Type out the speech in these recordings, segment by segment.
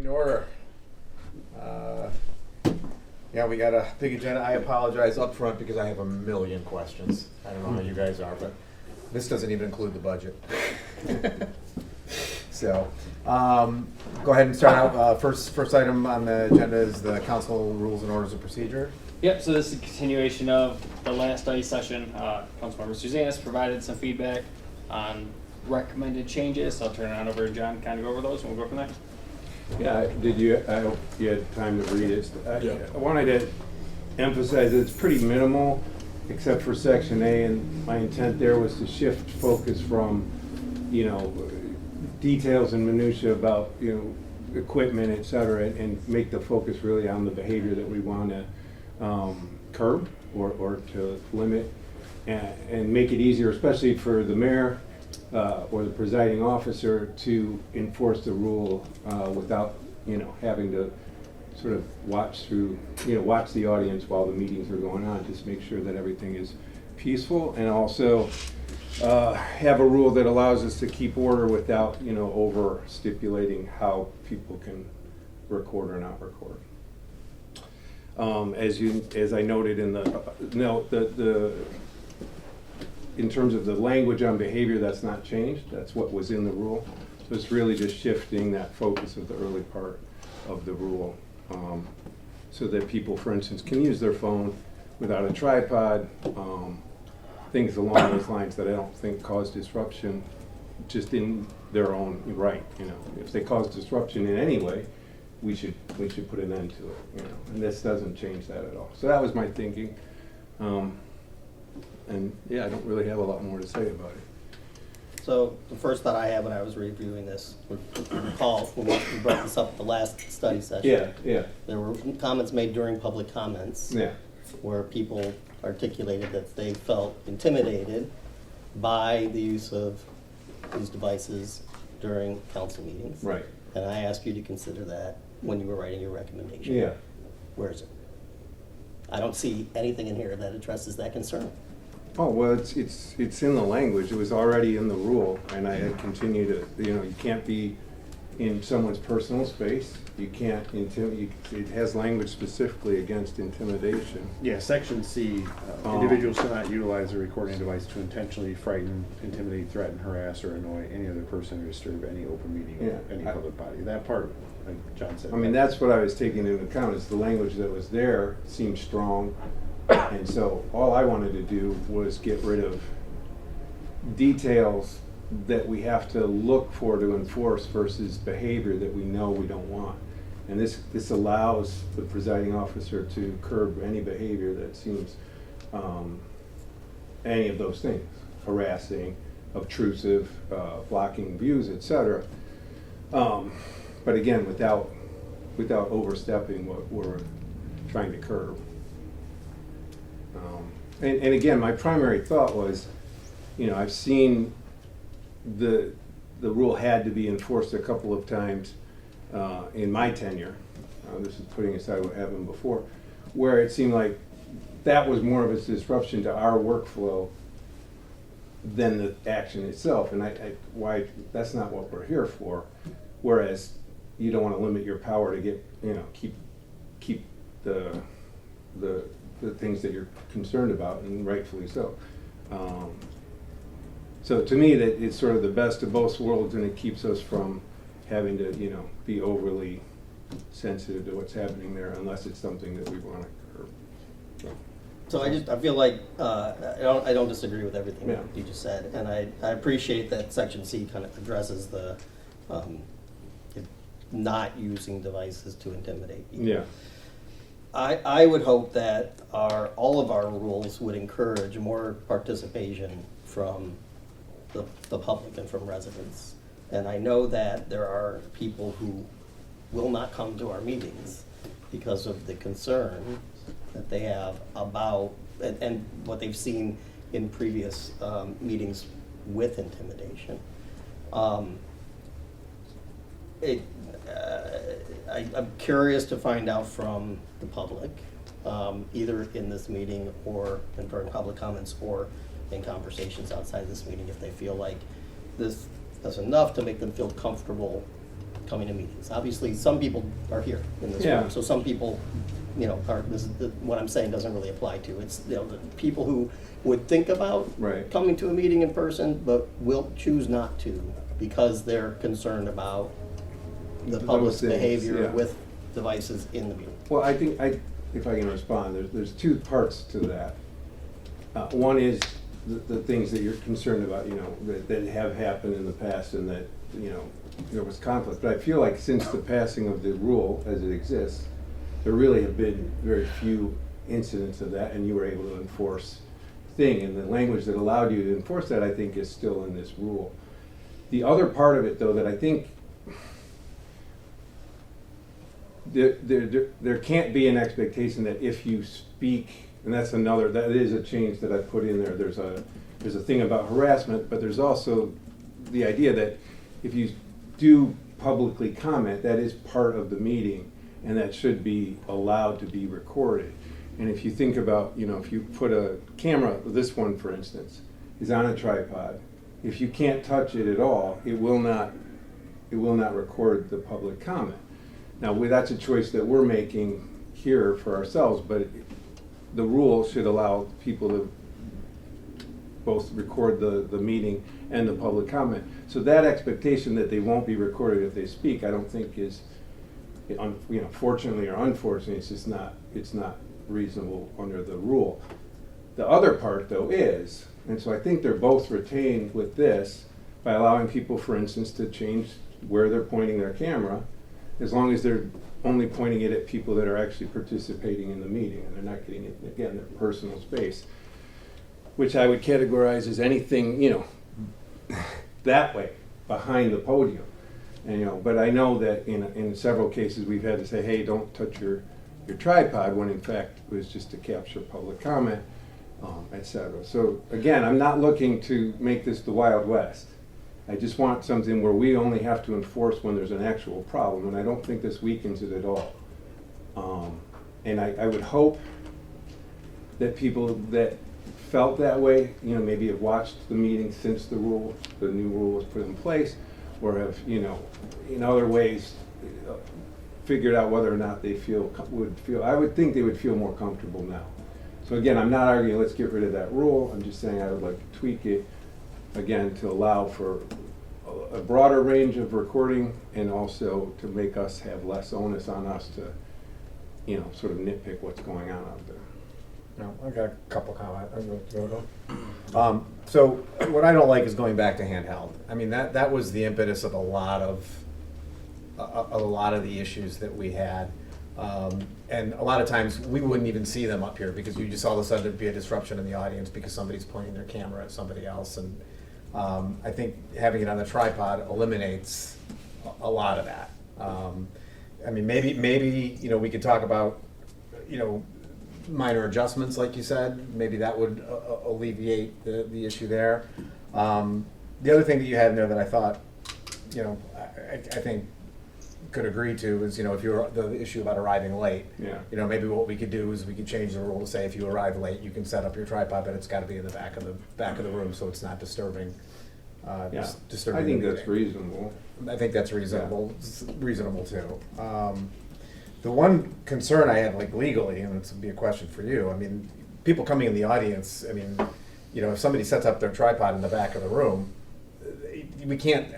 in order. Yeah, we got a big agenda. I apologize up front because I have a million questions. I don't know how you guys are, but this doesn't even include the budget. So, go ahead and start out. First item on the agenda is the council rules and orders of procedure. Yep, so this is a continuation of the last study session. Councilmember Suzanis provided some feedback on recommended changes, so I'll turn it on over to John to kind of go over those and we'll go from there. Yeah, I hope you had time to read it. Yeah. I wanted to emphasize that it's pretty minimal, except for section A, and my intent there was to shift focus from, details and minutia about, equipment, et cetera, and make the focus really on the behavior that we want to curb or to limit, and make it easier, especially for the mayor or the presiding officer to enforce the rule without, having to sort of watch the audience while the meetings are going on. Just make sure that everything is peaceful, and also have a rule that allows us to keep order without, over stipulating how people can record or not record. As I noted in the note, in terms of the language on behavior, that's not changed. That's what was in the rule. So it's really just shifting that focus of the early part of the rule, so that people, for instance, can use their phone without a tripod, things along those lines that I don't think cause disruption just in their own right. If they cause disruption in any way, we should put an end to it. And this doesn't change that at all. So that was my thinking. And yeah, I don't really have a lot more to say about it. So the first thought I had when I was reviewing this, recall when we brought this up at the last study session. Yeah. There were comments made during public comments. Yeah. Where people articulated that they felt intimidated by the use of these devices during council meetings. Right. And I asked you to consider that when you were writing your recommendation. Yeah. Where is it? I don't see anything in here that addresses that concern. Oh, well, it's in the language. It was already in the rule, and I continue to, you can't be in someone's personal space. You can't it has language specifically against intimidation. Yeah, section C, individuals shall not utilize a recording device to intentionally frighten, intimidate, threaten, harass, or annoy any other person or disturb any open meeting of any public body. That part, like John said. I mean, that's what I was taking into account, is the language that was there seemed strong. And so all I wanted to do was get rid of details that we have to look for to enforce versus behavior that we know we don't want. And this allows the presiding officer to curb any behavior that seems any of those things: harassing, obtrusive, blocking views, etc. But again, without overstepping what we're trying to curb. And again, my primary thought was, I've seen the rule had to be enforced a couple of times in my tenure. This is putting aside what happened before, where it seemed like that was more of a disruption to our workflow than the action itself. And why that's not what we're here for. Whereas you don't want to limit your power to get, keep the things that you're concerned about, and rightfully so. So to me, that it's sort of the best of both worlds, and it keeps us from having to, be overly sensitive to what's happening there, unless it's something that we want to curb. So I feel like I don't disagree with everything Yeah. you just said, and I appreciate that section C kind of addresses the not using devices to intimidate people. Yeah. I would hope that all of our rules would encourage more participation from the public and from residents. And I know that there are people who will not come to our meetings because of the concern that they have about, and what they've seen in previous meetings with intimidation. I'm curious to find out from the public, either in this meeting or during public comments or in conversations outside this meeting, if they feel like this is enough to make them feel comfortable coming to meetings. Obviously, some people are here in this Yeah. room, so some people, you know, are, what I'm saying doesn't really apply to. It's, you know, the people who would think about Right. coming to a meeting in person, but will choose not to because they're concerned about the Those public's things, behavior yeah. with devices in the meeting. Well, I think, if I can respond, there's two parts to that. One is the things that you're concerned about, you know, that have happened in the past and that, you know, there was conflict. But I feel like since the passing of the rule as it exists, there really have been very few incidents of that, and you were able to enforce thing. And the language that allowed you to enforce that, I think, is still in this rule. The other part of it, though, that I think there can't be an expectation that if you speak, and that is a change that I put in there. There's a thing about harassment, but there's also the idea that if you do publicly comment, that is part of the meeting, and that should be allowed to be recorded. And if you think about, you know, if you put a camera, this one for instance, is on a tripod, if you can't touch it at all, it will not record the public comment. Now, that's a choice that we're making here for ourselves, but the rule should allow people to both record the meeting and the public comment. So that expectation that they won't be recorded if they speak, I don't think is, you know, fortunately or unfortunately, it's not reasonable under the rule. The other part, though, is, and so I think they're both retained with this, by allowing people, for instance, to change where they're pointing their camera, as long as they're only pointing it at people that are actually participating in the meeting, and they're not getting it, again, their personal space, which I would categorize as anything, you know, that way, behind the podium. And, you know, but I know that in several cases we've had to say, hey, don't touch your tripod, when in fact it was just to capture public comment, etc. So again, I'm not looking to make this the Wild West. I just want something where we only have to enforce when there's an actual problem, and I don't think this weakens it at all. And I would hope that people that felt that way, you know, maybe have watched the meeting since the new rule was put in place, or have, you know, in other ways figured out whether or not they I would think they would feel more comfortable now. So again, I'm not arguing let's get rid of that rule. I'm just saying I would like to tweak it again to allow for a broader range of recording, and also to make us have less onus on us to, you know, sort of nitpick what's going on out there. No, I got a couple comments. So what I don't like is going back to handheld. I mean, that was the impetus of a lot of the issues that we had. And a lot of times we wouldn't even see them up here because you just all of a sudden there'd be a disruption in the audience because somebody's pointing their camera at somebody else. And I think having it on the tripod eliminates a lot of that. I mean, maybe you know, we could talk about, you know, minor adjustments, like you said. Maybe that would alleviate the issue there. The other thing that you had in there that I thought, you know, I think could agree to is, you know, if you're the issue about arriving late. Yeah. You know, maybe what we could do is we could change the rule to say if you arrive late, you can set up your tripod, but it's got to be in the back of the room, so it's not disturbing. Yeah, Disturbing. I think the that's meeting. reasonable. I think that's reasonable. It's reasonable too. The one concern I had, like legally, and this would be a question for you. I mean, people coming in the audience. I mean, you know, if somebody sets up their tripod in the back of the room, we can't.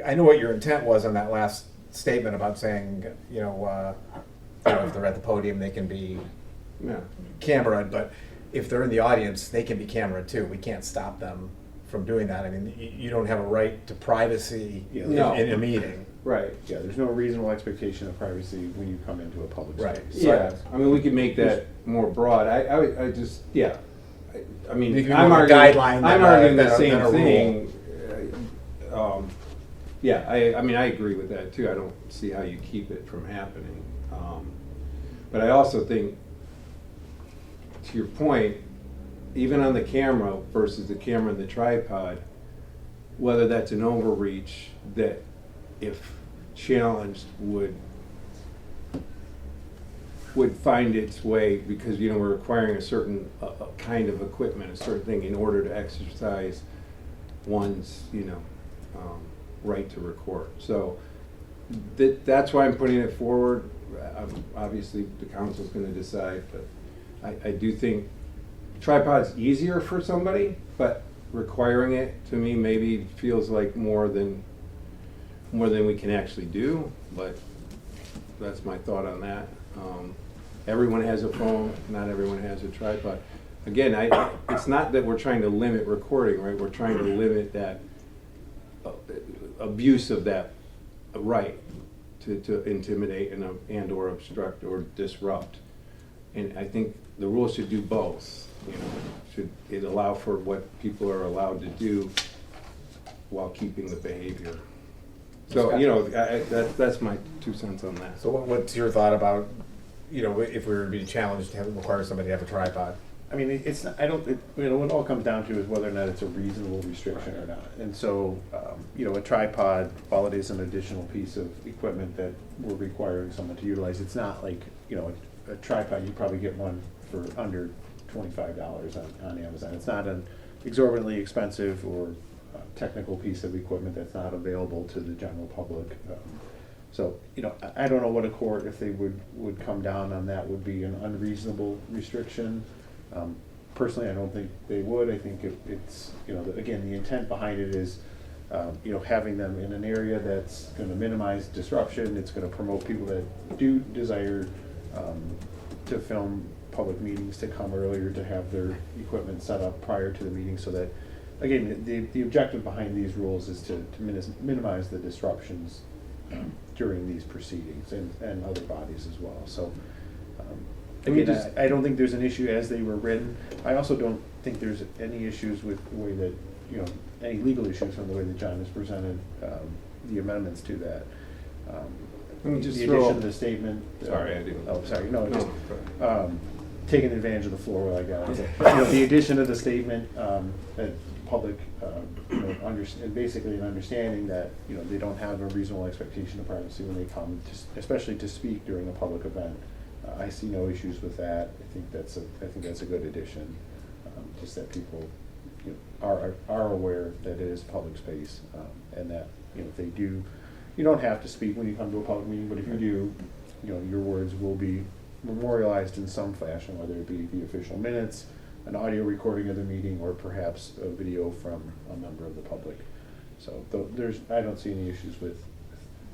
I know what your intent was on that last statement about saying, you know, if they're at the podium, they can be cameraed, but if they're in the audience, they can be cameraed too. We can't stop them from doing that. I mean, you don't have a right to privacy in a meeting. Right. Yeah, there's no reasonable expectation of privacy when you come into a public Right. space. Yeah, I mean, we could make that more broad. I just, yeah. I mean, You can I'm make a arguing, guideline I'm than arguing a- the than same a rule. thing. Yeah, I mean, I agree with that too. I don't see how you keep it from happening. But I also think, to your point, even on the camera versus the camera and the tripod, whether that's an overreach that, if challenged, would find its way, because, you know, we're requiring a certain kind of equipment, a certain thing, in order to exercise one's, you know, right to record. So that's why I'm putting it forward. Obviously, the council's gonna decide, but I do think tripod's easier for somebody, but requiring it, to me, maybe feels like more than we can actually do, but that's my thought on that. Everyone has a phone, not everyone has a tripod. Again, it's not that we're trying to limit recording, right? We're trying to limit that abuse of that right to intimidate and or obstruct or disrupt. And I think the rules should do both. You know, should it allow for what people are allowed to do while keeping the behavior. So, you know, that's my 2 cents on that. So what's your thought about, you know, if we were to be challenged to require somebody to have a tripod? I mean, it's not, I don't, you know, what it all comes down to is whether or not it's a reasonable restriction or not. And so, you know, a tripod, while it is an additional piece of equipment that we're requiring someone to utilize, it's not like, you know, a tripod, you probably get one for under $25 on Amazon. It's not an exorbitantly expensive or technical piece of equipment that's not available to the general public. So, you know, I don't know what a court, if they would come down on that, would be an unreasonable restriction. Personally, I don't think they would. I think it's, you know, again, the intent behind it is, you know, having them in an area that's going to minimize disruption. It's going to promote people that do desire to film public meetings to come earlier, to have their equipment set up prior to the meeting, so that, again, the objective behind these rules is to minimize the disruptions during these proceedings and other bodies as well. So, again, I don't think there's an issue as they were written. I also don't think there's any issues with the way that, you know, any legal issues from the way that John has presented the amendments to that. Let me just the throw addition of the statement. Sorry, I didn't. Oh, sorry. No, just No. taking advantage of the floor while I got it. You know, the addition of the statement that public, you know, basically an understanding that, you know, they don't have a reasonable expectation of privacy when they come, especially to speak during a public event. I see no issues with that. I think that's a good addition. Just that people, you know, are aware that it is public space, and that, you know, if they do, you don't have to speak when you come to a public meeting, but if you do, you know, your words will be memorialized in some fashion, whether it be the official minutes, an audio recording of the meeting, or perhaps a video from a member of the public. So I don't see any issues with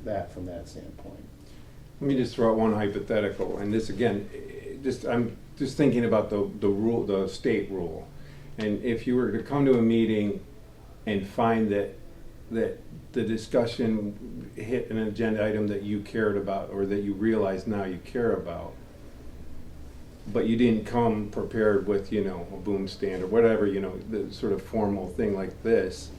that from that standpoint. Let me just throw out one hypothetical, and this again, I'm just thinking about the rule, the state rule. And if you were to come to a meeting and find that the discussion hit an agenda item that you cared about, or that you realize now you care about, but you didn't come prepared with, you know, a boom stand or whatever, you know, the sort of formal thing like this,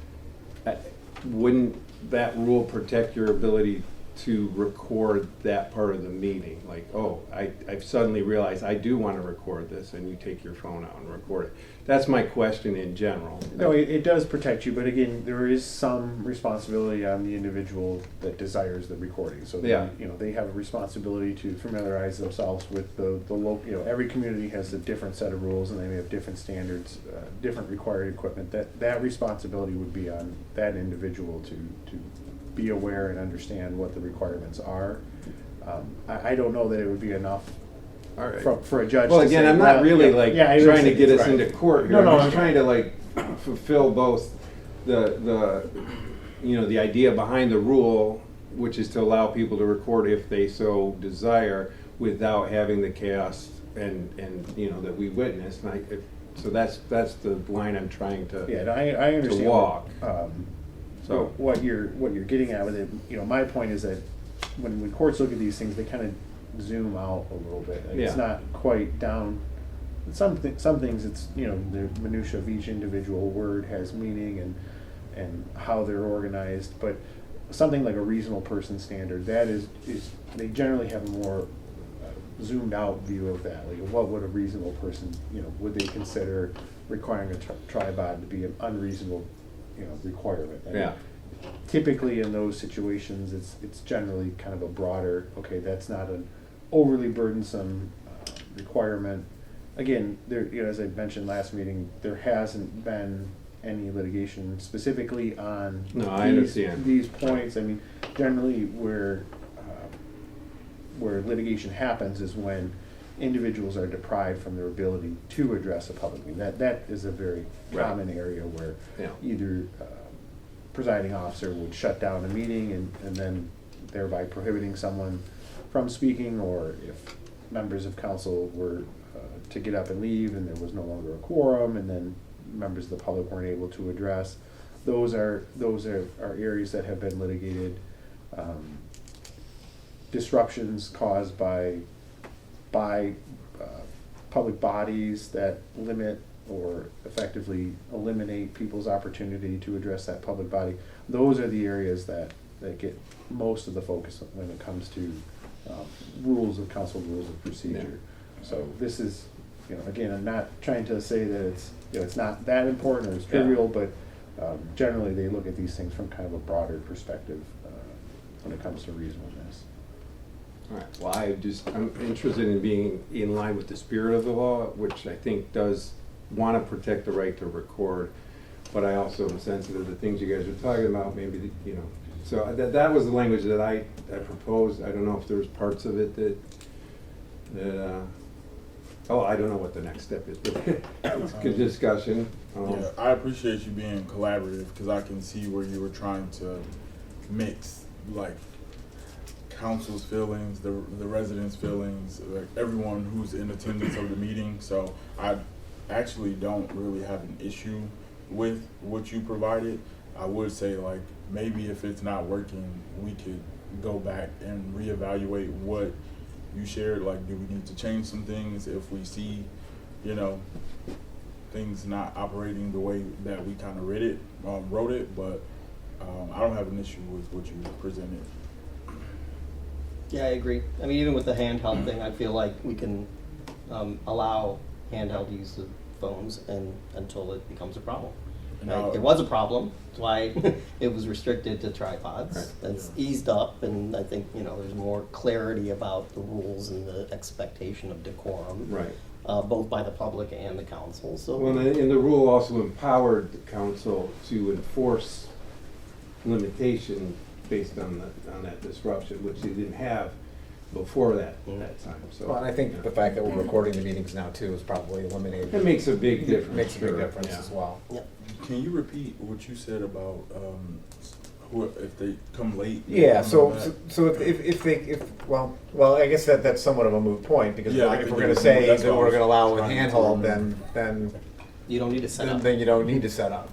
wouldn't that rule protect your ability to record that part of the meeting? Like, oh, I've suddenly realized I do want to record this, and you take your phone out and record it. That's my question in general. No, it does protect you, but again, there is some responsibility on the individual that desires the recording. So, Yeah. you know, they have a responsibility to familiarize themselves with the local, you know, every community has a different set of rules, and they may have different standards, different required equipment. That responsibility would be on that individual to be aware and understand what the requirements are. I don't know that it would be enough. All right. For a judge. Well, to again, say, I'm not really I trying to understand. get us Right. into court here. No, I'm no, just trying to like fulfill both the you know, the idea behind the rule, which is to allow people to record if they so desire, without having the chaos and you know, that we witnessed. And so that's the line I'm trying to Yeah, no, I understand. to walk. So what you're getting at with it, you know, my point is that when courts look at these things, they kind of zoom out a little bit. Like, it's Yeah. not quite down. Some things, it's, you know, the minutia of each individual word has meaning and how they're organized. But something like a reasonable person standard, that is they generally have a more zoomed out view of that. Like, what would a reasonable person, you know, would they consider requiring a tripod to be an unreasonable, you know, requirement? And Yeah. typically in those situations, it's generally kind of a broader, okay, that's not an overly burdensome requirement. Again, there, you know, as I mentioned last meeting, there hasn't been any litigation specifically on No, I understand. these points. I mean, generally where litigation happens is when individuals are deprived from their ability to address a public meeting. That is a very Right. common area where Yeah. either presiding officer would shut down a meeting and then thereby prohibiting someone from speaking, or if members of council were to get up and leave and there was no longer a quorum and then members of the public weren't able to address. Those are areas that have been litigated. Disruptions caused by public bodies that limit or effectively eliminate people's opportunity to address that public body. Those are the areas that get most of the focus when it comes to council rules of procedure. So this is, again, I'm not trying to say that it's not that important or it's trivial, but generally they look at these things from kind of a broader perspective when it comes to reasonableness. All right, well, I'm interested in being in line with the spirit of the law, which I think does want to protect the right to record, but I also am sensitive to things you guys are talking about, maybe, so that was the language that I proposed. I don't know if there's parts of it that I don't know what the next step is, but it's good discussion. Yeah, I appreciate you being collaborative because I can see where you were trying to mix like council's feelings, the residents' feelings, like everyone who's in attendance of the meeting. So I actually don't really have an issue with what you provided. I would say like maybe if it's not working, we could go back and reevaluate what you shared. Like, do we need to change some things if we see, things not operating the way that we kind of wrote it? But I don't have an issue with what you presented. Yeah, I agree. I mean, even with the handheld thing, I feel like we can allow handheld use of phones until it becomes a problem. Right? It was a problem. That's why it was restricted to tripods. Right. It's eased up, and I think there's more clarity about the rules and the expectation of decorum, Right. Both by the public and the council. So, Well, and the rule also empowered the council to enforce limitation based on that disruption, which they didn't have before that time. So, Well, and I think the fact that we're recording the meetings now too is probably eliminated. it makes a big difference. Makes a big sure, difference yeah. as well. yep. Can you repeat what you said about if they come late? Yeah, so back? well, I guess that's somewhat of a moot point, because Yeah, I if think we're it gonna is say moot. That's that what I we're was gonna allow with trying to handhold, determine. then You don't need to set up. then you don't need to set up.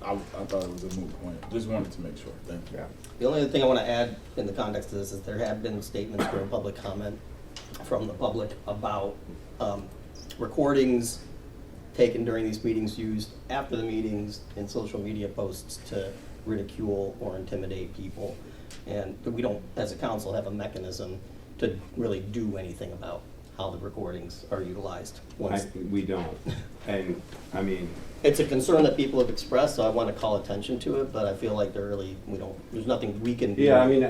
I thought it was a moot point. Just wanted to make sure. Thank you. Yeah. The only other thing I want to add in the context of this is there have been statements during public comment from the public about recordings taken during these meetings used after the meetings in social media posts to ridicule or intimidate people. And we don't, as a council, have a mechanism to really do anything about how the recordings are utilized. We don't. And, I mean, It's a concern that people have expressed, so I want to call attention to it, but I feel like there's nothing we can do. yeah, I mean,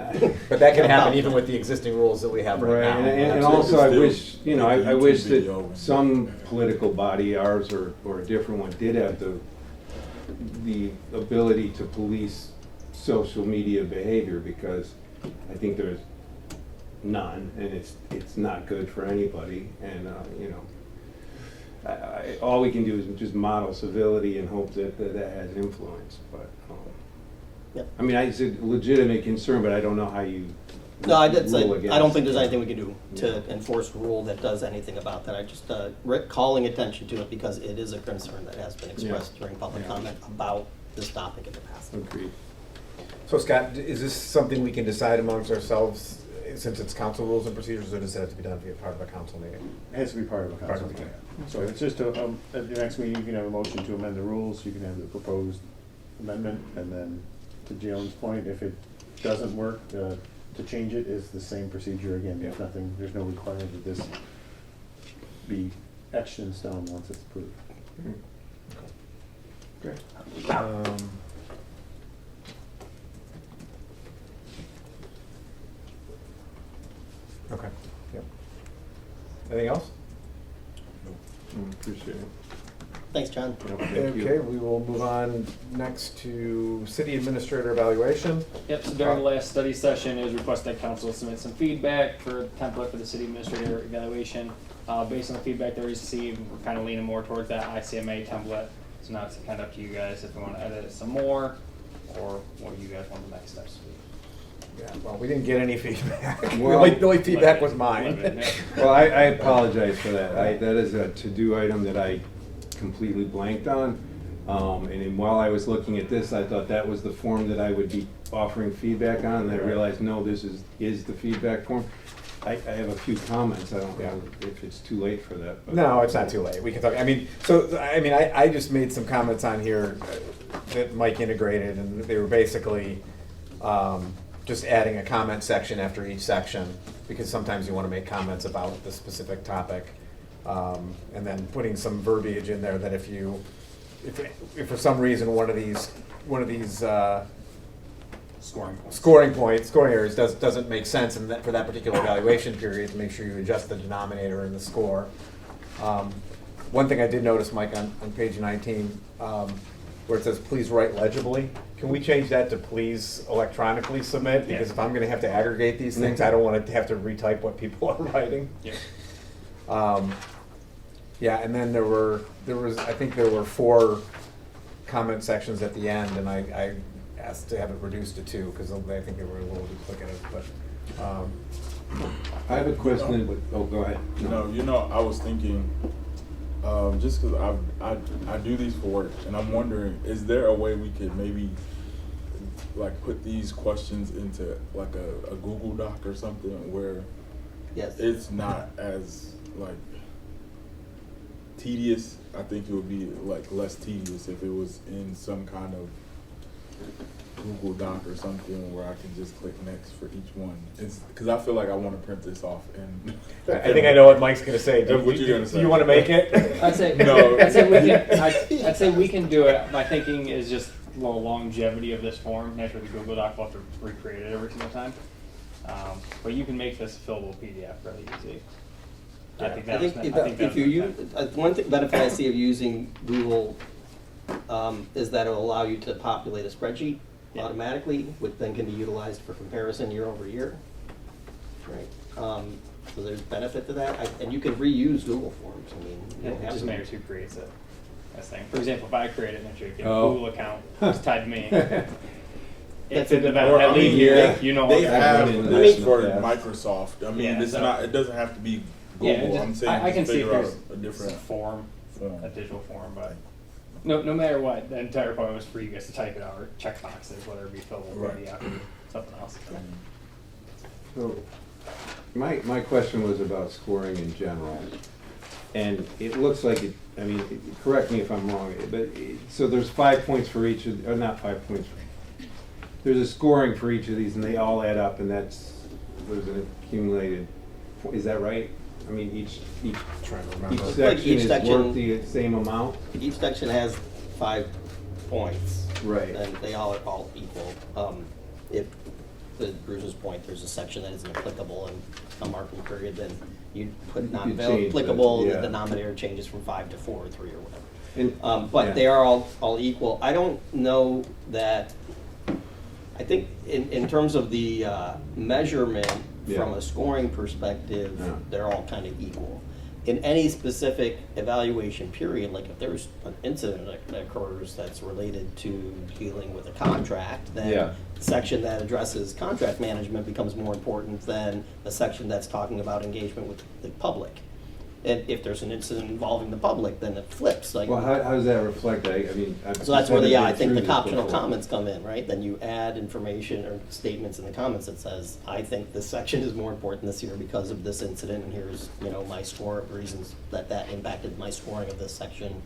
But that can happen even with the existing rules that we have right right, now. and Absolutely. also I Still, wish, like a I YouTube wish video that and- some political body, ours or a different one, did have the ability to police social media behavior, because I think there's none, and it's not good for anybody, and, all we can do is just model civility and hope that has influence, but, Yep. I mean, it's a legitimate concern, but I don't know how you No, I did say, rule I against don't think there's it. anything we can do to Yeah. enforce a rule that does anything about that. I just, calling attention to it because it is a concern that has been expressed during public Yeah. comment about this topic in the past. Agreed. So Scott, is this something we can decide amongst ourselves, since it's council rules and procedures, or does it have to be done via part of a council meeting? It has to be part of a Part council of the- meeting. So it's just at the next meeting, you can have a motion to amend the rules, you can have the proposed amendment, and then to Jalen's point, if it doesn't work, to change it is the same procedure again. There's nothing, there's no requirement that this be etched in stone once it's approved. Great. Okay, yep. Anything else? Appreciate it. Thanks, John. Thank you. Okay, we will move on next to city administrator evaluation. Yep, so during the last study session, it was requested that council submit some feedback for the template for the city administrator evaluation. Based on the feedback that we received, we're kind of leaning more towards that ICMA template. So now it's kind of up to you guys if we want to edit it some more, or what you guys want the next steps to be. Yeah, well, we didn't get any feedback. Well- The only feedback was mine. Well, I apologize for that. That is a to-do item that I completely blanked on. And then while I was looking at this, I thought that was the form that I would be offering feedback on, and I realized, no, this is the feedback form. I have a few comments. I don't know if it's too late for that. But No, it's not too late. We can talk. I just made some comments on here that Mike integrated, and they were basically just adding a comment section after each section, because sometimes you want to make comments about the specific topic, and then putting some verbiage in there that if for some reason one of these scoring areas doesn't make sense and that for that particular evaluation period, to make sure you adjust the denominator in the score. One thing I did notice, Mike, on page 19, where it says please write legibly, can we change that to please electronically submit? Because if I'm gonna have to aggregate these things, I don't want to have to retype what people are writing. Yeah, and then there was I think there were 4 comment sections at the end, and I asked to have it reduced to 2 because I think they were a little duplicative. But I have a question. Oh, go ahead. No, I was thinking, just because I do these for work, and I'm wondering, is there a way we could maybe like put these questions into like a Google Doc or something where Yes. it's not as like tedious? I think it would be like less tedious if it was in some kind of Google Doc or something where I can just click next for each one. It's because I feel like I want to print this off, and I think I know what Mike's gonna say. What you gonna say? Do you want to make it? I'd say No. I'd say we can do it. My thinking is just the longevity of this form. Naturally, the Google Doc will have to recreate it every single time. But you can make this a fillable PDF really easy. I think I that's think if you use, one benefit I see of using Google is that it'll allow you to populate a spreadsheet automatically, which then can be utilized for comparison year over year. Right. So there's benefit to that, and you can reuse Google Forms. I mean, you don't it have just to. matters who creates it. That's the thing. For example, if I create it, make sure you get a Oh. Google account. It's tied to me. That's It's in the Or, I leave here. You know, they I'll- have in the this national for tab. Microsoft. I mean, Yeah, it's so- not. It doesn't have to be Google. Yeah, just- I'm saying I can just see if figure out there's a different form, form. a digital form, but no matter what, the entire point was for you guys to type it out or check boxes, whether it be fillable Right. PDF or something else. So, my question was about scoring in general, and it looks like it. I mean, correct me if I'm wrong, but so there's 5 points for each of, or not 5 points. There's a scoring for each of these, and they all add up, and there's an accumulated. Is that right? I mean, each Trying to each remember. Like section each is section- worth the same amount. Each section has 5 points. Right. And they all are all equal. If, to Bruce's point, there's a section that isn't applicable in a marking period, then you put You not could change that, applicable, the yeah. denominator changes from 5 to 4 or 3 or whatever. And, But yeah. they are all equal. I don't know that, I think in terms of the measurement from Yeah. a scoring perspective, Yeah. they're all kind of equal. In any specific evaluation period, like if there's an incident that occurs that's related to dealing with a contract, then Yeah. the section that addresses contract management becomes more important than the section that's talking about engagement with the public. And if there's an incident involving the public, then it flips. Like, Well, how does that reflect? I mean, so that's where I think the optional optional comments come in, right? Then you add information or statements in the comments that says, I think this section is more important this year because of this incident, and here's, my score of reasons that impacted my scoring of this section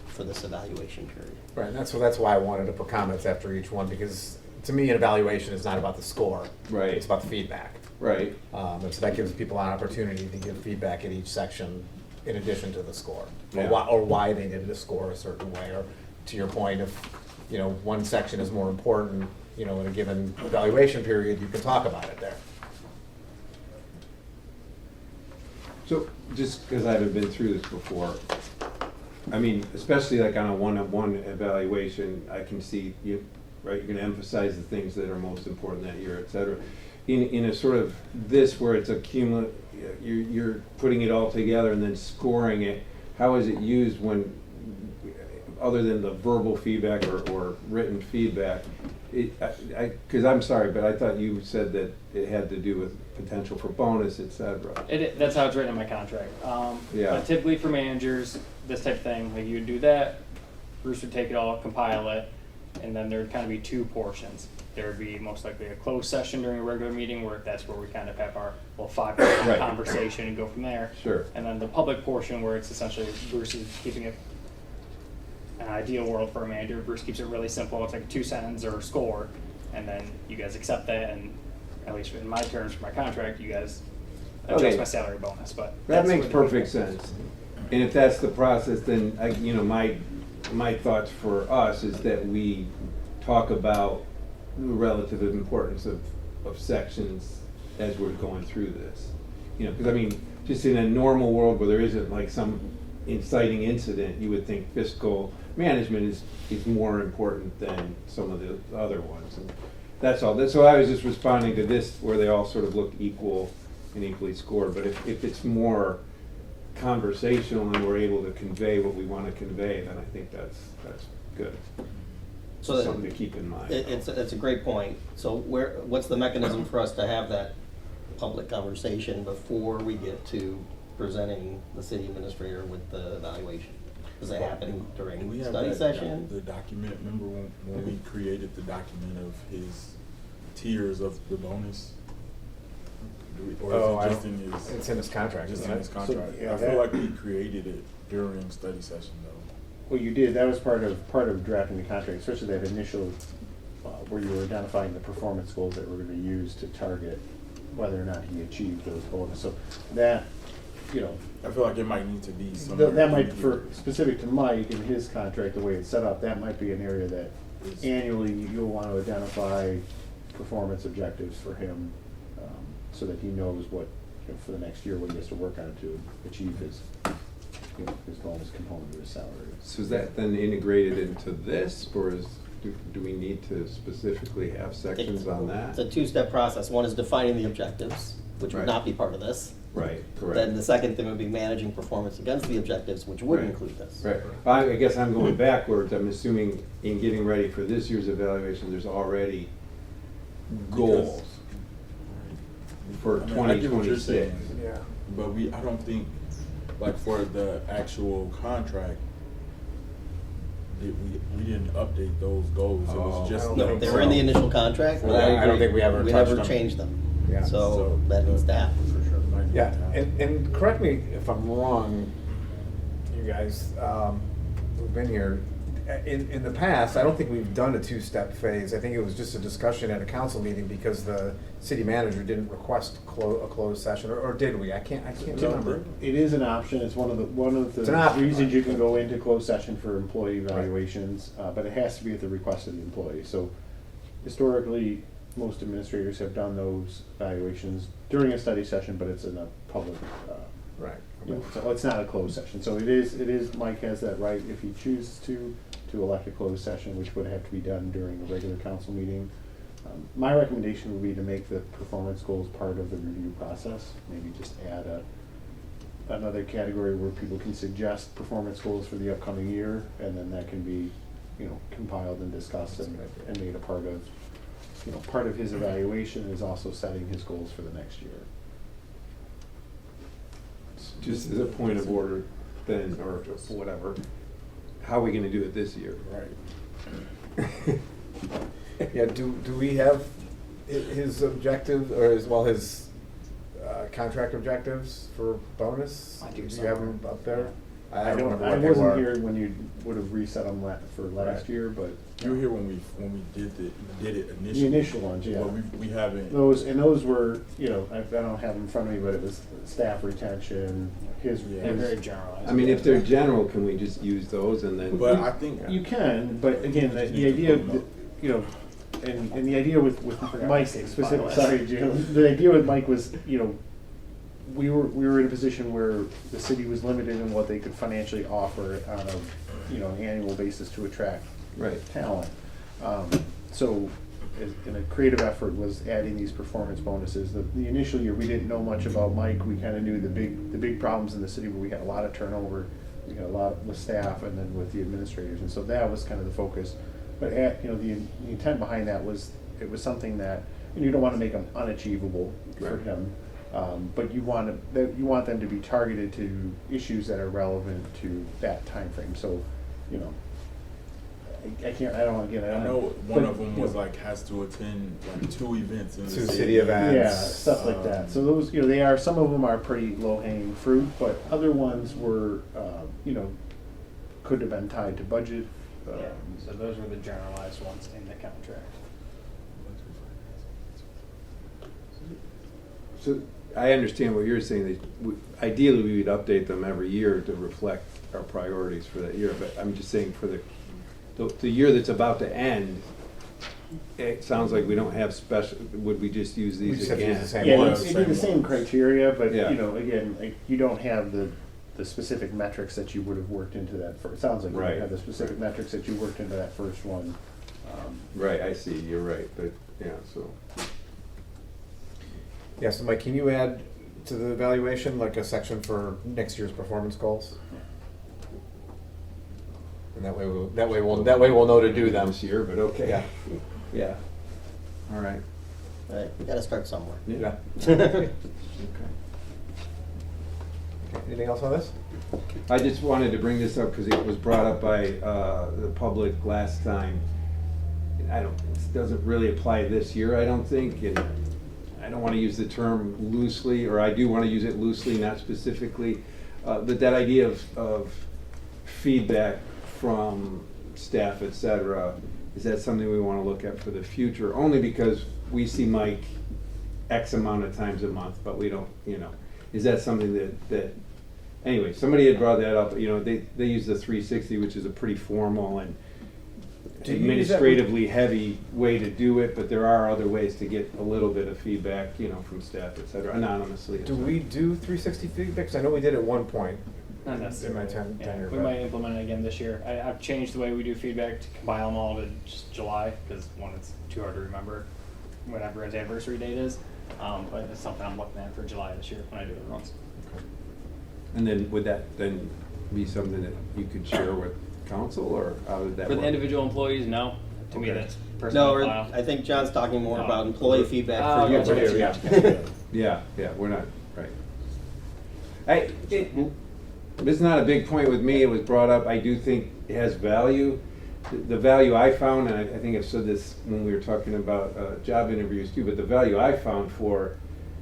for this evaluation period. Right, and that's why I wanted to put comments after each one, because to me, an evaluation is not about the score. Right. It's about the feedback. Right. And so that gives people an opportunity to give feedback at each section in addition to the score. Yeah. Or why they did the score a certain way, or to your point, if, one section is more important, in a given evaluation period, you can talk about it there. So, just because I haven't been through this before, I mean, especially like on a one-on-one evaluation, I can see you, right, you're gonna emphasize the things that are most important that year, et cetera. In a sort of this where it's you're putting it all together and then scoring it, how is it used when, other than the verbal feedback or written feedback? Because I'm sorry, but I thought you said that it had to do with potential for bonus, et cetera. That's how it's written in my contract. Yeah. But typically for managers, this type of thing, like you would do that, Bruce would take it all, compile it, and then there would kind of be two portions. There would be most likely a closed session during a regular meeting where that's where we kind of have our little 5-minute Right. conversation and go from there. Sure. And then the public portion where it's essentially Bruce is keeping it an ideal world for a manager. Bruce keeps it really simple. It's like a 2-sentence or a score, and then you guys accept that, and at least in my terms for my contract, you guys adjust Okay. my salary bonus. But That that's makes what the- perfect sense. And if that's the process, then my thoughts for us is that we talk about the relative importance of sections as we're going through this. Because I mean, just in a normal world where there isn't like some inciting incident, you would think fiscal management is more important than some of the other ones. And that's all. So I was just responding to this where they all sort of look equal and equally scored. But if it's more conversational and we're able to convey what we want to convey, then I think that's good. So Something to keep in mind. It's a great point. So what's the mechanism for us to have that public conversation before we get to presenting the city administrator with the evaluation? Does it happen Do we during have study that session? the document, remember when we created the document of his tiers of the bonus? Or Oh, is I it just don't- in his? It's in his contract, Just isn't in it? his contract. yeah, I feel that- like we created it during study session though. Well, you did, that was part of drafting the contract, especially that initial, where you were identifying the performance goals that were gonna be used to target whether or not he achieved those goals. So that, I feel like it might need to be somewhere. that might, in for here. specific to Mike and his contract, the way it's set up, that might be an area that annually you'll want to identify performance objectives for him, so that he knows what, for the next year, what he has to work on to achieve his bonus component of his salary. So is that then integrated into this, or do we need to specifically have sections on It's a that? 2-step process. One is defining the objectives, which would Right. not be part of this. Right, Then correct. the second thing would be managing performance against the objectives, which would Right. include this. Right. I guess I'm going backwards. I'm assuming in getting ready for this year's evaluation, there's already goals for I mean, I get what you're 2026. saying, Yeah. but I don't think, like for the actual contract, we didn't update those goals. It Oh. was just. No, No, they were in the initial contract. Well, I don't think we ever We touched never them. changed them. Yeah. So that needs to happen for sure. Yeah, and correct me if I'm wrong, you guys, who've been here. In the past, I don't think we've done a 2-step phase. I think it was just a discussion at a council meeting because the city manager didn't request a closed session, or did we? I can't remember. It is an option, it's one of It's an the option. reasons you can go into closed session for employee evaluations, but it has to be at the request of the employee. So historically, most administrators have done those evaluations during a study session, but it's in a public, Right. so it's not a closed session. So it is, Mike has that right, if he chooses to elect a closed session, which would have to be done during a regular council meeting. My recommendation would be to make the performance goals part of the review process, maybe just add another category where people can suggest performance goals for the upcoming year, and then that can be, compiled and discussed and made a part of, part of his evaluation is also setting his goals for the next year. Just as a point of order then, or whatever, how are we gonna do it this year? Right. Yeah, do we have his objective, or his contract objectives for bonus? I do you have them up there? I don't remember I what they wasn't were. here when you would have reset them for last Right. year, but You were here when we did it the initially. initial ones, yeah. But we haven't. Those were, I don't have them in front of me, but it was staff retention, his. They're very generalized. I mean, if they're general, can we just use those and then? But I think. You can, but again, the idea of, and the idea with forgot Mike to say this specific, bylaws. sorry, Jim, the idea with Mike was, we were in a position where the city was limited in what they could financially offer on a, you know, an annual basis to attract Right. talent. So, in a creative effort was adding these performance bonuses. The initial year, we didn't know much about Mike. We kind of knew the big problems in the city where we had a lot of turnover. We had a lot with staff and then with the administrators, and so that was kind of the focus. But you know, the intent behind that was, it was something that, and you don't want to make them unachievable for Right. him, but you want them to be targeted to issues that are relevant to that time frame. So, you know, I don't I know one but, of them you was know, like has to attend like 2 events in the Two city. city events. yeah, stuff like that. So those, you know, they are, some of them are pretty low hanging fruit, but other ones were, you know, could have been tied to budget. Yeah, so those were the generalized ones in the contract. So I understand what you're saying, that ideally we would update them every year to reflect our priorities for that year, but I'm just saying for the year that's about to end, it sounds like we don't have special, would we just use We these just have to use again? the same Yeah, ones. it'd be the same criteria, but, Yeah. you know, again, like, you don't have the specific metrics that you would have worked into that first, it sounds like you Right. don't have the specific metrics that you worked into that first one. Right, I see, you're right, but, yeah, so. Yeah, so Mike, can you add to the evaluation, like a section for next year's performance goals? And that way we'll know to do them. This year, but okay. Yeah. Yeah. All right. Right, we gotta start somewhere. Yeah. Okay. Okay, anything else on this? I just wanted to bring this up because it was brought up by the public last time. This doesn't really apply this year, I don't think, and I don't want to use the term loosely, or I do want to use it loosely, not specifically. But that idea of feedback from staff, et cetera, is that something we want to look at for the future? Only because we see Mike X amount of times a month, but we don't, you know. Is that something that anyway, somebody had brought that up, you know, they use the 360, which is a pretty formal and Do you use that- administratively heavy way to do it, but there are other ways to get a little bit of feedback, you know, from staff, et cetera, anonymously. Do we do 360 feedback? 'Cause I know we did at one point. Not necessarily. In my tenure, We but- might implement it again this year. I've changed the way we do feedback to compile them all to just July, because one, it's too hard to remember when everyone's anniversary date is. But it's something I'm looking at for July this year when I do it once. And then would that then be something that you could share with council, or how would that For work? the individual employees, no. To me, Okay. that's personal No, file. I think John's talking more No. about employee feedback Oh, for you. gotcha. Yeah, we're not, right. It's not a big point with me, it was brought up, I do think it has value. The value I found, and I think I've said this when we were talking about job interviews too, but the value I found for,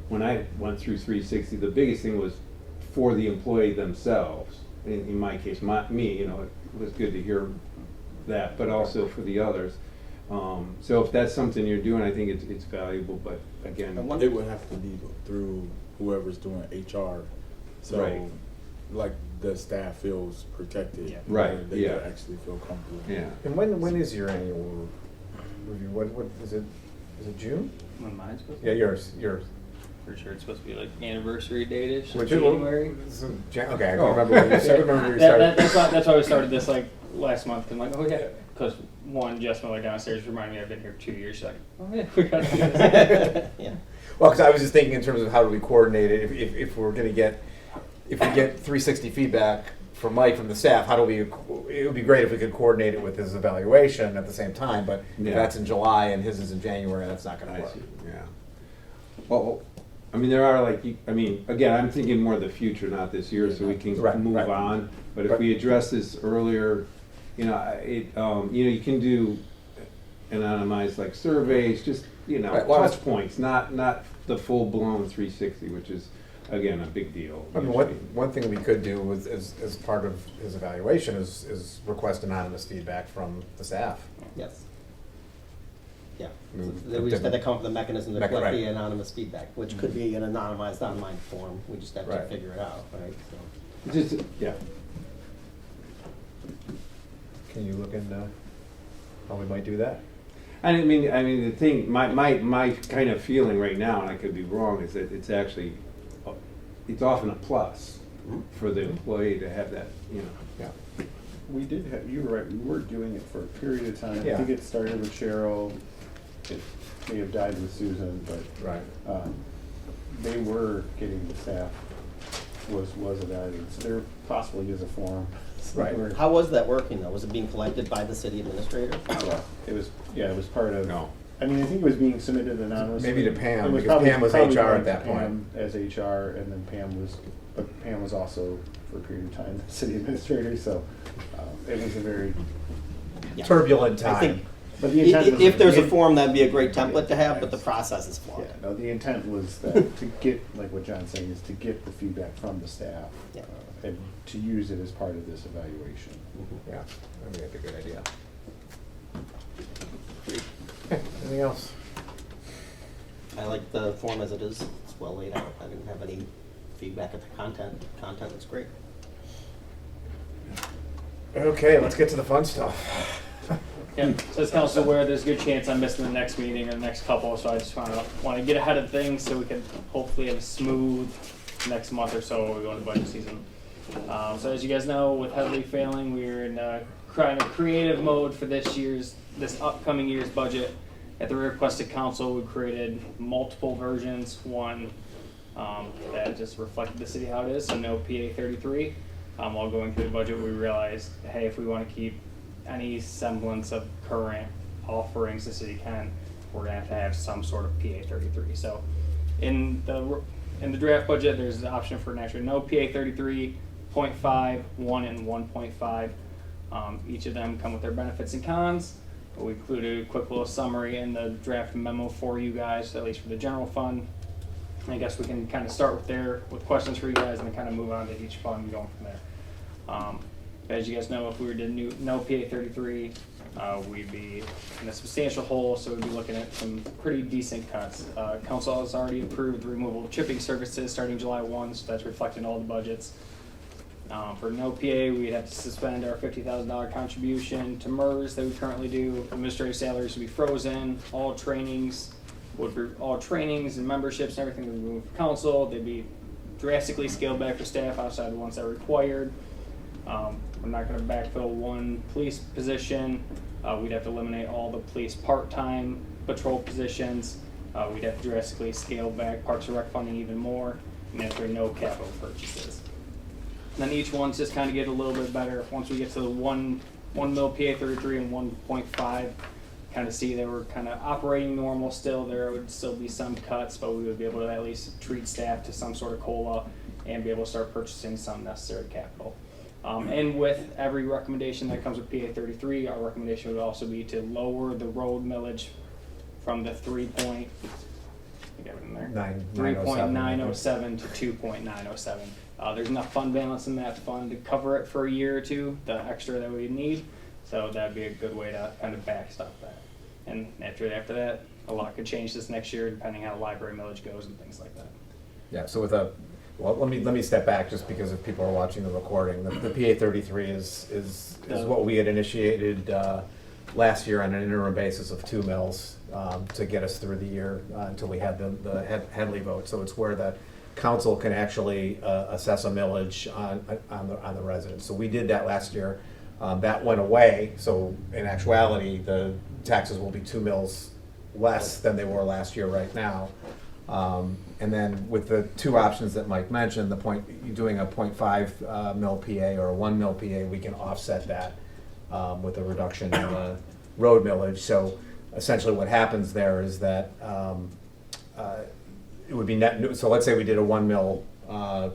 when I went through 360, the biggest thing was for the employee themselves. In my case, me, you know, it was good to hear that, but also for the others. So if that's something you're doing, I think it's valuable, but again. And one- It would have to be through whoever's doing HR. So, Right. like the staff feels protected. Yeah. Right, They yeah. could actually feel comfortable. Yeah. And when is your annual review? What is it? Is it June? When mine's supposed to Yeah, be? yours. For sure, it's supposed to be like anniversary date-ish, Which January. Okay, I Oh. remember when you started. Remember you That's why we started this like last month. Cause I'm like, oh yeah, because one Jess Miller downstairs reminded me I've been here 2 years. She's like, oh yeah, we got to do this. Yeah. Well, because I was just thinking in terms of how do we coordinate it, if we're gonna get, if we get 360 feedback from Mike, from the staff, how do we, it would be great if we could coordinate it with his evaluation at the same time, but if Yeah. that's in July and his is in January, that's not gonna I work. see, yeah. Well, I mean, there are like, again, I'm thinking more of the future, not this year, so we can Right, move right. on. But if Right. we address this earlier, you can do anonymized like surveys, just, Right, well, touch points, not the full-blown 360, which is, again, a big deal. I mean, usually. one thing we could do was, as part of his evaluation is request anonymous feedback from the staff. Yes. Yeah, Mm, so we just had to different- come up with a mechanism to Mech- collect the right. anonymous feedback, which could be an anonymized online form, we just have to Right. figure it out, right? So, Just, yeah. Can you look into how we might do that? I mean, the thing, my kind of feeling right now, and I could be wrong, is that it's actually it's often a plus for the employee to have that, you know. Yeah. We did have, you were right, we were doing it for a period of time. Yeah. I think it started with Cheryl, it may have died with Susan, but Right. they were getting the staff was evaluated. So there possibly is a form. Right. Where- How was that working though? Was it being collected by the city administrator? Yeah, it was part of. No. I mean, I think it was being submitted anonymously. Maybe to Pam, It was because Pam was probably HR going at to that Pam as HR, and then Pam was also for a period of time the city administrator. So it was a very. Yeah. Turbulent I think time. But the intent was if there's a the- form, that'd be a great template to have, but the process is Yeah, flawed. no, the intent was that to get, like what John's saying, is to get the feedback from the staff Yeah. and to use it as part of this evaluation. Yeah, I think that's a good idea. Okay, anything else? I like the form as it is. It's well laid out. I didn't have any feedback at the content. Content looks great. Okay, let's get to the fun stuff. Yeah, so as council aware, there's a good chance I'm missing the next meeting or the next couple, so I just want to get ahead of things so we can hopefully have a smooth next month or so when we go into budget season. So as you guys know, with heavily failing, we're in kind of creative mode for this upcoming year's budget. At the request of council, we created multiple versions. One that just reflected the city how it is, so no PA 33. While going through the budget, we realized, hey, if we want to keep any semblance of current offerings the city can, we're gonna have to have some sort of PA 33. So in the draft budget, there's the option for naturally no PA 33, 0.5, 1, and 1.5. Each of them come with their benefits and cons. We included a quick little summary in the draft memo for you guys, at least for the general fund. I guess we can kind of start with questions for you guys and then kind of move on to each fund going from there. As you guys know, if we were to do no PA 33, we'd be in a substantial hole, so we'd be looking at some pretty decent cuts. Council has already approved the removal of chipping services starting July 1, so that's reflecting all the budgets. For no PA, we'd have to suspend our $50,000 contribution to MERS that we currently do. Administrative salaries would be frozen. All trainings and memberships and everything would be removed from council. They'd be drastically scaled back for staff outside the ones that are required. We're not going to backfill one police position. We'd have to eliminate all the police part-time patrol positions. We'd have to drastically scale back Parks and Rec funding even more, and if there are no capital purchases. And then each one's just kind of get a little bit better. Once we get to the 1 mil PA 33 and 1.5, kind of see they were kind of operating normal still. There would still be some cuts, but we would be able to at least treat staff to some sort of COLA and be able to start purchasing some necessary capital. And with every recommendation that comes with PA 33, our recommendation would also be to lower the road millage from the 3.907 to 2.907. There's enough fund balance in that fund to cover it for a year or two, the extra that we need. So that'd be a good way to kind of backstop that. And after that, a lot could change this next year depending how the library millage goes and things like that. Yeah, so let me step back just because if people are watching the recording. The PA 33 is what we had initiated last year on an interim basis of 2 mils to get us through the year until we had the Headley vote. So it's where the council can actually assess a millage on the residents. So we did that last year. That went away. So in actuality, the taxes will be 2 mils less than they were last year right now. And then with the 2 options that Mike mentioned, doing a 0.5 mil PA or a 1 mil PA, we can offset that with a reduction in the road millage. So essentially what happens there is that it would be net. So let's say we did a 1 mil PA, and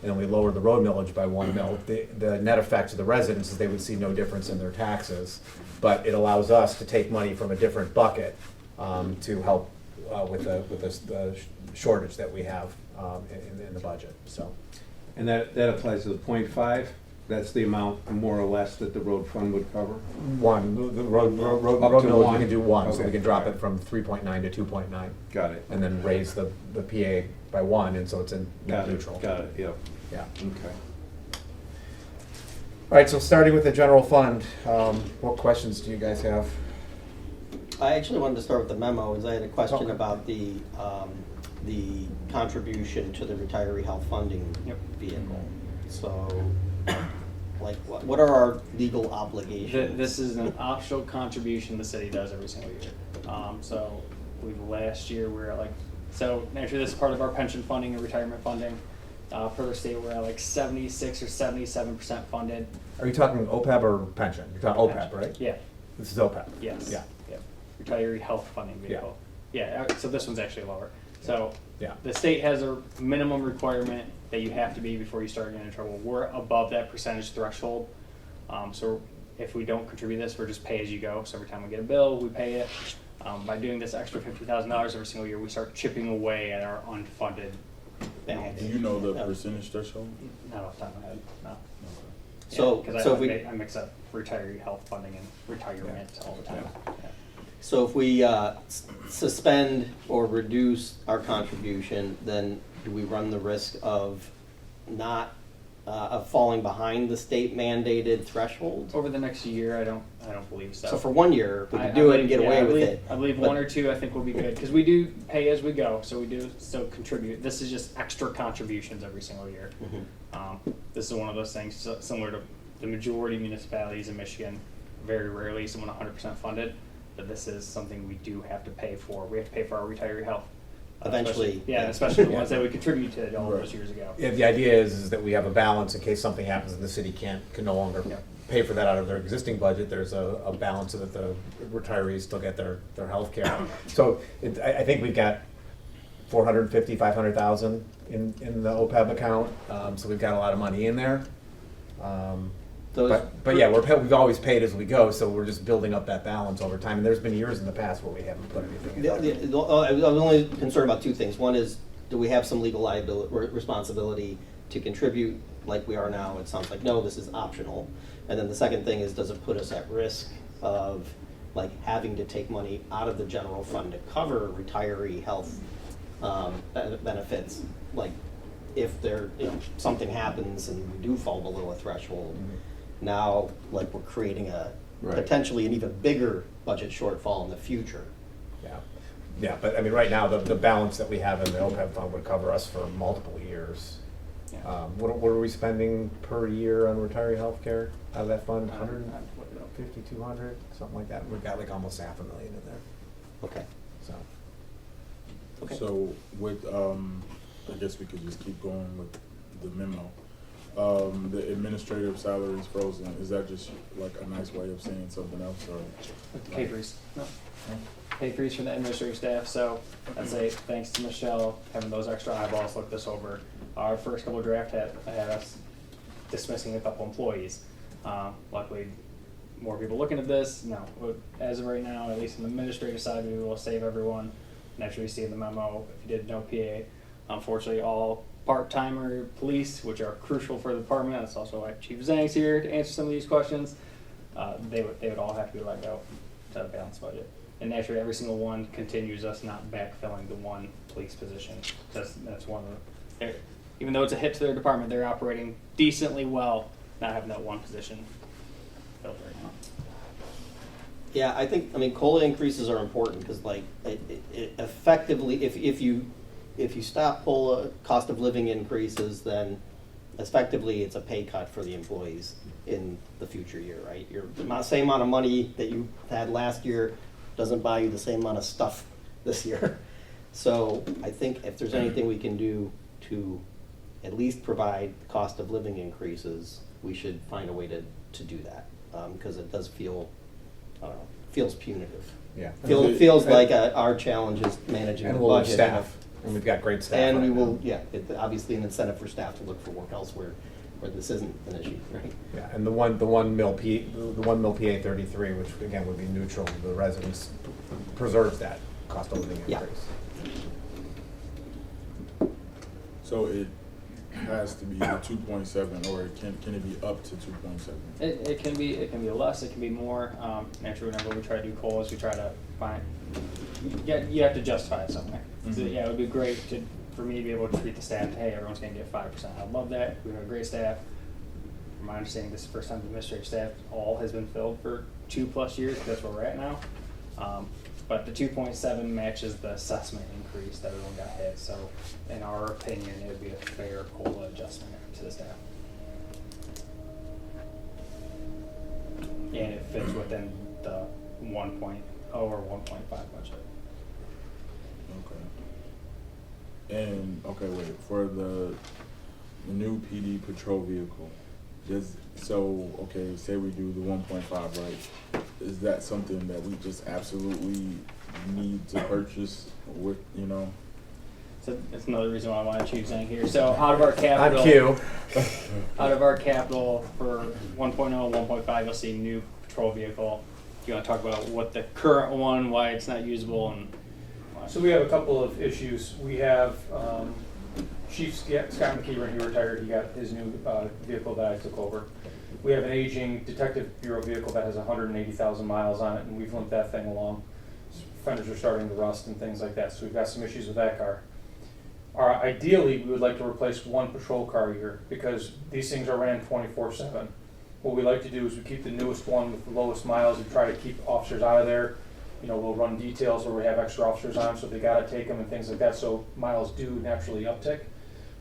then we lowered the road millage by 1 mil. The net effect to the residents is they would see no difference in their taxes, but it allows us to take money from a different bucket to help with the shortage that we have in the budget. So, And that applies to the 0.5. That's the amount more or less that the road fund would cover. the road Up to millage, 1. we can do 1, so Okay. we can drop it from 3.9 to 2.9, Got it. and then raise the PA by 1, and so it's in net neutral. Got it, yep. Yeah. Okay. All right, so starting with the general fund, what questions do you guys have? I actually wanted to start with the memo, as I had a question Okay. about the the contribution to the retiree health funding Yep. vehicle. So, like, what are our legal obligations? This is an optional contribution the city does every single year. So I believe last year we were at so naturally this is part of our pension funding and retirement funding. Per the state, we're at 76 or 77% funded. Are you talking OPEB or pension? You're talking OPEB, right? Yeah, This is OPEB. yes. Yeah. Yeah. Retiree health funding vehicle. Yeah, so this one's actually lower. So Yeah. the state has a minimum requirement that you have to be before you start getting in trouble. We're above that percentage threshold. So if we don't contribute this, we're just pay as you go. So every time we get a bill, we pay it. By doing this extra $50,000 every single year, we start chipping away at our unfunded balance. Do you know the percentage threshold? Not off the top of my head, no. So- Because so if we- I mix up retiree health funding and retirement all the time. Yeah. So if we suspend or reduce our contribution, then do we run the risk of not, of falling behind the state mandated threshold? Over the next year, I don't believe so. So for 1 year, we I could do it and believe- get yeah, away I with believe- it. I believe but- 1 or 2 I think will be good, because we do pay as we go, so we do still contribute. This is just extra contributions every single year. This is one of those things similar to the majority of municipalities in Michigan. Very rarely is someone 100% funded, but this is something we do have to pay for. We have to pay for our retiree health. Eventually, especially- Yeah, yeah. especially the ones that we contribute to all those years ago. Yeah, the idea is that we have a balance in case something happens and the city can no longer Yeah. pay for that out of their existing budget. There's a balance so that the retirees still get their health care. So I think we've got 450, 500,000 in the OPEB account. So we've got a lot of money in there. Those- But yeah, we've always paid as we go, so we're just building up that balance over time. And there's been years in the past where we haven't put anything in there. I was only concerned about 2 things. One is, do we have some legal liability, responsibility to contribute like we are now? It sounds like, no, this is optional. And then the second thing is, does it put us at risk of having to take money out of the general fund to cover retiree health benefits? If there, something happens and we do fall below a threshold, now we're creating Right. potentially an even bigger budget shortfall in the future. Yeah, yeah, but I mean, right now, the balance that we have in the OPEB fund would cover us for multiple years. Yeah. What are we spending per year on retiree healthcare out of that fund? I'd look it up. 150, 200, something like that. We've got almost $500,000 in there, Okay. so. Okay. So with, I guess we could just keep going with the memo. The administrative salary is frozen. Is that just a nice way of saying something else, or? Pay freeze. No. Pay freeze from the administrative staff. So I'd say thanks to Michelle having those extra eyeballs look this over. Our first couple of draft had us dismissing a couple employees. Luckily, more people looking at this. No, as of right now, at least on the administrative side, we will save everyone. Naturally, see in the memo if you did no PA. Unfortunately, all part-timer police, which are crucial for the department. That's also why Chief Zhang's here to answer some of these questions. They would all have to be let go to balance budget. And naturally, every single one continues us not backfilling the one police position. That's one of the, even though it's a hit to their department, they're operating decently well, not having that one position filled right now. Yeah, I think COLA increases are important because it effectively, if you stop COLA, cost of living increases, then effectively it's a pay cut for the employees in the future year, right? Same amount of money that you had last year doesn't buy you the same amount of stuff this year. So I think if there's anything we can do to at least provide cost of living increases, we should find a way to do that, because it does feel, I don't know, feels punitive. Yeah. Feels like our challenge is managing And the we'll have budget. staff, and we've got great staff. And we right will, now. yeah, obviously an incentive for staff to look for work elsewhere where this isn't an issue, right? Yeah, and the one mil PA 33, which again would be neutral to the residents, preserves that cost of living Yeah. increase. So it has to be the 2.7, or can it be up to 2.7? It can be less, it can be more. Naturally, whenever we try to do COLAs, we try to find, you have to justify it somewhere. So Mhm. yeah, it would be great for me to be able to treat the staff, hey, everyone's gonna get 5%. I love that, we have a great staff. From my understanding, this is the first time the administrative staff all has been filled for 2+ years, that's where we're at now. But the 2.7 matches the assessment increase that everyone got hit, so in our opinion, it would be a fair COLA adjustment to the staff. And it fits within the 1.0 or 1.5 budget. Okay. And, okay, wait, for the new PD patrol vehicle, okay, say we do the 1.5, right? Is that something that we just absolutely need to purchase with, you know? So that's another reason why I want to choose in here. So out of our capital, On cue. out of our capital for 1.0, 1.5, you'll see new patrol vehicle. Do you want to talk about what the current one, why it's not usable, and why? So we have a couple of issues. We have Chief Scott McKee, when he retired, he got his new vehicle that I took over. We have an aging Detective Bureau vehicle that has 180,000 miles on it, and we've limped that thing along. Fenders are starting to rust and things like that, so we've got some issues with that car. Ideally, we would like to replace one patrol car a year, because these things are ran 24/7. What we like to do is we keep the newest one with the lowest miles and try to keep officers out of there. You know, we'll run details where we have extra officers on, so if they gotta take them and things like that, so miles do naturally uptick.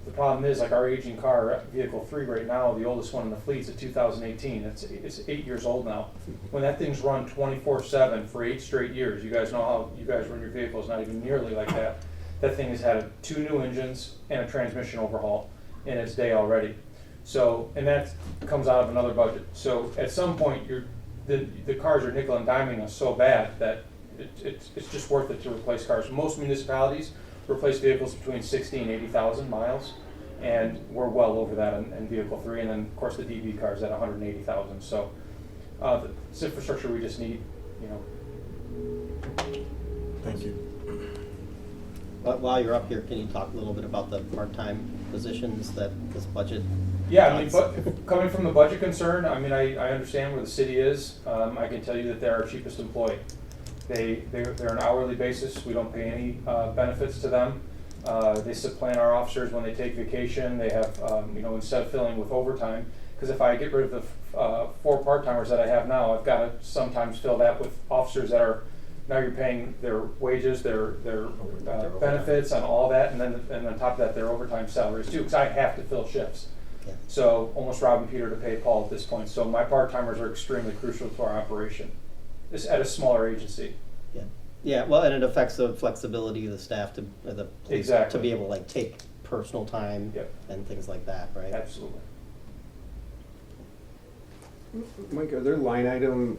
The problem is, like our aging car, vehicle 3 right now, the oldest one in the fleet is a 2018. It's 8 years old now. When that thing's run 24/7 for 8 straight years, you guys know how you guys run your vehicles, not even nearly like that. That thing has had 2 new engines and a transmission overhaul in its day already. So, and that comes out of another budget. So at some point, the cars are nickel and diming us so bad that it's just worth it to replace cars. Most municipalities replace vehicles between 60 and 80,000 miles, and we're well over that in vehicle 3, and then of course the DB cars at 180,000. So this infrastructure we just need, you know. Thank you. But while you're up here, can you talk a little bit about the part-time positions that this budget? Yeah, I mean, but coming from the budget concern, I mean, I understand where the city is. I can tell you that they're our cheapest employee. They're an hourly basis. We don't pay any benefits to them. They supplant our officers when they take vacation. They have, you know, instead of filling with overtime, because if I get rid of the 4 part-timers that I have now, I've got to sometimes fill that with officers that are, now you're paying their wages, their benefits and all that, and then on top of that, their overtime salaries too, because I have to fill shifts. Yeah. So almost robbing Peter to pay Paul at this point. So my part-timers are extremely crucial to our operation. This at a smaller agency. Yeah, yeah. Well, and it affects the flexibility of the staff to the police Exactly. to be able to like take personal time Yep. and things like that, right? Absolutely. Mike, are there line item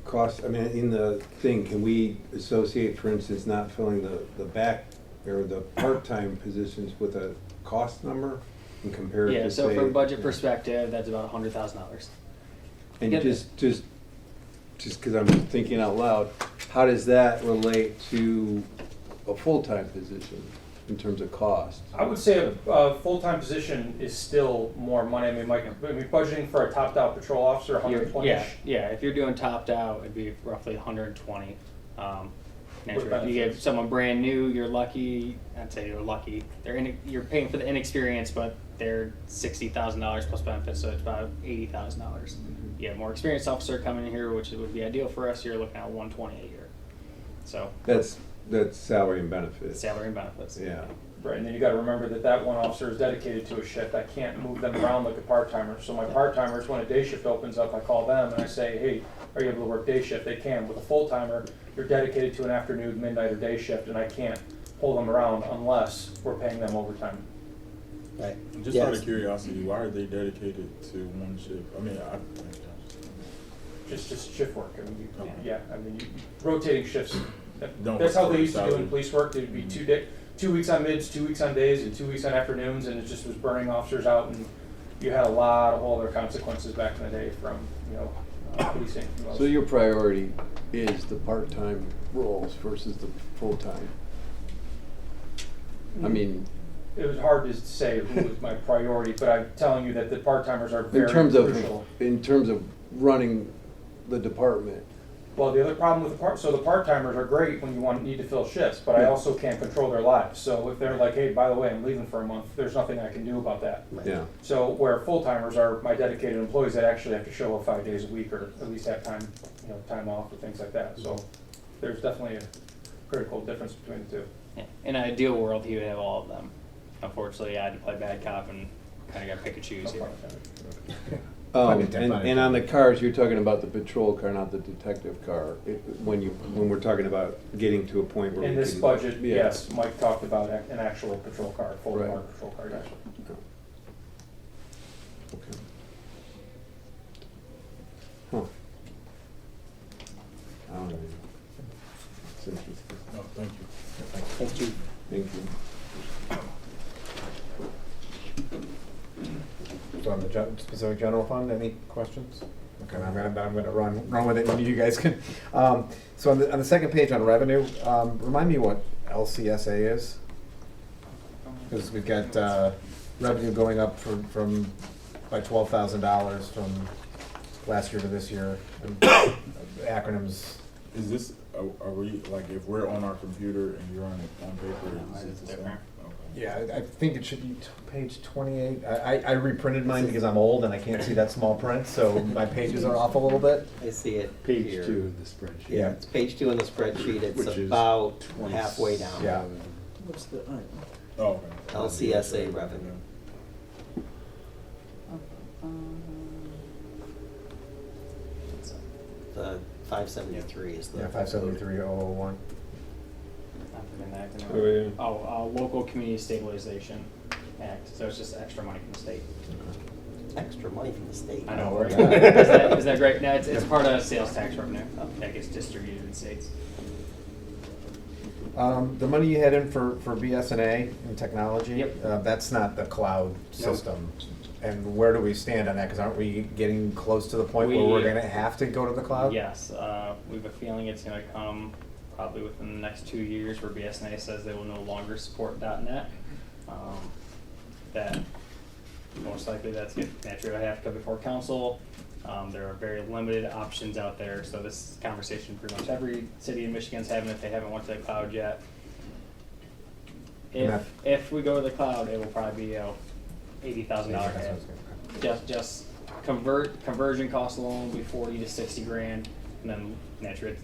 costs, I mean, in the thing, can we associate, for instance, not filling the back or the part-time positions with a cost number and compare it Yeah, to so say? from a budget perspective, that's about $100,000. And Yep. just because I'm thinking out loud, how does that relate to a full-time position in terms of cost? I would say a full-time position is still more money. I mean, budgeting for a topped-out patrol officer, 120-ish. Yeah, if you're doing topped out, it'd be roughly 120. Naturally, With if you give benefits. someone brand new, you're lucky. I'd say you're lucky. You're paying for the inexperience, but they're $60,000 plus benefits, so it's about $80,000. You have more experienced officer coming in here, which would be ideal for us. You're looking at 120 a year. So That's salary and benefits. salary and benefits. Yeah. Right, and then you gotta remember that one officer is dedicated to a shift. I can't move them around like a part-timer. So my part-timers, when a day shift opens up, I call them and I say, hey, are you able to work day shift? They can. With a full-timer, you're dedicated to an afternoon, midnight, or day shift, and I can't pull them around unless we're paying them overtime. Right. Just Yes. out of curiosity, why are they dedicated to one shift? I mean, Just shift work. I mean, Okay. yeah, I mean, rotating shifts. Don't That's how work they for used to do salary. in police work. It'd be 2 weeks on mids, 2 weeks on days, and 2 weeks on afternoons, and it just was burning officers out, and you had a lot of whole other consequences back in the day from, you know, policing. So your priority is the part-time roles versus the full-time? I mean, It was hard to say who was my priority, but I'm telling you that the part-timers are in very terms crucial. of running the department. Well, the other problem with the part-timers are great when you need to fill shifts, but I Yeah. also can't control their lives. So if they're like, hey, by the way, I'm leaving for a month, there's nothing I can do about that. Right. Yeah. So where full-timers are my dedicated employees that actually have to show up 5 days a week or at least have time, you know, time off or things like that. So there's definitely a critical difference between the two. Yeah. In an ideal world, he would have all of them. Unfortunately, I had to play bad cop and kind of got to pick and choose here. And on the cars, you're talking about the patrol car, not the detective car, When we're talking about getting to a point where In we this can- budget, Yeah. yes, Mike talked about an actual patrol car, full Right. marked patrol car, yes. Okay. Huh. I don't know. It's interesting. No, thank you. Thank you. Thank you. So on the specific general fund, any questions? Okay, I'm gonna run with it, and you guys can. So on the second page on revenue, remind me what LCSA is? Because we've got revenue going up from by $12,000 from last year to this year. And acronyms. Is this, are we, like, if we're on our computer and you're on paper, No, is it's it the same? different. Okay. Yeah, I think it should be page 28. I reprinted mine because I'm old and I can't see that small print, so my pages are off a little bit. I see it Page here. 2 of the spreadsheet. Yeah, it's page 2 in the spreadsheet. It's Which is about halfway down. Yeah. What's the, Oh, okay. LCSA revenue. The 573 is the. Yeah, 573,001. Not forgetting that acronym. Oh, yeah. Local Community Stabilization Act. So it's just extra money from the state. Extra money from the state. I know, Oh, right? yeah. Isn't that great? No, it's part of sales tax revenue that gets distributed in states. The money you had in for BSNA and technology, Yep. that's not the cloud system. And where do we stand on that? Because aren't we getting close to the point where we're We- gonna have to go to the cloud? Yes, we have a feeling it's gonna come probably within the next 2 years where BSNA says they will no longer support .NET. That most likely that's naturally I have to come before council. There are very limited options out there, so this conversation pretty much every city in Michigan's having if they haven't went to the cloud yet. If we go to the cloud, it will probably be a $80,000 hit. Just conversion cost alone will be 40 to 60 grand, and then naturally,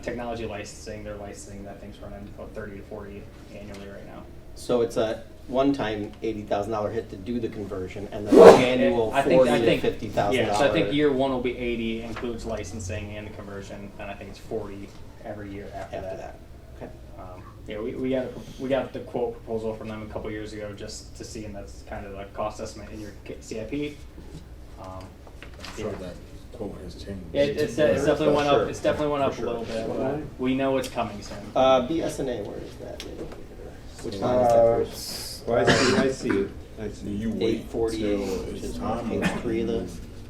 technology licensing, they're licensing that thing's running about 30 to 40 annually right now. So it's a one-time $80,000 hit to do the conversion, and then an annual I think- $40,000 to $50,000. Yeah, so I think year one will be 80, includes licensing and the conversion, and I think it's 40 every year after that. Okay. Yeah, we got the quote proposal from them a couple years ago just to see, and that's kind of the cost estimate in your CIP. I'm sure that quote has changed. It's definitely went Sure. up. It's definitely went up For a little sure. bit, but we know it's coming soon. BSNA, where is that? Which line is that first? Well, I see it. I Do see you wait 848, till which it's is time? page 3 of the.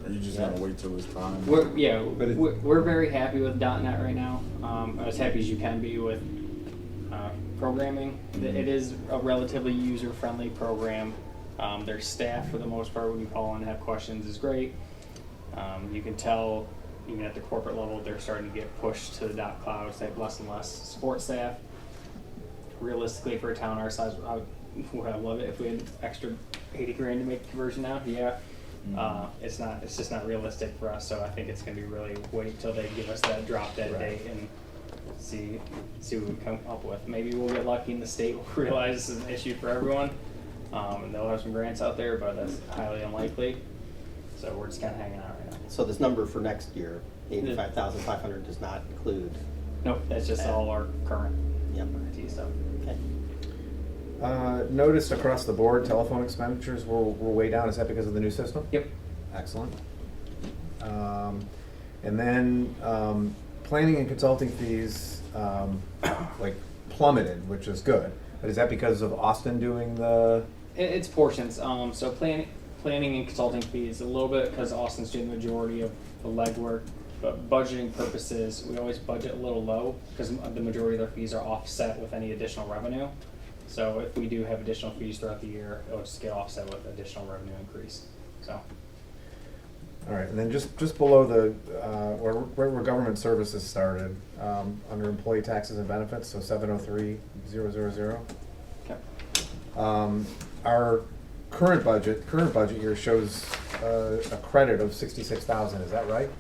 Are you just gonna wait till it's time? We're very happy with .NET right now. As happy as you can be with programming. It is a relatively user-friendly program. Their staff, for the most part, when you call in and have questions, is great. You can tell, even at the corporate level, they're starting to get pushed to the .cloud. They have less and less support staff. Realistically, for a town our size, would I love it if we had extra 80 grand to make the conversion now? Yeah. It's not. It's just not realistic for us. So I think it's going to be really wait till they give us that drop dead date and see what we come up with. Maybe we'll get lucky and the state will realize this is an issue for everyone, and they'll have some grants out there, but that's highly unlikely. So we're just kind of hanging out right now. So this number for next year, 85,500, does not include. Nope, that's just all our current Yep. IT stuff. Okay. Noticed across the board, telephone expenditures were way down. Is that because of the new system? Yep. Excellent. And then planning and consulting fees like plummeted, which is good. But is that because of Austin doing the? It's portions. So planning and consulting fees a little bit because Austin's doing the majority of the legwork. But budgeting purposes, we always budget a little low because the majority of their fees are offset with any additional revenue. So if we do have additional fees throughout the year, it'll just get offset with additional revenue increase. So. All right, and then just below the where government services started under employee taxes and benefits, so 703,000. Okay. Our current budget here shows a credit of 66,000. Is that right?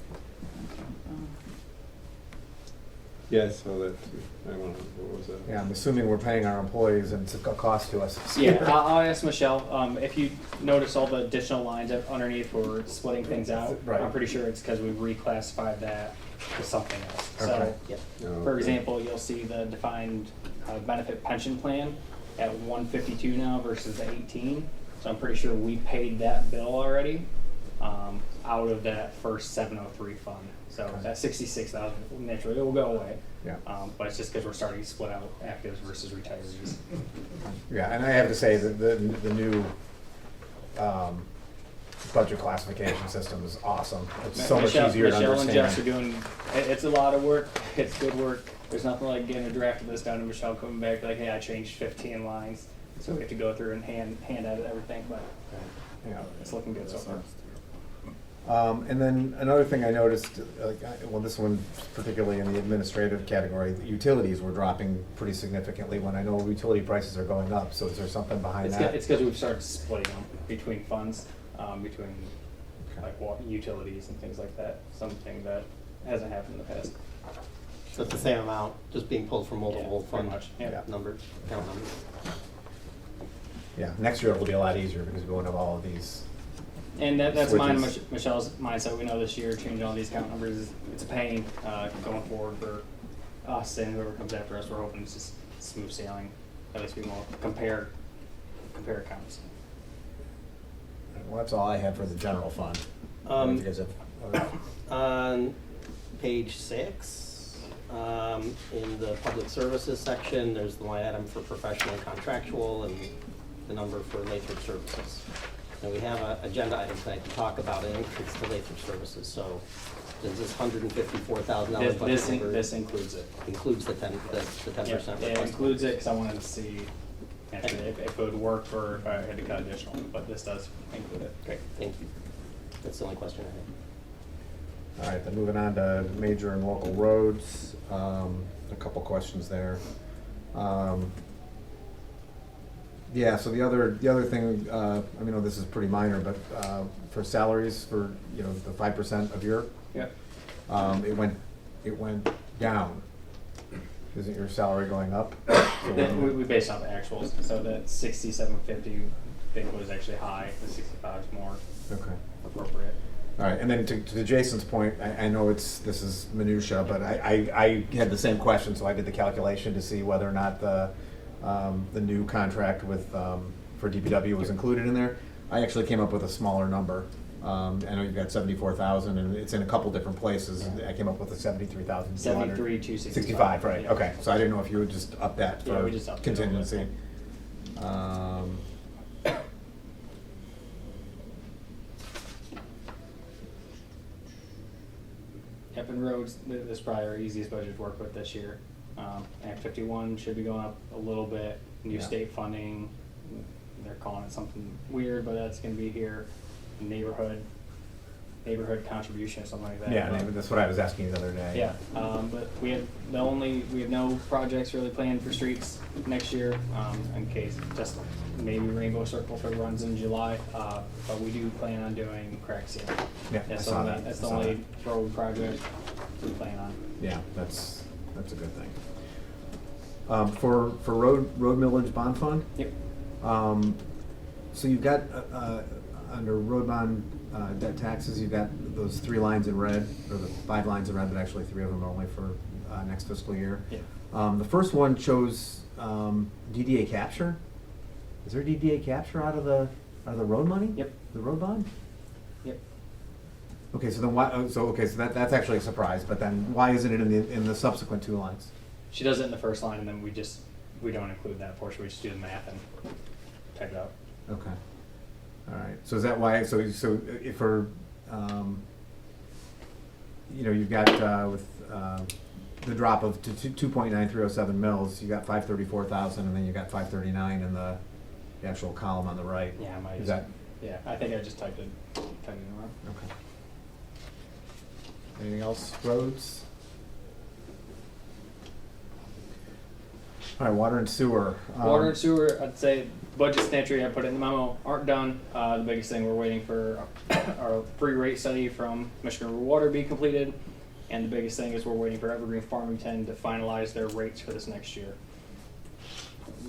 Yes, so that's, I don't know, what was that? Yeah, I'm assuming we're paying our employees and it's a cost to us. Yeah, I'll ask Michelle, if you notice all the additional lines up underneath where we're splitting things out, Right. I'm pretty sure it's because we reclassified that to something else. Okay. So, Yep. Oh, for okay. example, you'll see the defined benefit pension plan at 152 now versus 18. So I'm pretty sure we paid that bill already out of that first 703 fund. So Okay. that 66,000 naturally it will go away. Yeah. But it's just because we're starting to split out actives versus retirees. Yeah, and I have to say that the new budget classification system is awesome. It's so much easier to Michelle and Jess are understand. doing, it's a lot of work, it's good work. There's nothing like getting a draft of this down to Michelle coming back like, hey, I changed 15 lines. So we have to go through and hand edit everything, but Yeah. it's looking good so far. And then another thing I noticed, well, this one particularly in the administrative category, the utilities were dropping pretty significantly when I know utility prices are going up. So is there something behind that? It's because we've started splitting them between funds, between Okay. like water, utilities and things like that. Something that hasn't happened in the past. So it's the same amount, just being pulled from multiple Yeah, pretty fund much, yeah. numbers, account numbers. Yeah, next year it'll be a lot easier because we won't have all of these. And that's mine and Switches. Michelle's mindset. We know this year changing all these account numbers it's a pain going forward for us and whoever comes after us. We're hoping it's just smooth sailing. At least we won't compare accounts. Well, that's all I had for the general fund. You guys have- On page 6, in the public services section, there's the line item for professional and contractual and the number for Lathrup services. And we have an agenda item tonight to talk about an increase to Lathrup services. So does this $154,000 budget number This includes it. includes the 10%? Yeah, it includes it because I wanted to see actually if it would work or if I had to cut additional. But this does include it. Great, thank you. That's the only question I All right, then moving on to major and local roads, a couple questions there. Yeah, so the other thing, I mean, this is pretty minor, but for salaries for, the 5% of your, Yep. it went down. Isn't your salary going up? We based off actuals, so that 6750 I think was actually high. The 65 is more Okay. appropriate. All right, and then to Jason's point, I know this is minutia, but I had the same question, so I did the calculation to see whether or not the new contract with, for DPW was included in there. I actually came up with a smaller number. I know you've got 74,000 and it's in a couple different places. I came up with a 73,200. 73,265. 65, right, Yeah. okay. So I didn't know if you would just up that Yeah, for we just upped it a little bit. contingency. Yep, and roads, this is probably our easiest budget to work with this year. Act 51 should be going up a little bit. New Yeah. state funding, they're calling it something weird, but that's gonna be here. Neighborhood contribution or something like that. Yeah, that's what I was asking you the other day. Yeah, but we have no projects really planned for streets next year, in case, just maybe Rainbow Circle if it runs in July, but we do plan on doing crack sealing. Yeah, I saw that. That's I the saw only that. road project we plan on. Yeah, that's a good thing. For road millage bond fund, Yep. so you've got, under road bond, debt taxes, you've got those 3 lines in red, or the 5 lines in red, but actually 3 of them are only for, next fiscal year. Yeah. The first one shows, DDA capture. Is there DDA capture out of the road money? Yep. The road bond? Yep. Okay, so then why, so that's actually a surprise, but then why isn't it in the subsequent 2 lines? She does it in the first line, and then we don't include that portion. We just do the math and type it out. Okay. All right. So is that why? So if for, you've got with the drop of 2.9307 mils, you got 534,000, and then you got 539 in the actual column on the right. Yeah, I might. Is that Yeah, I think I just typed it wrong. okay? Anything else? Roads. All right. Water and sewer. Water and sewer, I'd say budget's entry, I put it in the memo, aren't done. The biggest thing, we're waiting for our free rate study from Michigan River Water to be completed. And the biggest thing is we're waiting for Evergreen Farmington to finalize their rates for this next year.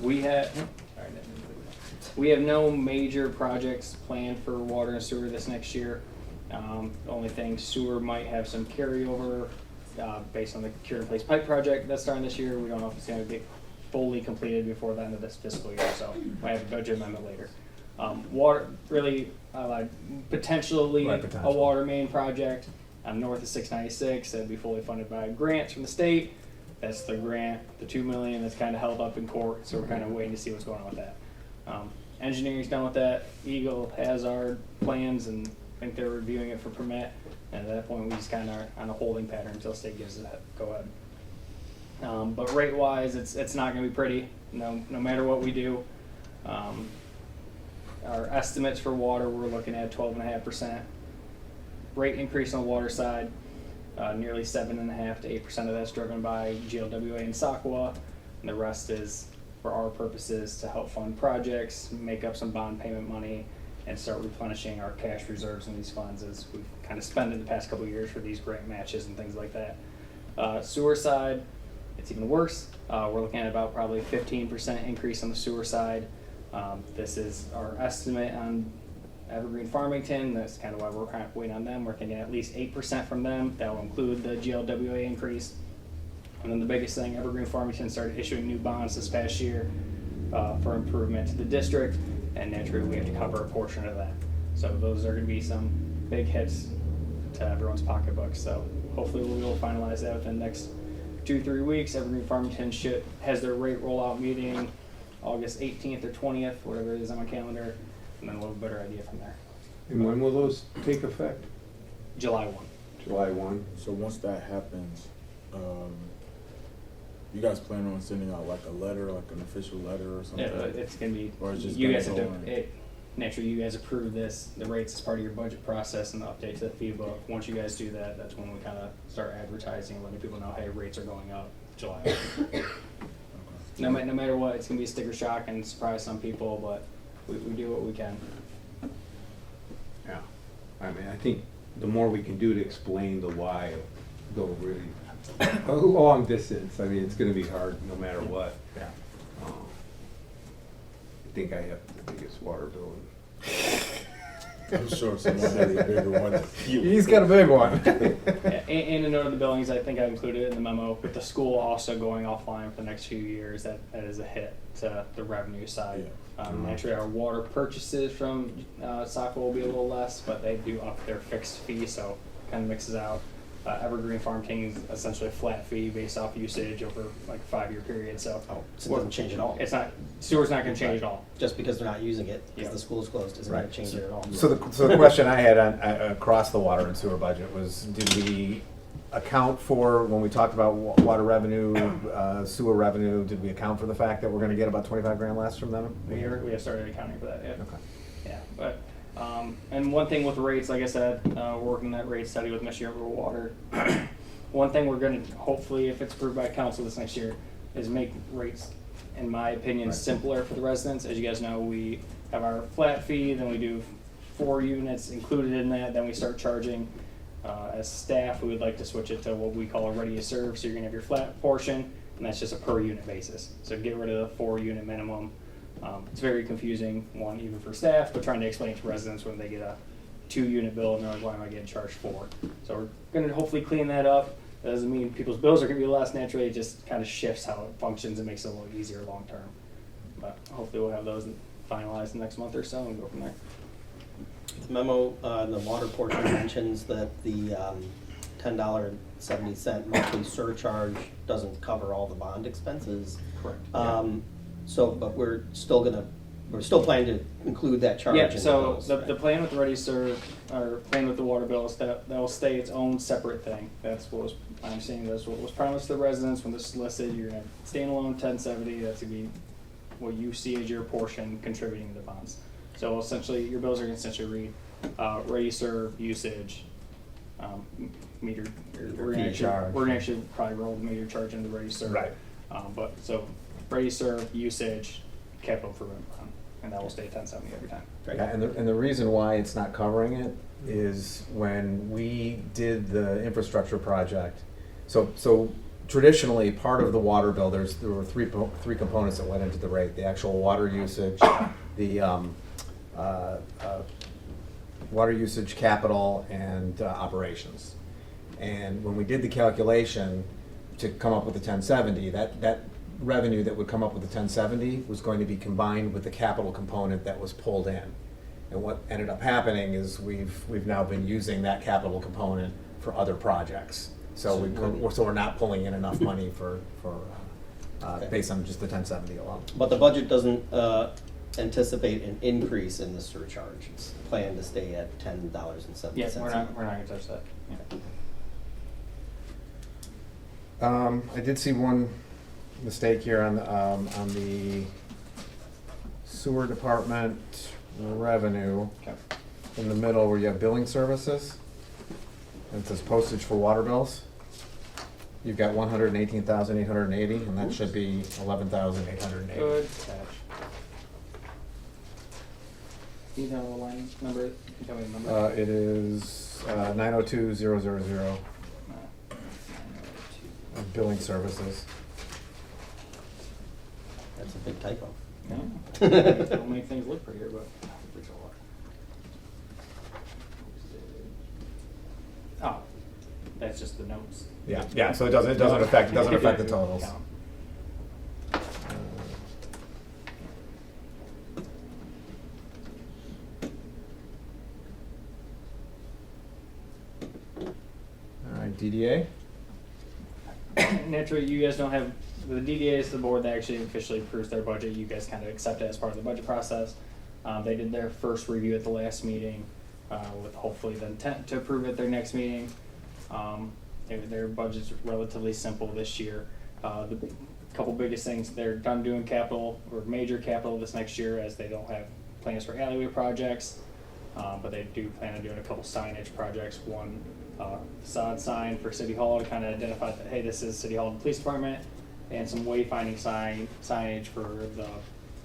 We have no major projects planned for water and sewer this next year. The only thing, sewer might have some carryover based on the cure in place pipe project that's starting this year. We don't know if it's going to get fully completed before the end of this fiscal year, so might have a budget amendment later. Water, really, potentially Right, a potential. water main project north of 696 that'd be fully funded by grants from the state. That's the grant, the $2 million that's kind of held up in court, so we're kind of waiting to see what's going on with that. Engineering's done with that. Eagle has our plans and I think they're reviewing it for permit. And at that point, we just kind of are on a holding pattern until state gives it a go ahead. But rate wise, it's not going to be pretty. No matter what we do. Our estimates for water, we're looking at 12.5% rate increase on the water side. Nearly 7.5% to 8% of that's driven by GLWA and SACWA, and the rest is for our purposes to help fund projects, make up some bond payment money, and start replenishing our cash reserves in these funds as we've kind of spent in the past couple of years for these grant matches and things like that. Sewer side, it's even worse. We're looking at about probably 15% increase on the sewer side. This is our estimate on Evergreen Farmington. That's kind of why we're kind of waiting on them. We're thinking at least 8% from them. That will include the GLWA increase. And then the biggest thing, Evergreen Farmington started issuing new bonds this past year for improvement to the district, and naturally we have to cover a portion of that. So those are going to be some big hits to everyone's pocketbooks. So hopefully we'll be able to finalize that within the next 2-3 weeks. Evergreen Farmington has their rate rollout meeting August 18th or 20th, whatever it is on my calendar, and then we'll have a better idea from there. And when will those take effect? July 1. July 1? So once that happens, you guys plan on sending out like a letter, like an official letter or something? It's going to be, Or it's just you gonna guys have go to, in? naturally you guys approve this, the rates as part of your budget process and the update to the fee book. Once you guys do that, that's when we kind of start advertising and letting people know, hey, rates are going up July 1. No matter what, it's going to be a sticker shock and surprise some people, but we do what we can. Yeah. I mean, I think the more we can do to explain the why, go really a long distance. I mean, it's gonna be hard no matter what. Yeah. I think I have the biggest water bill. I'm sure someone has a bigger one than you. He's got a big one. Yeah, and a note of the billings, I think I included it in the memo, with the school also going offline for the next few years, that is a hit to the revenue side. Yeah. Naturally, our water purchases from SACWA will be a little less, but they do up their fixed fee, so kind of mixes out. Evergreen Farmington is essentially a flat fee based off usage over like a 5-year period, so. Oh, so it doesn't change at all. It's not, sewer's not gonna change at all. Just because they're not using it, because Yeah. the school's closed, isn't going Right. to change it at all. So the question I had on, across the water and sewer budget was, did we account for, when we talked about water revenue, sewer revenue, did we account for the fact that we're gonna get about 25 grand less from them? We have started accounting for that, yeah. Okay. Yeah, but, and one thing with rates, like I said, we're working that rate study with Michigan Rural Water. One thing we're gonna, hopefully, if it's approved by council this next year, is make rates, in my opinion, Right. simpler for the residents. As you guys know, we have our flat fee, then we do 4 units included in that, then we start charging. As staff, we would like to switch it to what we call a ready to serve, so you're gonna have your flat portion, and that's just a per unit basis. So get rid of the 4 unit minimum. It's very confusing, one, even for staff, but trying to explain to residents when they get a 2 unit bill and they're like, why am I getting charged 4? So we're gonna hopefully clean that up. That doesn't mean people's bills are gonna be less naturally, it just kind of shifts how it functions and makes it a little easier long term. But hopefully we'll have those finalized in the next month or so and go from there. The memo, the water portion mentions that the $10.70 monthly surcharge doesn't cover all the bond expenses. Correct. But we're still planning to include that charge in Yeah, the so bills, the right? plan with the Ready Serve, or plan with the water bills, that will stay its own separate thing. That's what was, I'm saying, that's what was promised to the residents when this is listed. You're gonna have standalone 1070, that's gonna be what you see as your portion contributing to the bonds. So essentially, your bills are gonna essentially read, Ready Serve, usage, meter, we're Fee charge. gonna actually probably roll the meter charge into the Ready Serve. Right. But, so, Ready Serve, usage, capital improvement bond. and that will stay 1070 every time. Yeah, and the reason why it's not covering it is when we did the infrastructure project, so traditionally, part of the water bill, there were three components that went into the rate: the actual water usage, the water usage, capital, and operations. And when we did the calculation to come up with the 1070, that revenue that would come up with the 1070 was going to be combined with the capital component that was pulled in. And what ended up happening is we've now been using that capital component for other projects. So we're not pulling in enough money for based on just the 1070 alone. But the budget doesn't anticipate an increase in the surcharge. It's planned to stay at $10.70. Yeah, we're not gonna touch that. Yeah. I did see one mistake here on the sewer department revenue Okay. in the middle where you have billing services. And it says postage for water bills. You've got 118,880, and that should be 11,880. Good catch. Do you know the line number? Can you tell me the number? It is 902,000 billing services. That's a big typo. No. It'll make things look prettier, but. Oh, that's just the notes. Yeah. So it doesn't affect the totals. All right, DDA. Naturally, you guys don't have, the DDA is the board that actually officially approves their budget. You guys kind of accept it as part of the budget process. They did their first review at the last meeting, with hopefully the intent to approve at their next meeting. Their budget's relatively simple this year. The couple biggest things, they're done doing capital or major capital this next year, as they don't have plans for alleyway projects. But they do plan on doing a couple signage projects. One facade sign for City Hall to kind of identify that, hey, this is City Hall and Police Department, and some wayfinding signage for the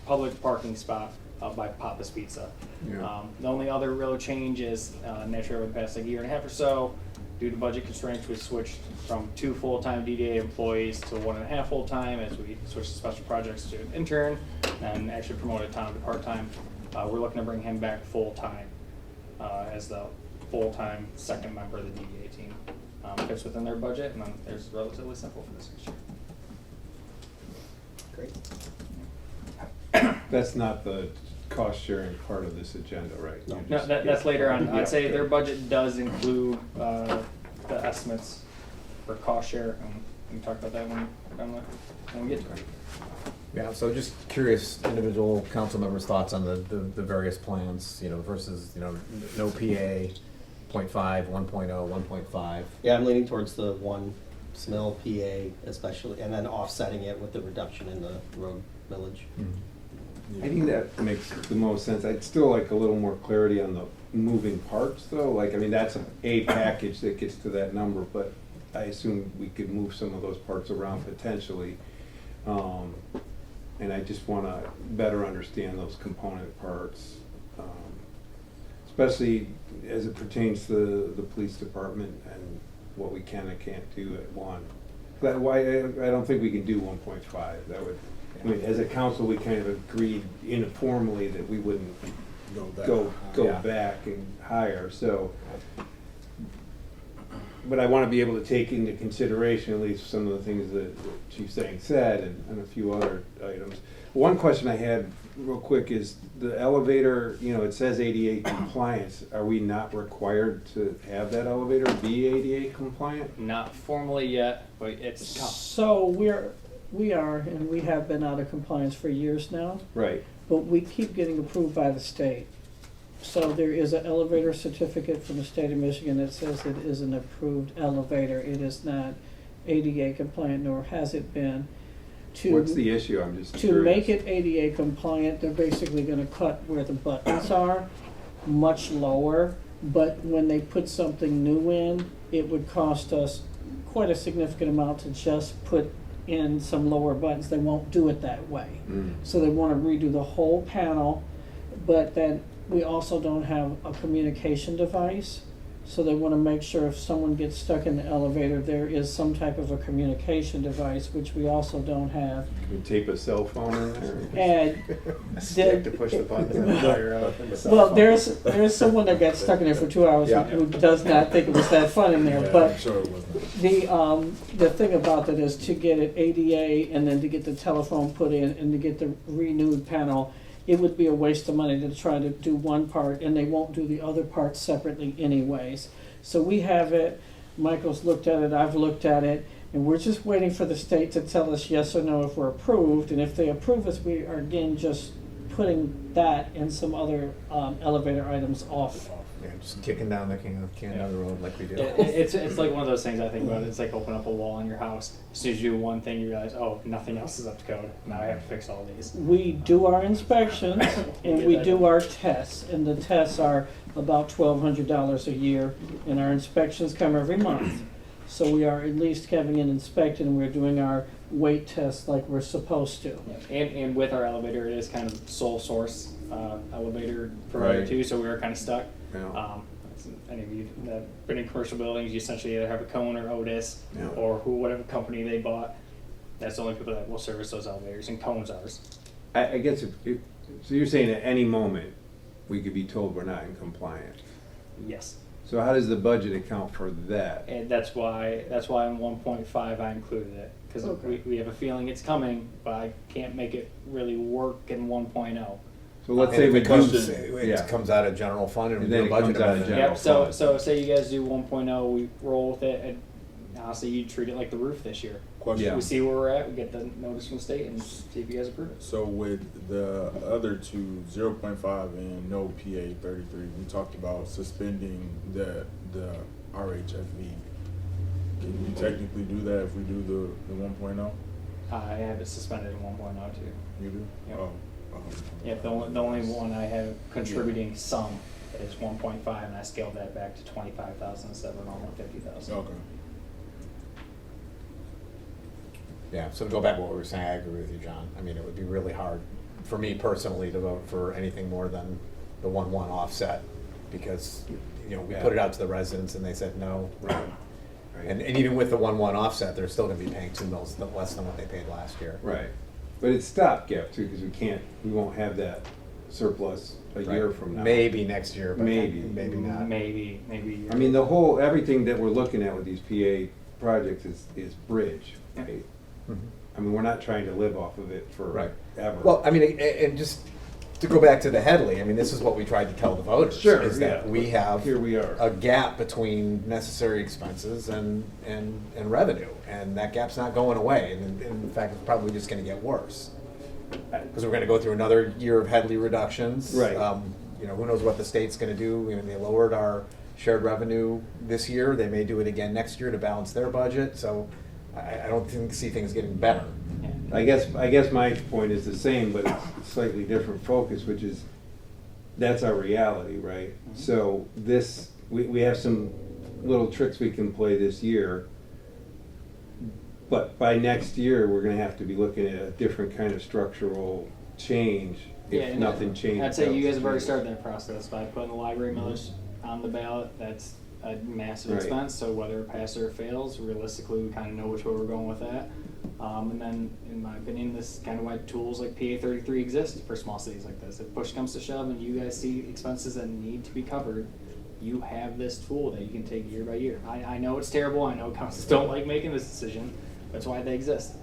public parking spot by Papa's Pizza. Yeah. The only other real change is naturally over the past year and a half or so, due to budget constraints, we switched from 2 full-time DDA employees to 1.5 full-time as we switched the special projects to an intern and actually promoted Tom to part-time. We're looking to bring him back full-time as the full-time second member of the DDA team. Fits within their budget, and then it's relatively simple for this next year. Great. That's not the cost sharing part of this agenda, right? No. You No, just- that's later on. Yeah, I'd say good. their budget does include the estimates for cost share, and we can talk about that when we get to it. Yeah, so just curious, individual council members' thoughts on the various plans, versus, no PA, 0.5, 1.0, 1.5. Yeah, I'm leaning towards the one small PA especially, and then offsetting it with the reduction in the road millage. I think that makes the most sense. I'd still like a little more clarity on the moving parts, though. That's a package that gets to that number, but I assume we could move some of those parts around potentially. And I just want to better understand those component parts, especially as it pertains to the police department and what we can and can't do at one. I don't think we can do 1.5. That would, as a council, we kind of agreed informally that we wouldn't go Yeah. back and higher. So, but I want to be able to take into consideration at least some of the things that Chief Sang said and a few other items. One question I had real quick is the elevator, it says ADA compliance. Are we not required to have that elevator be ADA compliant? Not formally yet, but it's So we are, and we have been out of compliance for years now, Right. but we keep getting approved by the state. So there is an elevator certificate from the state of Michigan that says it is an approved elevator. It is not ADA compliant, nor has it been. What's the issue? I'm just To curious. make it ADA compliant, they're basically gonna cut where the buttons are much lower, but when they put something new in, it would cost us quite a significant amount to just put in some lower buttons, they won't do it that way. So they want to redo the whole panel, but then we also don't have a communication device. So they want to make sure if someone gets stuck in the elevator, there is some type of a communication device, which we also don't have. Can we tape a cell phone in there? And Stick to push the buttons and fire out. well, there's someone that got stuck in there for 2 hours Yeah. who does not think it was that fun in there, Yeah, but I'm sure it wasn't. the thing about that is to get it ADA and then to get the telephone put in and to get the renewed panel, it would be a waste of money to try to do one part, and they won't do the other part separately anyways. So we have it, Michael's looked at it, I've looked at it, and we're just waiting for the state to tell us yes or no if we're approved, and if they approve us, we are again just putting that and some other elevator items off. Yeah, just kicking down the can down the road like we do. It's like one of those things I think about. It's like open up a wall in your house. As soon as you do one thing, you realize, oh, nothing else is up to code. Now I have to fix all these. We do our inspections and we do our tests, and the tests are about $1,200 a year, and our inspections come every month. So we are at least having it inspected, and we're doing our weight tests like we're supposed to. And with our elevator, it is kind of sole source elevator provider Right. too. So we were kind of stuck. Yeah. Any of you that have been in commercial buildings, you essentially either have a Cone or Otis Yeah. or whatever company they bought. That's the only people that will service those elevators, and Cone's ours. I guess so you're saying at any moment, we could be told we're not in compliance. Yes. So how does the budget account for that? And that's why in 1.5 I included it, because Okay. we have a feeling it's coming, but I can't make it really work in 1.0. So let's And say if we it comes, do, it yeah. comes out of general fund and And we then do a it budget comes out of amendment. general Yep. So fund. so say you guys do 1.0, we roll with it, and honestly, you treat it like the roof this year. Question. Yeah. We see where we're at, we get the notice from the state, and see if you guys approve it. So with the other two, 0.5 and no PA 33, we talked about suspending the RHFV. Can you technically do that if we do the 1.0? I have it suspended in 1.0 too. You do? Yep. Oh. Yeah, the only one I have contributing some is 1.5, and I scaled that back to 25,000 instead of normal 50,000. Okay. Yeah, so to go back to what we were saying, I agree with you, John. I mean, it would be really hard for me personally to vote for anything more than the 1-1 offset, because, you know, we put it out to the residents and they said no. And even with the 1-1 offset, they're still gonna be paying $2 mils less than what they paid last year. Right. But it's stopgap too, because we won't have that surplus a year Right. from now. Maybe next year, but Maybe. maybe not. Maybe. I mean, everything that we're looking at with these PA projects is bridge, right? Mhm. I mean, we're not trying to live off of it Right. forever. Well, I mean, and just to go back to the Headley, I mean, this is what we tried to tell the voters. Sure, Is that yeah. we have Here we are. a gap between necessary expenses and revenue, and that gap's not going away, and in fact, it's probably just gonna get worse. Because we're gonna go through another year of Headley reductions. Right. You know, who knows what the state's gonna do, I mean, they lowered our shared revenue this year, they may do it again next year to balance their budget, so I don't see things getting better. Yeah. I guess my point is the same, but it's slightly different focus, which is, that's our reality, right? So we have some little tricks we can play this year, but by next year, we're gonna have to be looking at a different kind of structural change if and nothing changes. I'd say you guys have already started that process by putting the library millage on the ballot. That's a massive Right. expense, so whether it passes or fails, realistically, we kind of know which way we're going with that. And then, in my opinion, this is kind of why tools like PA 33 exist for small cities like this. If push comes to shove and you guys see expenses that need to be covered, you have this tool that you can take year by year. I know it's terrible. I know councils don't like making this decision. That's why they exist.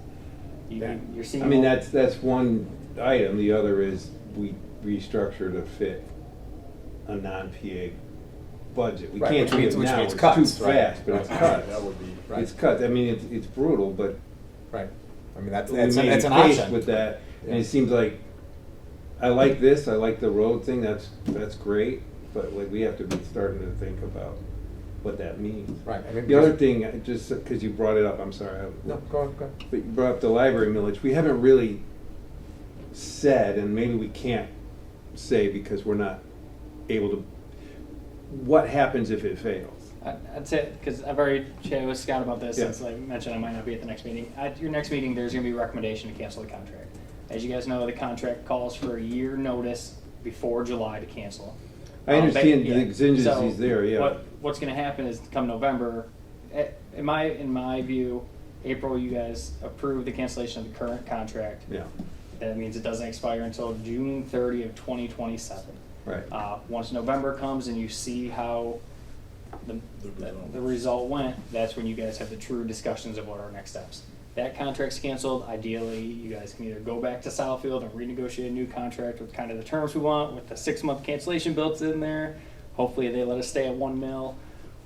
Yeah. You're seeing. I mean, all- that's one item. The other is we restructure to fit a non-PA budget. We Right, can't which do means- it which now. means It's cuts, too right. fast, but it's Right. cuts. That would be. Right. It's cuts. I mean, it's brutal, but Right. I mean, that's we may an be faced option. with that. And Yeah. it seems like, I like this, I like the road thing, that's great, but like, we have to be starting to think about what that means. Right. I mean, The other thing, just because you brought it up, I'm sorry. No, go on. But you brought up the library millage. We haven't really said, and maybe we can't say because we're not able to, what happens if it fails? That's it, because I've already chatted with Scott about this, Yeah. since I mentioned I might not be at the next meeting. At your next meeting, there's gonna be a recommendation to cancel the contract. As you guys know, the contract calls for a year notice before July to cancel. I understand Yeah. the exigencies So there, yeah. What's gonna happen is come November, in my view, April, you guys approve the cancellation of the current contract. Yeah, That means it doesn't expire until June 30 of 2027. right. Once November comes and you see how the result went, that's when you guys have the true discussions of what are our next steps. That contract's canceled, ideally, you guys can either go back to Southfield and renegotiate a new contract with kind of the terms we want, with the 6-month cancellation built in there. Hopefully they let us stay at 1 mil,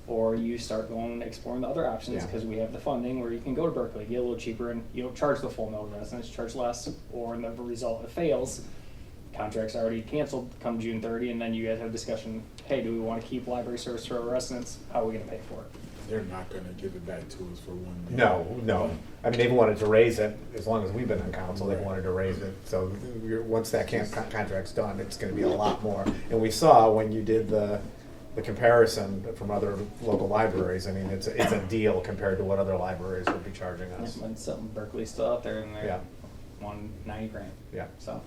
or you start going exploring the other options, Yeah. because we have the funding where you can go to Berkeley, get a little cheaper, and you don't charge the full mill to residents, charge less, or in the result it fails. Contract's already canceled come June 30, and then you guys have a discussion, hey, do we want to keep library service for our residents? How are we gonna pay for it? They're not gonna give it back to us for 1 year. No. I mean, they've wanted to raise it, as long as we've been on council, they've wanted to raise it. So once that contract's done, it's gonna be a lot more. And we saw when you did the comparison from other local libraries, I mean, it's a deal compared to what other libraries would be charging us. And something Berkeley's still out there, and Yeah. they're 190 grand, Yeah, so.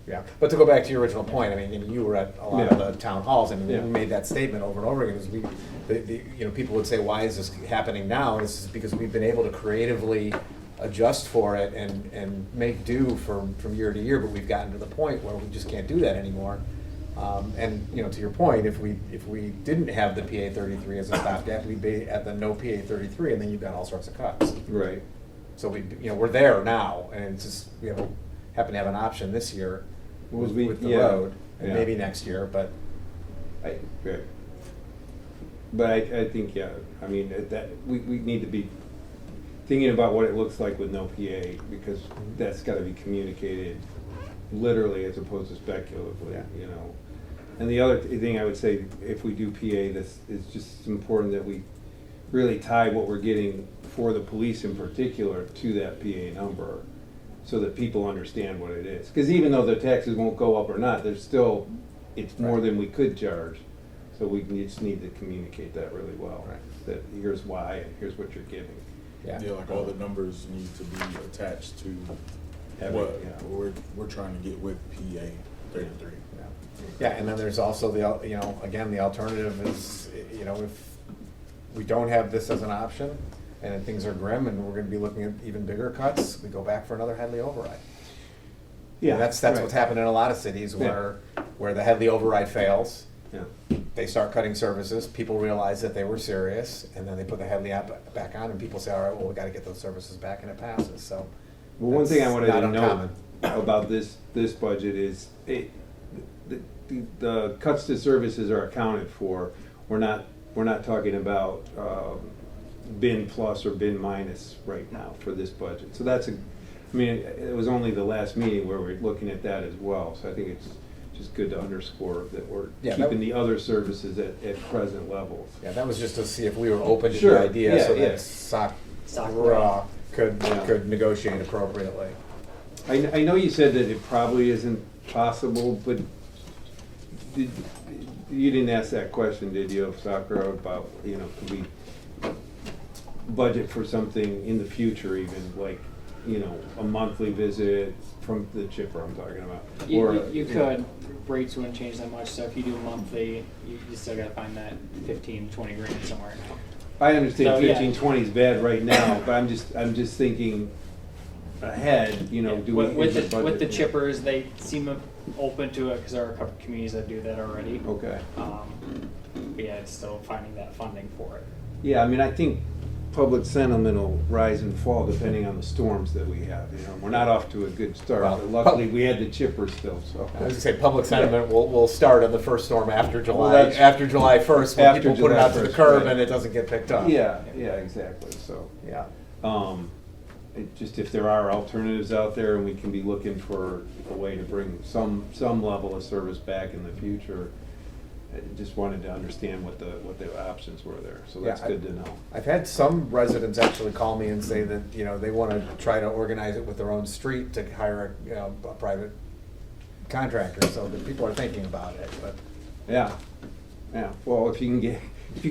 yeah. But to go back to your original point, I mean, you were at a lot of Yeah. the town halls, and Yeah. we made that statement over and over again, is people would say, why is this happening now? And this is because we've been able to creatively adjust for it and make do from year to year, but we've gotten to the point where we just can't do that anymore. And, to your point, if we didn't have the PA 33 as a stopgap, we'd be at the no PA 33, and then you've got all sorts of cuts. Right. So we're there now, and it's just, happen to have an option this year with the road, and yeah. maybe next year, but. Right. But I think, yeah, I mean, we need to be thinking about what it looks like with no PA, because that's gotta be communicated literally as opposed to speculatively, Yeah. And the other thing I would say, if we do PA, this is just important that we really tie what we're getting for the police in particular to that PA number, so that people understand what it is. Because even though the taxes won't go up or not, there's still, it's more than we could charge. So we just need to communicate that really well. Right. That here's why and here's what you're giving. Yeah. Yeah, like all the numbers need to be attached to Everything, what we're trying to get with PA 33. Yeah, and then there's also again, the alternative is, if we don't have this as an option, and things are grim, and we're gonna be looking at even bigger cuts, we go back for another Headley override. And that's right. what's happened in a lot of cities where the Headley override fails. Yeah. They start cutting services, people realize that they were serious, and then they put the Headley app back on, and people say, all right, well, we gotta get those services back, and it passes, so. Well, one thing I that's wanted not to note uncommon. about this budget is the cuts to services are accounted for. We're not talking about bin plus or bin minus right now for this budget. So it was only the last meeting where we're looking at that as well. So I think it's just good to underscore that we're keeping the other services at present levels. Yeah, that was just to see if we were open to Sure, the idea, so yeah. that SOC SOC could negotiate appropriately. I know you said that it probably isn't possible, but you didn't ask that question, did you, of soccer, about, could we budget for something in the future even, like, a monthly visit from the chipper I'm talking about? You could, rates wouldn't change that much, so if you do monthly, you still gotta find that 15, 20 grand somewhere now. I understand So, yeah. 15, 20 is bad right now, but I'm just thinking ahead, do we? With is the budget- chippers, they seem open to it, because there are a couple communities that do that already. Okay. But yeah, it's still finding that funding for it. Yeah, I mean, I think public sentiment will rise and fall depending on the storms that we have, We're not off to a good start, Well, but luckily we had the chipper still, so. I was gonna say, public sentiment will start on the first storm after July, that's- after July 1st, when After people put it July out to the 1st, curb right. and it doesn't get picked up. Yeah, exactly, so. Yeah. Just if there are alternatives out there and we can be looking for a way to bring some level of service back in the future, I just wanted to understand what the options were there, so that's Yeah, good to know. I've had some residents actually call me and say that, they wanna try to organize it with their own street to hire a private contractor, so that people are thinking about it, but. Yeah, Yeah, well, if you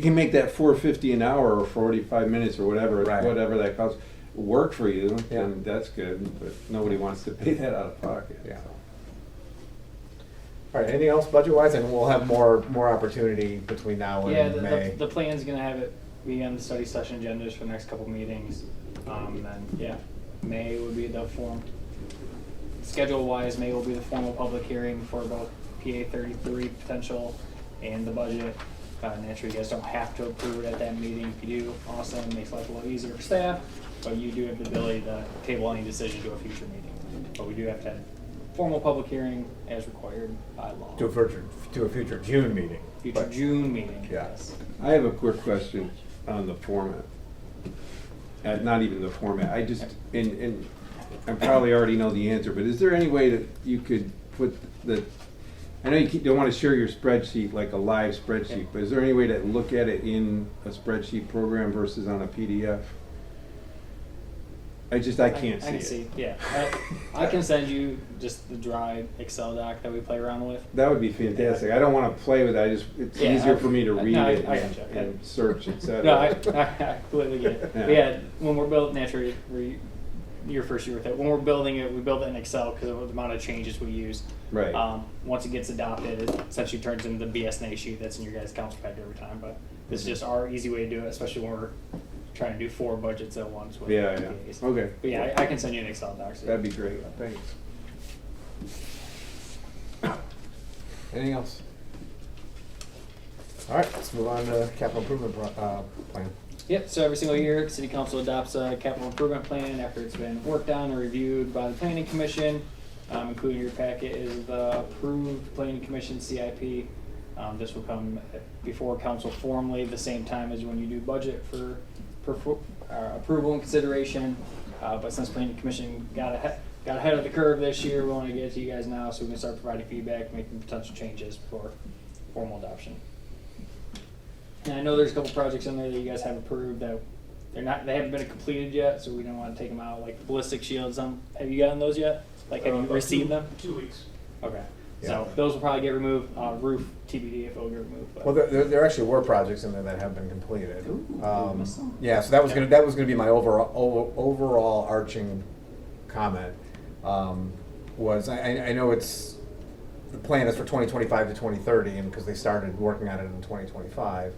can make that $4.50 an hour or 45 minutes or whatever, Right. whatever that costs, work for you, Yeah. then that's good, but nobody wants to pay that out of pocket. Yeah. so. All right, anything else budget-wise? And we'll have more opportunity between now Yeah, and May. the plan's gonna have it be on the study session agendas for the next couple meetings. Then, yeah, May would be the form. Schedule-wise, May will be the formal public hearing for both PA 33 potential and the budget. Naturally, you guys don't have to approve it at that meeting. If you do, awesome, makes life a lot easier for staff, but you do have the ability to table any decision to a future meeting. But we do have to have formal public hearing as required by law. To a future June meeting. Future But- June meeting, Yeah. yes. I have a quick question on the format. Not even the format, I just, and I probably already know the answer, but is there any way that you could put I know you don't want to share your spreadsheet like a live spreadsheet, but is there any way to look at it in a spreadsheet program versus on a PDF? I can't see I can it. see, yeah. I can send you just the dry Excel doc that we play around with. That would be fantastic. I don't want to play with it. It's Yeah, easier for me to read no, it I and, gotcha. and search, etc. No, I completely get it. Yeah. But yeah, when we're building, naturally, your first year with it, when we're building it, we build it in Excel because of the amount of changes we use. Right. Once it gets adopted, it essentially turns into the BSNA sheet that's in your guys' council pack every time. But this is just our easy way to do it, especially when we're trying to do 4 budgets at once with Yeah, PAs. okay. But yeah, I can send you an Excel doc. So That'd be great. Thanks. Anything else? All right, let's move on to capital improvement plan. Yep, so every single year, City Council adopts a capital improvement plan after it's been worked on and reviewed by the Planning Commission. Including your packet is the approved Planning Commission CIP. This will come before council formally the same time as when you do budget for approval and consideration. But since Planning Commission got ahead of the curve this year, we want to get it to you guys now so we can start providing feedback, making potential changes for formal adoption. And I know there's a couple projects in there that you guys have approved that they haven't been completed yet, so we don't want to take them out, like the ballistic shields. Have you gotten those yet? Like, have you received them? 2 weeks. Okay. Yeah. So those will probably get removed. Roof TBD if it'll get removed. But. Well, there actually were projects in there that have been completed. Ooh, missed some. Yeah, so that was gonna be my overall arching comment. I know it's, the plan is for 2025 to 2030, and because they started working on it in 2025,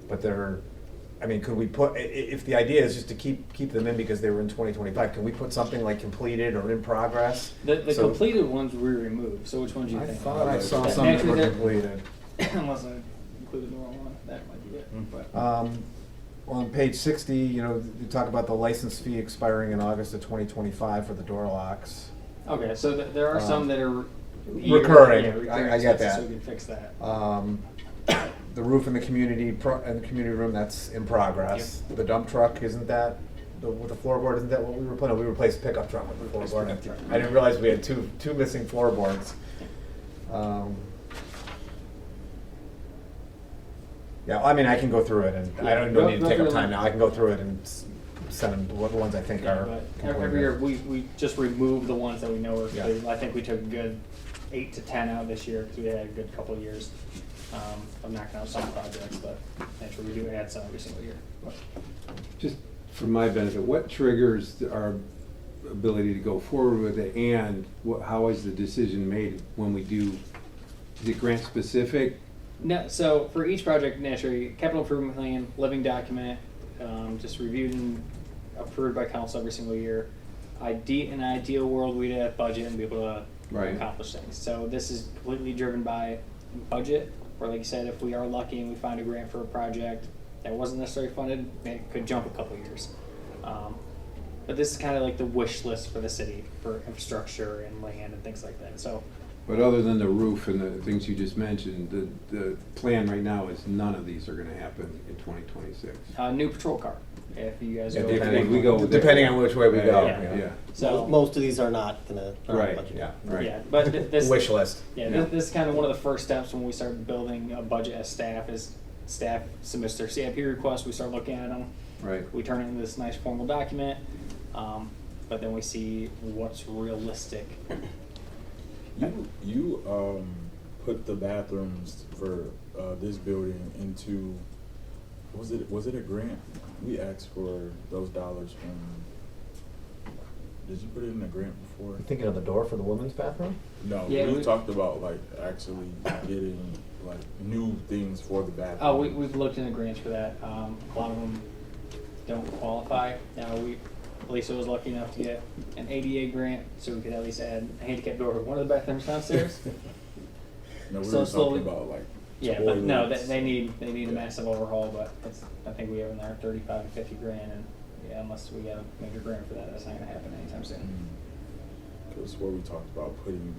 but could we put, if the idea is just to keep them in because they were in 2025, can we put something like completed or in progress? The So- completed ones we removed. So which ones do you I think? thought I saw That some that naturally were they're- completed. Unless I included the wrong one, that might be it. But On page 60, you talk about the license fee expiring in August of 2025 for the door locks. okay, so there are some that are Recurring. yeah, I get expenses, that. So we can fix that. The roof in the community room, that's in progress. The dump truck, isn't that, with the floorboard, isn't that what we replaced? No, we replaced pickup truck with the floorboard. Pickup truck. I didn't realize we had two missing floorboards. Yeah, I can go through it, and I don't Go need to take through up it. time now. I can go through it and send them what ones I think Yeah, are but completed. every year we just remove the ones that we know are Yeah. completed. I think we took a good 8 to 10 out this year because we had a good couple of years of knocking out some projects, but naturally we do add some every single year. But Just for my benefit, what triggers our ability to go forward with it, and how is the decision made when we do? Is it grant specific? No, so for each project, naturally, capital improvement plan, living document, just reviewed and approved by council every single year. In an ideal world, we'd have budget and be able to Right. accomplish things. So this is completely driven by budget, or like you said, if we are lucky and we find a grant for a project that wasn't necessarily funded, it could jump a couple years. But this is kind of like the wish list for the city for infrastructure and land and things like that. So But other than the roof and the things you just mentioned, the plan right now is none of these are gonna happen in 2026. new patrol car, if you guys Yeah, go. depending- we go- depending on which way we go. Yeah. Yeah. So Most of these are not gonna. Right, budget. Yeah. Right. yeah, but this Wish list. Yeah, Yeah. this is kind of one of the first steps when we start building a budget as staff. Is staff submits their CIP requests, we start looking at them, Right. we turn it into this nice formal document, but then we see what's realistic. You put the bathrooms for this building into, was it a grant? We asked for those dollars from, did you put it in a grant before? You thinking of the door for the women's bathroom? No, Yeah, we we- talked about like actually getting like new things for the bathroom. Oh, we've looked into grants for that. A lot of them don't qualify. Now, Lisa was lucky enough to get an ADA grant, so we could at least add a handicap door to one of the bathrooms downstairs. No, we so were slowly- talking about like Yeah, but no, toilets. they need a massive overhaul, but I think we have in there 35 to 50 grand, and yeah, unless we get a major grant for that, that's not gonna happen anytime soon. Because what we talked about putting,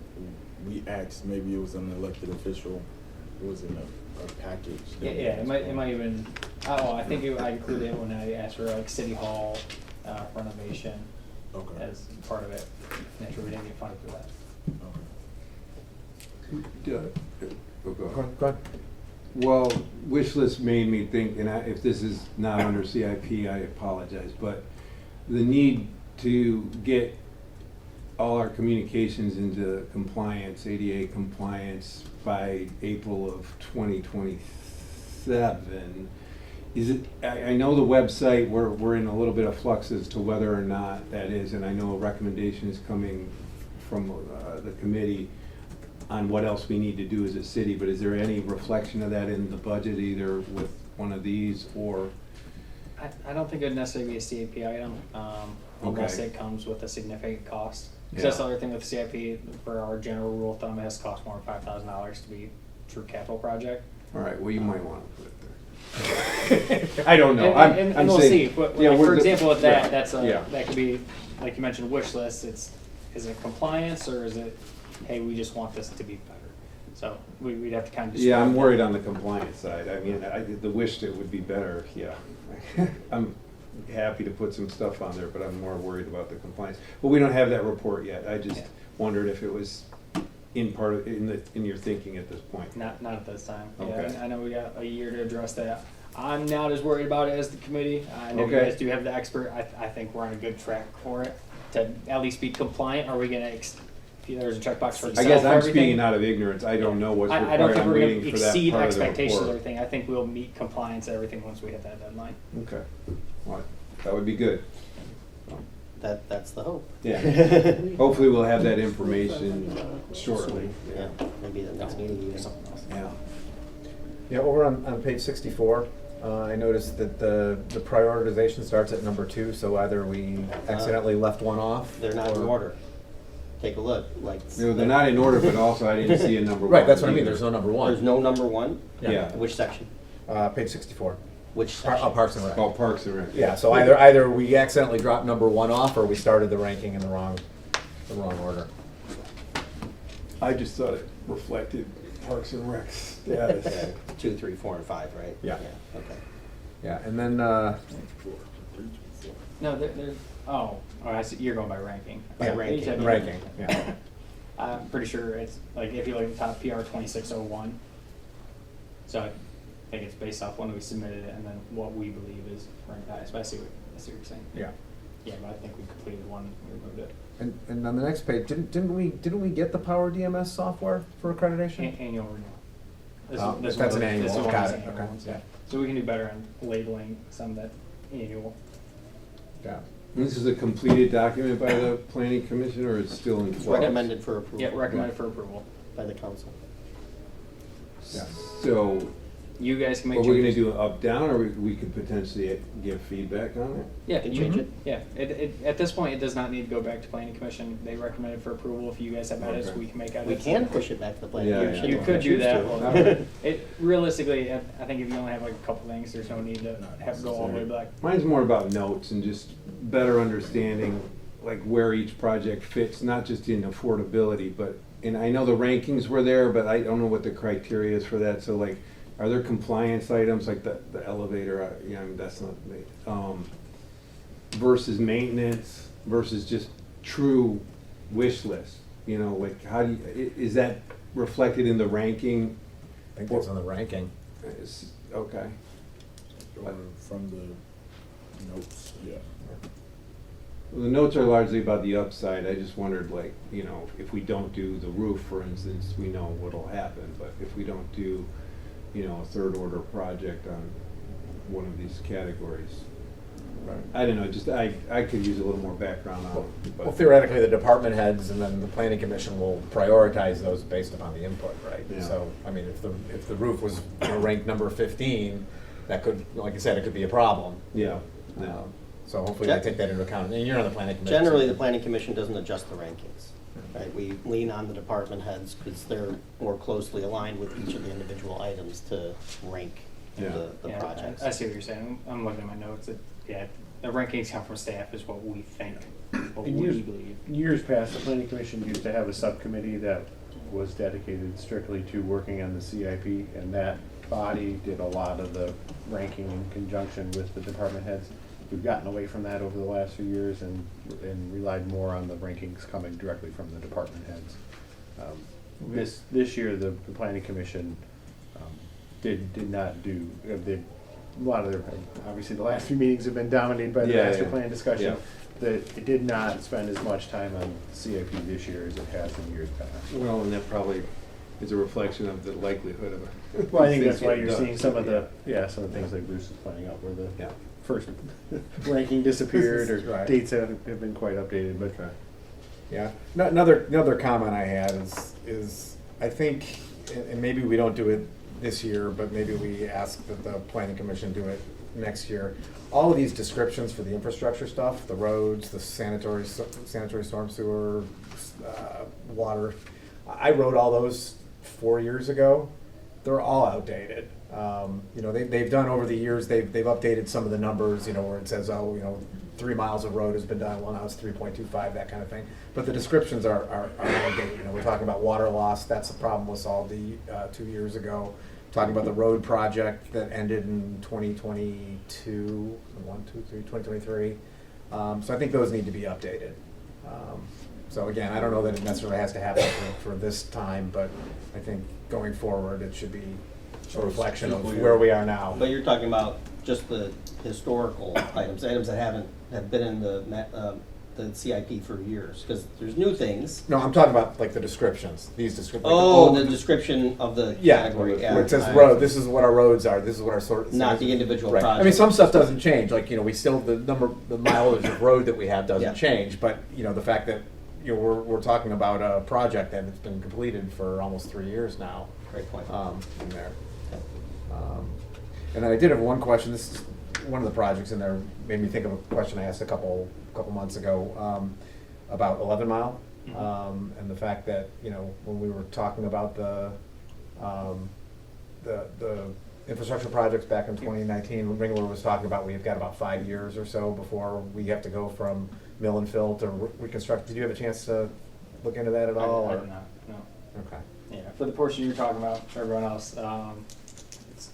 we asked, maybe it was an elected official, it was in a package. that Yeah, we yeah, asked it might for. even, I think I included it when I asked for like city hall renovation Okay. as part of it. Naturally, we didn't get funded for that. Go ahead. Go ahead. Well, wish list made me think, and if this is not under CIP, I apologize, but the need to get all our communications into compliance, ADA compliance by April of 2027. Is it, I know the website, we're in a little bit of flux as to whether or not that is, and I know a recommendation is coming from the committee on what else we need to do as a city, but is there any reflection of that in the budget, either with one of these or? I don't think it'd necessarily be a CIP item, unless Okay. it comes with a significant cost. Yeah. Because that's the other thing with CIP, for our general rule of thumb, it has to cost more than $5,000 to be a true capital project. All right, well, you might want to put it there. I don't know, And I'm we'll saying. see, but yeah, like, we're for the- example, with that, yeah, that's yeah. that could be, like you mentioned, wish list, is it compliance, or is it, hey, we just want this to be better? So we'd have to kind of. Yeah, I'm describe worried that. on the compliance side. I mean, the wish it would be better, yeah. I'm happy to put some stuff on there, but I'm more worried about the compliance. But we don't have that report yet. I just Yeah. wondered if it was in your thinking at this point. Not at this time. Okay. Yeah, I know we got a year to address that. I'm not as worried about it as the committee. I know you Okay. guys do have the expert. I think we're on a good track for it to at least be compliant. Are we gonna, if there's a checkbox for I Excel guess for I'm everything? speaking out of ignorance. I don't know what's I don't required. think I'm we're waiting gonna for that exceed part of the expectations of report. everything. I think we'll meet compliance and everything once we hit that deadline. Okay, well, that would be good. That's the hope. Yeah, hopefully we'll have that information shortly. Yeah, maybe the next meeting even. Yeah. Yeah, over on page 64, I noticed that the prioritization starts at number 2, so either we accidentally left one off. They're not in or- order. Take a look, like. No, they're not in order, but also I didn't see a number one. Right, that's what I mean, either. there's no number 1. There's no number one? Yeah. Which section? Page 64, Which section? Parks and Rec. Oh, Parks and Rec. Yeah, so either we accidentally dropped number 1 off, or we started the ranking in the wrong order. I just thought it reflected Parks and Rec status. Okay, 2, 3, 4, and 5, right? Yeah. Okay. Yeah, and then, No, they're I see, you're going by ranking. yeah, Okay, you said- ranking, yeah. I'm pretty sure it's, like, if you look at the top, PR 2601. So I think it's based off when we submitted it and then what we believe is ranked highest. But I see what you're saying. Yeah. Yeah, but I think we completed one, we removed it. And on the next page, didn't we get the Power DMS software for accreditation? Annual renewal. Oh, This that's one- an annual, this one got is it, annual okay, ones, yeah. So we can do better on labeling some that annual. Yeah. This is a completed document by the planning commission, or it's still in It's flux? recommended for approval. Yeah, recommended for approval. By the council. Yeah. So, You guys can make are we gonna changes. do it up, down, or we could potentially give feedback on it? Yeah, Can you- change it. Yeah, at this point, it does not need to go back to planning commission. They recommend it for approval. If you guys have edits, Okay. we can make edits. We can push it back to the planning Yeah, commission. You if could we do choose that. to. Well, it realistically, I think if you only have like a couple things, there's no need to have to go all the way back. Mine's more about notes and just better understanding, like, where each project fits, not just in affordability, but, and I know the rankings were there, but I don't know what the criteria is for that, so like, are there compliance items, like the elevator, you know, that's not, versus maintenance, versus just true wish list, you know, like, how do you, is that reflected in the ranking? I think that's on the ranking. Okay. Or from the notes, yeah. The notes are largely about the upside. I just wondered, like, you know, if we don't do the roof, for instance, we know what'll happen. But if we don't do, you know, a third order project on one of these categories, I don't know, just, I could use a little more background on it. but- Well, theoretically, the department heads and then the planning commission will prioritize those based upon the input, right? Yeah. So, I mean, if the roof was, you know, ranked number 15, that could, like I said, it could be a problem. Yeah, yeah. So hopefully they take that into account, and you're on the planning commission. Generally, the planning commission doesn't adjust the rankings, right? We lean on the department heads because they're more closely aligned with each of the individual items to rank Yeah. the Yeah, projects. I see what you're saying. I'm looking at my notes. Yeah, the rankings come from staff is what we think, what In we years, believe. years past, the planning commission used to have a subcommittee that was dedicated strictly to working on the CIP, and that body did a lot of the ranking in conjunction with the department heads. We've gotten away from that over the last few years and relied more on the rankings coming directly from the department heads. This year, the planning commission did not do, a lot of their, obviously the last few meetings have been dominated by the Yeah, master yeah. plan discussion. Yeah. It did not spend as much time on CIP this year as it has in years past. Well, and that probably is a reflection of the likelihood of it. Well, I think that's why you're seeing some of the things like Bruce is pointing out, where the Yeah. first ranking disappeared or Right. dates have been quite updated, but Yeah. No, another comment I had is I think, and maybe we don't do it this year, but maybe we ask that the planning commission do it next year. All of these descriptions for the infrastructure stuff, the roads, the sanitary storm sewer, water, I wrote all those 4 years ago. They're all outdated. You know, they've done over the years, they've updated some of the numbers, you know, where it says, oh, you know, 3 miles of road has been done, well, now it's 3.25, that kind of thing. But the descriptions are outdated. You know, we're talking about water loss, that's a problem with Saldi 2 years ago. Talking about the road project that ended in 2022, 2023. So I think those need to be updated. So again, I don't know that it necessarily has to happen for this time, but I think going forward, it should be a reflection of where we are now. But you're talking about just the historical items that have been in the CIP for years, because there's new things. No, I'm talking about like the descriptions, these descriptions. Oh, the description of the Yeah, category. where it says road, this is what our roads are, this is what our sort. Not the individual Right. I mean, project. some stuff doesn't change, like, you know, we still, the mileage of road that we have Yeah. doesn't change, but, you know, the fact that, you know, we're talking about a project that has been completed for almost 3 years now, Great point. in there. And then I did have one question, this is one of the projects in there, made me think of a question I asked a couple months ago, about 11 Mile, and the fact that, you know, when we were talking about the infrastructure projects back in 2019, Ringler was talking about we've got about 5 years or so before we have to go from mill and fill to reconstruct. Did you have a chance to look into that at all? I or- did not, no. Okay. Yeah, for the portion you're talking about, for everyone else, it's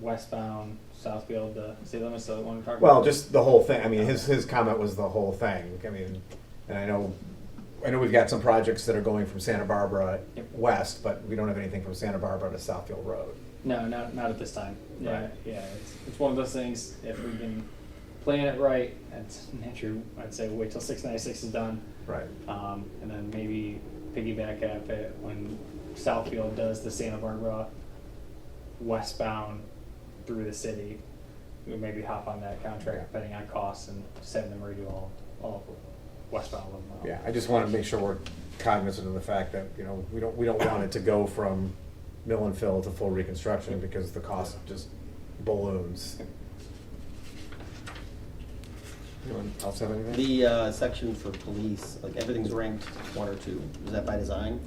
westbound, Southfield, the city limits, the one you're talking Well, about? just the whole thing. I mean, his comment was the whole thing. I mean, and I know we've got some projects that are going from Santa Barbara Yep. west, but we don't have anything from Santa Barbara to Southfield Road. No, not at this time. Yeah, Right. yeah, it's one of those things, if we can plan it right, that's true, I'd say wait till 696 is done, Right. and then maybe piggyback at it when Southfield does the Santa Barbara westbound through the city. We would maybe hop on that contract depending on costs and just having them redo all westbound of them. Yeah, I just want to make sure we're cognizant of the fact that, you know, we don't want it to go from mill and fill to full reconstruction because the cost just balloons. Anyone else have anything? The section for police, like everything's ranked 1 or 2. Is that by design?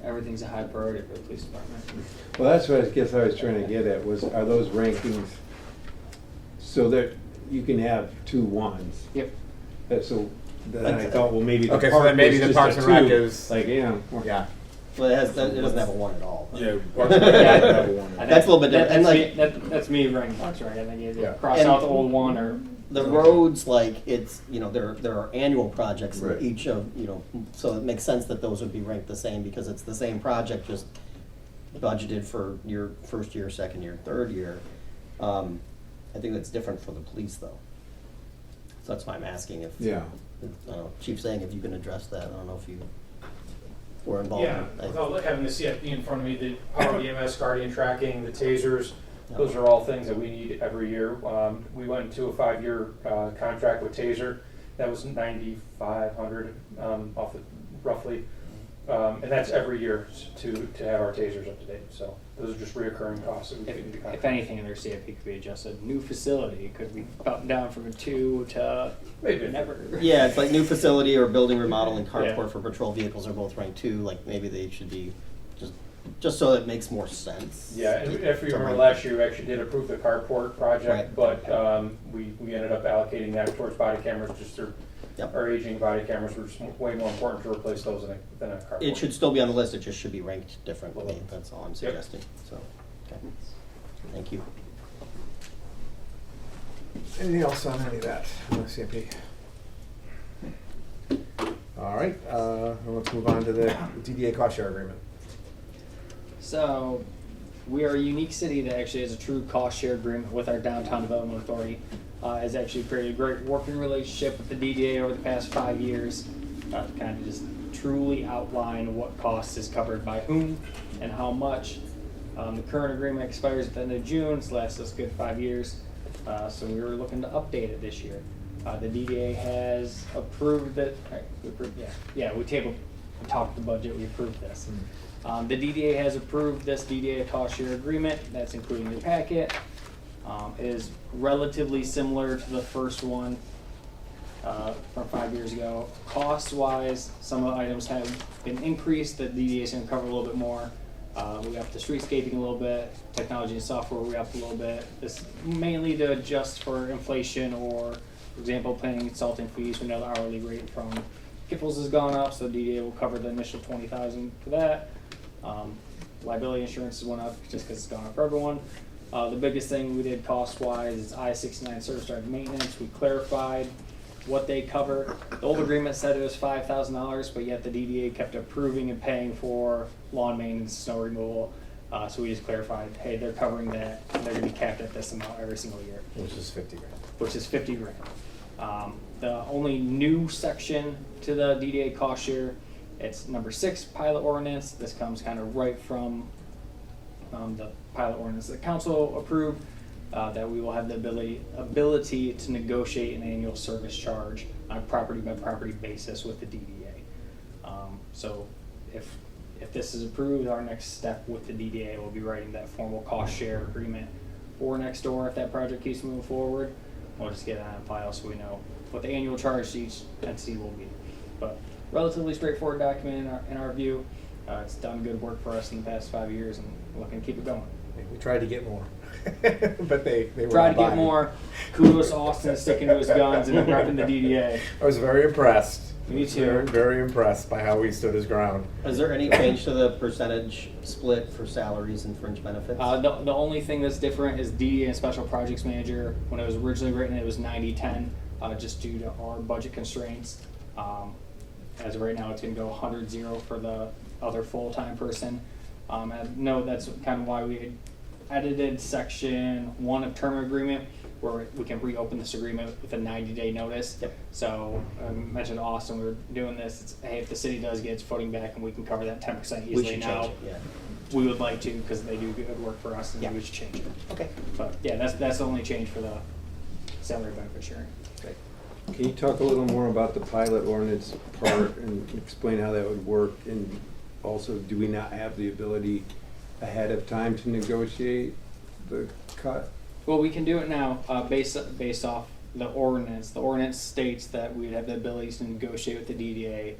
Everything's a high priority for the police department. Well, that's what I guess I was trying to get at, are those rankings, so that you can have 2 1s? Yep. So, then I thought, well, maybe the Okay, so park then maybe was the just Parks a and Rec 2. is- Like, yeah. Yeah. Well, it doesn't have a 1 at all. Yeah, Parks and Rec Yeah. have a one. I think That's a little bit different. That's, And me, that's me running Parks and Rec. I think either Yeah. cross And- out the old one or The roads, like, it's, you know, there are annual projects in Right. each of, you know, so it makes sense that those would be ranked the same because it's the same project, just budgeted for your first year, second year, third year. I think that's different for the police, though. So that's why I'm asking if, Yeah. Chief saying if you can address that, I don't know if you were involved. Yeah, without having the CFP in front of me, the Power EMS, Guardian tracking, the tasers, those are all things that we need every year. We went into a 5-year contract with Taser. That was $9,500 off the, roughly. And that's every year to have our tasers up to date. So those are just reoccurring costs that we fit into the If contract. anything in their CIP could be adjusted, new facility could be buttoned down from a 2 to Maybe. never. Yeah, it's like new facility or building remodeling Yeah. carport for patrol vehicles are both ranked 2, like maybe they should be, just so it makes more sense. Yeah, and if you to remember rank. last year, we actually did approve the carport project, Right. but we ended up allocating that towards body cameras, just through Yep. our aging body cameras were just way more important to replace those than a carport. It should still be on the list, it just should be ranked differently, that's all I'm Yep. suggesting, so, okay. Thank you. Anything else on any of that, on the CMP? All right, well, let's move on to the DDA cost share agreement. So, we are a unique city that actually has a true cost share agreement with our Downtown Development Authority. Has actually created a great working relationship with the DDA over the past 5 years. To kind of just truly outline what cost is covered by whom and how much. The current agreement expires at the end of June, so lasts us a good 5 years. So we were looking to update it this year. The DDA has approved it, right, we talked the budget, we approved this. The DDA has approved this DDA cost share agreement, that's including your packet. It is relatively similar to the first one from 5 years ago. Cost-wise, some of the items have been increased, the DDA is gonna cover a little bit more. We upped the streetscaping a little bit, technology and software we upped a little bit. This mainly to adjust for inflation or, for example, planning and consulting fees. We know the hourly rate from Kipples has gone up, so DDA will cover the initial $20,000 for that. Liability insurance went up just because it's gone up for everyone. The biggest thing we did cost-wise is I-69 service drive maintenance. We clarified what they cover. The old agreement said it was $5,000, but yet the DDA kept approving and paying for lawn maintenance, snow removal. So we just clarified, hey, they're covering that, and they're gonna be capped at this amount every single year. Which is 50 grand. Which is 50 grand. The only new section to the DDA cost share, it's number 6 pilot ordinance. This comes kind of right from the pilot ordinance that council approved, that we will have the ability to negotiate an annual service charge on a property by property basis with the DDA. So if this is approved, our next step with the DDA will be writing that formal cost share agreement for next door. If that project keeps moving forward, we'll just get it on file so we know what the annual charge to each entity will be. But relatively straightforward document in our view. It's done good work for us in the past 5 years, and we're looking to keep it going. We tried to get more, but they were Tried not to get buying. more. Kudos to Austin sticking to his guns and repping the DDA. I was very impressed. Me too. Very, very impressed by how he stood his ground. Is there any change to the percentage split for salaries and fringe benefits? The only thing that's different is DDA and Special Projects Manager. When it was originally written, it was 90-10, just due to our budget constraints. As of right now, it's going to go 100-0 for the other full-time person. And no, that's kind of why we edited section 1 of term agreement, where we can reopen this agreement with a 90-day notice. Yep. So I mentioned to Austin, we were doing this. It's, hey, if the city does get its footing back and we can cover that 10% We easily should now, change it, yeah. we would like to, because they do good work for us, and Yeah. we should change it. Okay. But yeah, that's the only change for the salary benefit sharing. Great. Can you talk a little more about the pilot ordinance part and explain how that would work? And also, do we not have the ability ahead of time to negotiate the cut? Well, we can do it now, based off the ordinance. The ordinance states that we would have the ability to negotiate with the DDA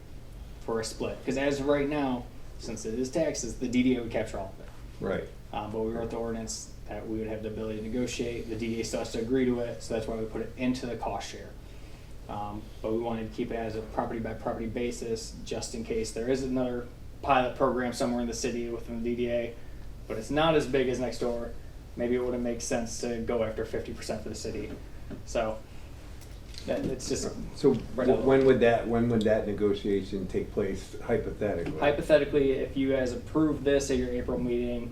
for a split. Because as of right now, since it is taxes, the DDA would capture all of it. Right. But we wrote the ordinance that we would have the ability to negotiate. The DDA still has to agree to it, so that's why we put it into the cost share. But we wanted to keep it as a property by property basis, just in case there is another pilot program somewhere in the city within the DDA, but it's not as big as next door. Maybe it wouldn't make sense to go after 50% for the city. So it's just So right out. when would that negotiation take place hypothetically? Hypothetically, if you guys approve this at your April meeting,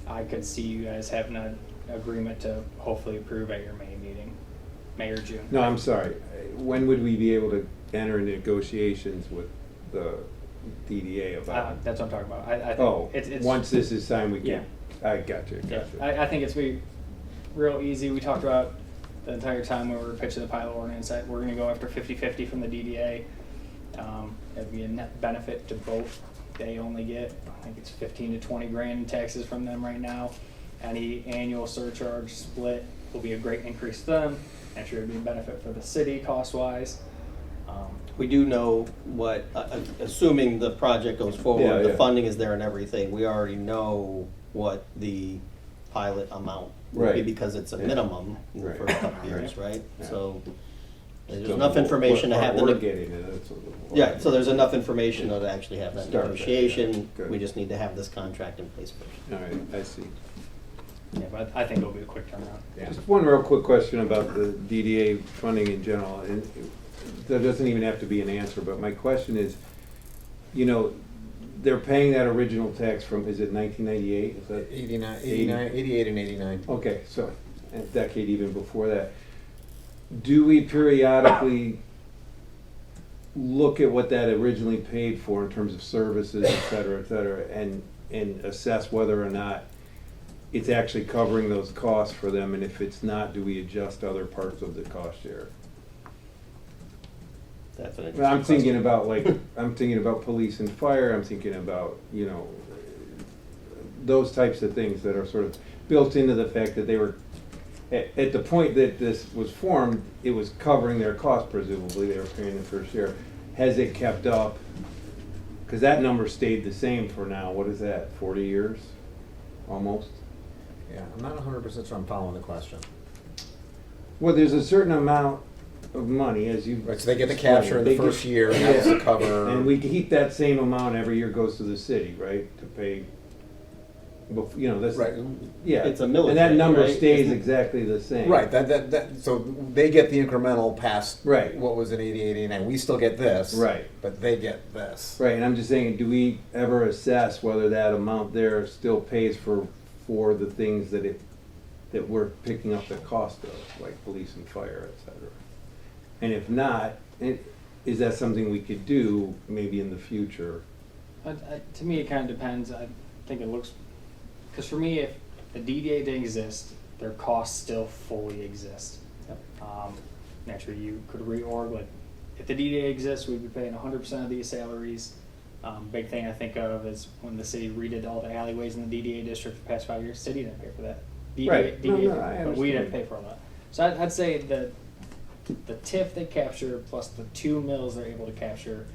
I could see you guys having an agreement to hopefully approve at your May meeting, May or June. No, I'm sorry. when would we be able to enter into negotiations with the DDA about? That's what I'm talking about. I think Oh, it's once this is signed, we Yeah. can, I got you, Yeah, got you. I think it's be real easy. We talked about the entire time when we were pitching the pilot ordinance that we're gonna go after 50-50 from the DDA. It'd be a net benefit to both. They only get, I think it's 15 to 20 grand in taxes from them right now. Any annual surcharge split will be a great increase to them. Actually, it'd be a benefit for the city cost-wise. We do know what, assuming the project goes forward, the Yeah. funding is there and everything, we already know what the pilot amount will be Right. because it's a Yeah. minimum for a Right. couple years, right? Yeah. So there's So enough information to what have part the, we're getting at, that's what the- yeah, so there's enough information to actually have that Start that, negotiation. yeah. Good. We just need to have this contract in place first. All right, I see. Yeah, but I think it'll be a quick turnaround. Yeah. Just one real quick question about the DDA funding in general, and there doesn't even have to be an answer, but my question is, you know, they're paying that original tax from, is it 1998? Is that? 88 and 89. Okay, so a decade even before that. Do we periodically look at what that originally paid for in terms of services, et cetera, and assess whether or not it's actually covering those costs for them, and if it's not, do we adjust other parts of the cost share? That's an Well, interesting I'm thinking question. I'm thinking about police and fire, I'm thinking about, you know, those types of things that are sort of built into the fact that they were, at the point that this was formed, it was covering their cost presumably, they were paying the fair share. Has it kept up? Because that number stayed the same for now, what is that, 40 years, almost? Yeah, I'm not 100% sure I'm following the question. Well, there's a certain amount of money, as you. Right, so they get the capture in the They first get- year, and that's to Yeah. cover. And we keep that same amount every year goes to the city, right, to pay, you know, that's. Right. Yeah. It's a And that military, number right? stays Isn't it? exactly the same. Right, so they get the incremental past Right. what was in 88, 89. We still get this. Right. But they get this. Right, and I'm just saying, do we ever assess whether that amount there still pays for the things that we're picking up the cost of, like police and fire, et cetera? And if not, is that something we could do maybe in the future? To me, it kind of depends. I think it looks, because for me, if the DDA didn't exist, their costs still fully exist. Naturally, you could reorg, like, if the DDA exists, we'd be paying 100% of these salaries. Big thing I think of is when the city redid all the alleyways in the DDA district the past 5 years, city didn't pay for that. Right. No, DDA, no, I but we didn't understand. pay for all that. So I'd say the TIF they capture plus the 2 mills they're able to capture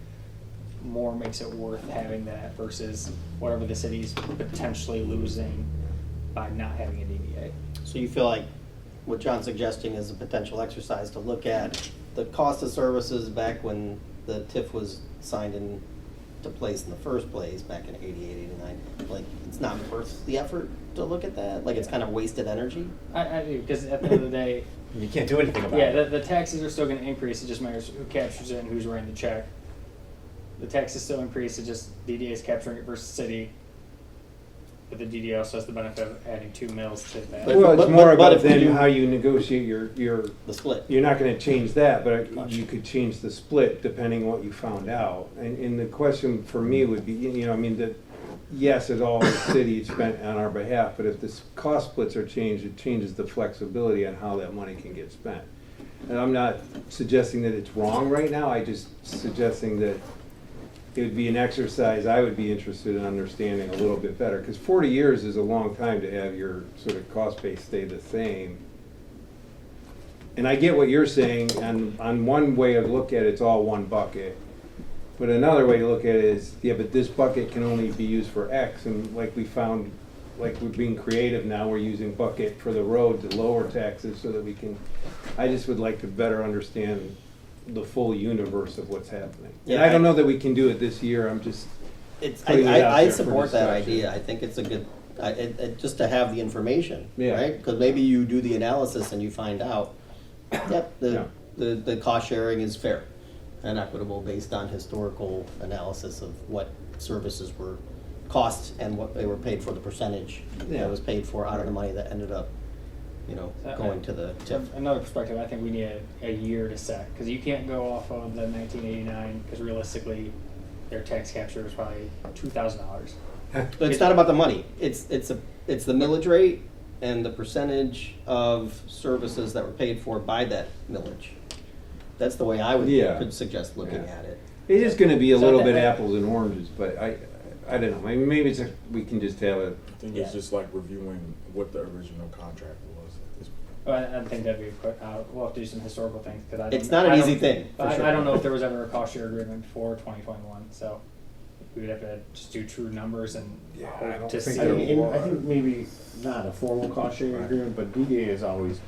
more makes it worth having that versus whatever the city's potentially losing by not having a DDA. So you feel like what John's suggesting is a potential exercise to look at the cost of services back when the TIF was signed into place in the first place, back in 88, 89. Like, it's not worth the effort to look at that? Like, it's kind of wasted energy? I do, because at the end of the day, You can't do anything about yeah, it. the taxes are still going to increase. It just matters who captures it and who's writing the check. The taxes still increase. It just DDA is capturing it versus city. But the DDA also has the benefit of adding 2 mills to that. But- Well, it's but- more but about if we then do- how you negotiate your, The split? you're not gonna change that, but Gotcha. you could change the split depending on what you found out. And the question for me would be, you know, I mean, that, yes, it's all the city spent on our behalf, but if the cost splits are changed, it changes the flexibility on how that money can get spent. And I'm not suggesting that it's wrong right now, I just suggesting that it would be an exercise I would be interested in understanding a little bit better, because 40 years is a long time to have your sort of cost base stay the same. And I get what you're saying, and on one way of look at it, it's all one bucket. But another way to look at it is, yeah, but this bucket can only be used for X, and like we found, like we're being creative now, we're using bucket for the road to lower taxes so that we can, I just would like to better understand the full universe of what's happening. And Yeah, I don't know that we can do it this year, I'm just, putting it out I there for support that discussion. idea. I think it's a good, just to have the information, Yeah. right? Because maybe you do the analysis and you find out, yep, Yeah. the cost sharing is fair and equitable based on historical analysis of what services were cost and what they were paid for, the percentage Yeah. that was paid for out of the money that ended up going to the TIF. From another perspective, I think we need a year to set, because you can't go off of the 1989, because realistically, their tax capture is probably $2,000. But it's not about the money. It's the millage rate and the percentage of services that were paid for by that millage. That's the way I could suggest looking at it. It is gonna be a So little that- bit apples and oranges, but I don't know, maybe we can just have a, I think it's just like reviewing what the original contract was at this point. Well, I think that'd be a quick, we'll have to do some historical things, because I don't. It's not an I easy don't- thing, for sure. I don't know if there was ever a cost share agreement before 2021, so we would have to just do true numbers and Yeah, I hope don't to think see. I there mean, was. I think maybe not a formal cost sharing Right. agreement, but DDA has always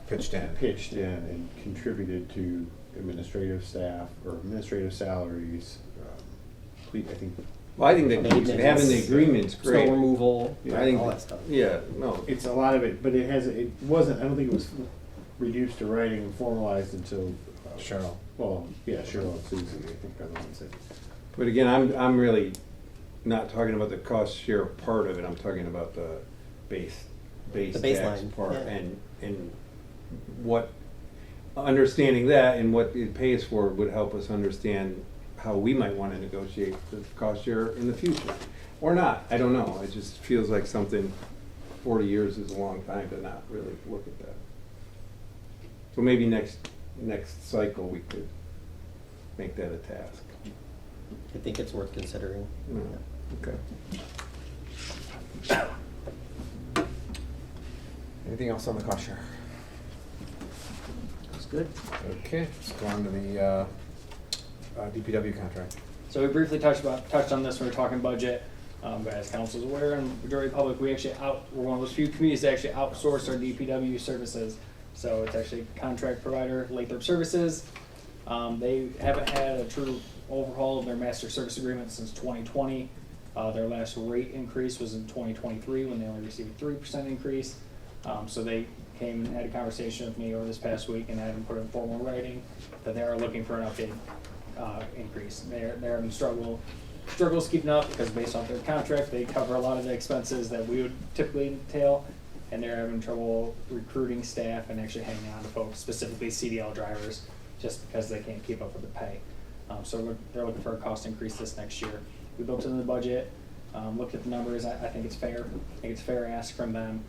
Pitched in. pitched in and contributed to administrative staff or administrative salaries. I think well, I think that Maintenance. having the agreement's Snow great. removal, Yeah, I think, all that stuff. yeah, no, it's a lot of it, but it wasn't, I don't think it was reduced to writing and formalized until. Cheryl. Well, yeah, Cheryl and Susie, I think are the ones that. but again, I'm really not talking about the cost share part of it, I'm talking about the base The tax baseline, part, yeah. and what, understanding that and what it pays for would help us understand how we might wanna negotiate the cost share in the future. Or not, I don't know, it just feels like something, 40 years is a long time to not really look at that. So maybe next cycle, we could make that a task. I think it's worth considering. No. Okay. Anything else on the cost share? That's good. Okay, let's go on to the DPW contract. So we briefly touched on this when we were talking budget, but as council is aware, and majority of the public, we're one of those few communities that actually outsource our DPW services. So it's actually a contract provider, Lathrup Services. They haven't had a true overhaul of their master service agreement since 2020. Their last rate increase was in 2023 when they only received a 3% increase. So they came and had a conversation with me over this past week and had them put in formal writing that they are looking for an updated increase. They're having struggles keeping up because based off their contract, they cover a lot of the expenses that we would typically entail, and they're having trouble recruiting staff and actually hanging on to folks, specifically CDL drivers, just because they can't keep up with the pay. So they're looking for a cost increase this next year. We built into the budget, looked at the numbers. I think it's fair. I think it's a fair ask from them.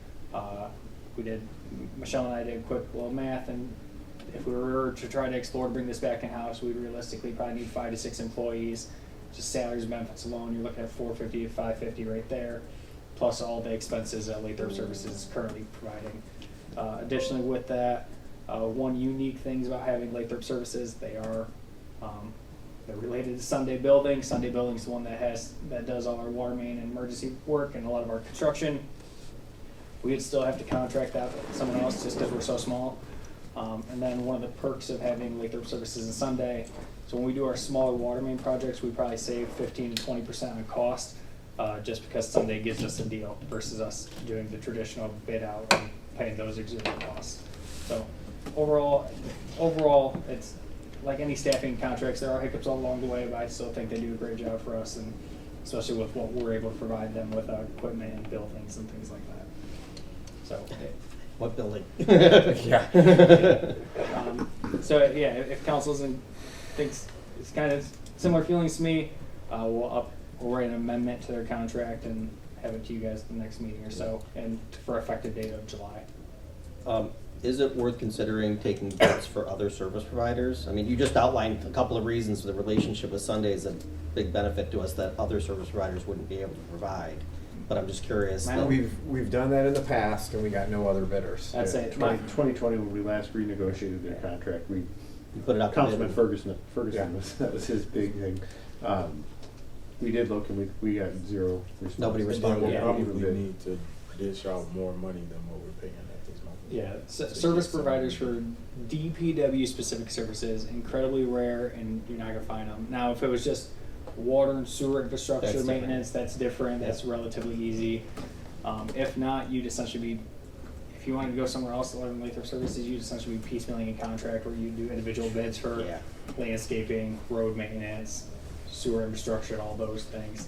Michelle and I did a quick little math, and if we were to try to explore to bring this back in-house, we'd realistically probably need 5 to 6 employees. Just salaries and benefits alone, you're looking at $450 to $550 right there, plus all the expenses that Lathrup Services is currently providing. Additionally, with that, one unique thing about having Lathrup Services, they're related to Sunday Building. Sunday Building is the one that does all our water main and emergency work and a lot of our construction. We would still have to contract that with someone else just because we're so small. And then one of the perks of having Lathrup Services on Sunday, so when we do our smaller water main projects, we probably save 15 to 20% on cost, just because Sunday gives us a deal versus us doing the traditional bid out and paying those exorbitant costs. So overall, it's like any staffing contracts, there are hiccups all along the way, but I still think they do a great job for us, and especially with what we're able to provide them with equipment and buildings and things like that. So. What building? Yeah. So yeah, if council thinks it's kind of similar feelings to me, we'll write an amendment to their contract and have it to you guys at the next meeting or so, and for effective date of July. Is it worth considering taking bids for other service providers? I mean, you just outlined a couple of reasons for the relationship with Sunday is a big benefit to us that other service providers wouldn't be able to provide. But I'm just curious. We've done that in the past, and we got no other bidders. I'd say 2020, when we last renegotiated their contract, we put it up. Councilman Ferguson Yeah. that was his big thing. We did look and we got zero response. Nobody And then responded. we'll Yeah. probably need to dish out more money than what we're paying at this moment. Yeah, service providers for DPW specific services, incredibly rare, and you're not gonna find them. Now, if it was just water and sewer infrastructure That's different. maintenance, that's different, that's relatively easy. If not, you'd essentially if you wanted to go somewhere else other than Lathrup Services, you'd essentially be piecemealing a contract where you do individual bids for Yeah. landscaping, road maintenance, sewer infrastructure, and all those things.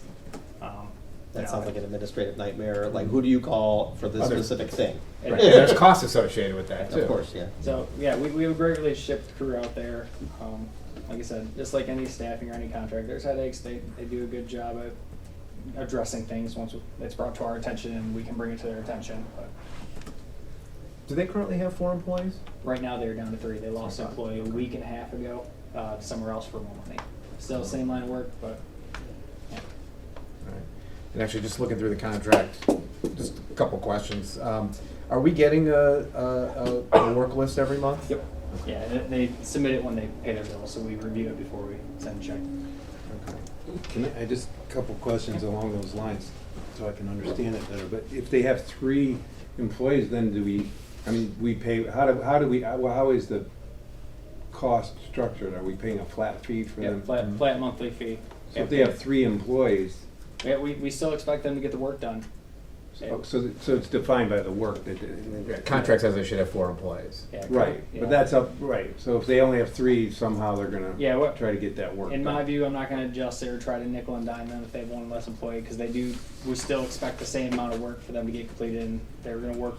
That sounds like an administrative nightmare, like who do you call for this Others- specific thing? Right, and there's costs associated with that too. Of course, yeah. So, yeah, we have a great relationship with the crew out there. Like I said, just like any staffing or any contract, there's headaches. They do a good job at addressing things once it's brought to our attention and we can bring it to their attention. But Do they currently have 4 employees? right now, they're down to 3. They lost an employee a week and a half ago, somewhere else for more money. Still same line of work, but yeah. Right. And actually, just looking through the contract, just a couple questions. Are we getting a work list every month? Yep. Yeah, they submit it when they pay their bill, so we review it before we send a check. Can I just, a couple questions along those lines, so I can understand it better, but if they have 3 employees, then do we, I mean, we pay, how is the cost structured? Are we paying a flat fee for Yeah, them? flat monthly fee. So if they have 3 employees, Yeah, we still expect them to get the work done. so it's defined by the work that Yeah, contract says they should have 4 employees. Yeah, right, yeah. but that's up, right, so if they only have 3, somehow they're gonna Yeah, what- try to get that work In done. my view, I'm not gonna adjust it or try to nickel and dime them if they have one less employee, because we still expect the same amount of work for them to get completed, and they're gonna work,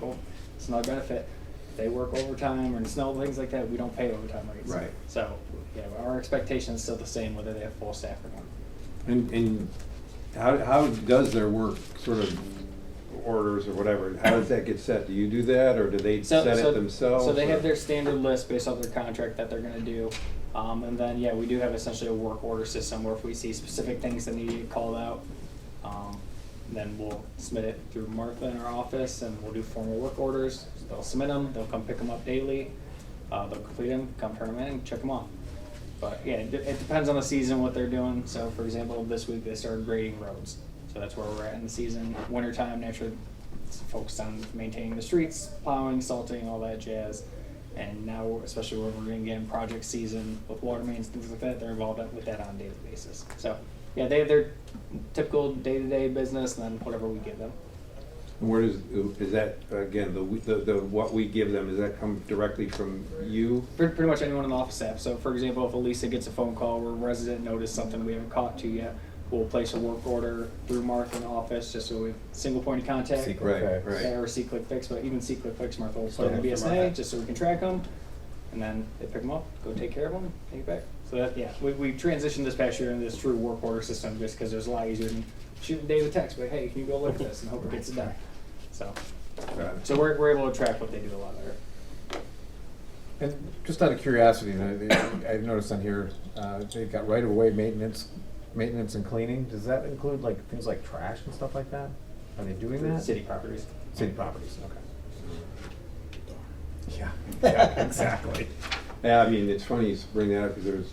it's another benefit. If they work overtime or in snow, things like that, we don't pay overtime rates. Right. So, yeah, our expectation is still the same whether they have full staff or not. And how does their work sort of orders or whatever, how does that get set? Do you do that, or do they set it themselves? So they or- have their standard list based off their contract that they're gonna do. And then, yeah, we do have essentially a work order system where if we see specific things that need to get called out, then we'll submit it through Martha in our office, and we'll do formal work orders. They'll submit them, they'll come pick them up daily, they'll complete them, come turn them in, and check them off. But yeah, it depends on the season, what they're doing. So for example, this week they started grading roads. So that's where we're at in the season. Wintertime, naturally, it's focused on maintaining the streets, plowing, salting, all that jazz. And now, especially when we're gonna get in project season with water mains, things like that, they're involved with that on a daily basis. So, yeah, they have their typical day-to-day business, and then whatever we give them. Where is that, again, the what we give them, does that come directly from you? Pretty much anyone in the office staff. So, for example, if Elisa gets a phone call where a resident noticed something we haven't caught to yet, we'll place a work order through Martha in the office, just so we have single point of contact. Secret. Right. Yeah, or C-Click Fix, but even C-Click Fix, Martha will start a Okay. BSNA, just so we can track them, and then they pick them up, go take care of them, take it back. So that, yeah, we transitioned this past year into this true work order system, just because there's a lot easier than shooting Dave a text, like, hey, can you go look at this, and hope it gets it done. So, Got it. so we're able to track what they do a lot better. And just out of curiosity, I've noticed on here, they've got right-of-way maintenance and cleaning. Does that include like things like trash and stuff like that? Are they doing that? City properties. City properties, okay. Yeah, exactly. Yeah, I mean, it's funny you bring that up, because there was,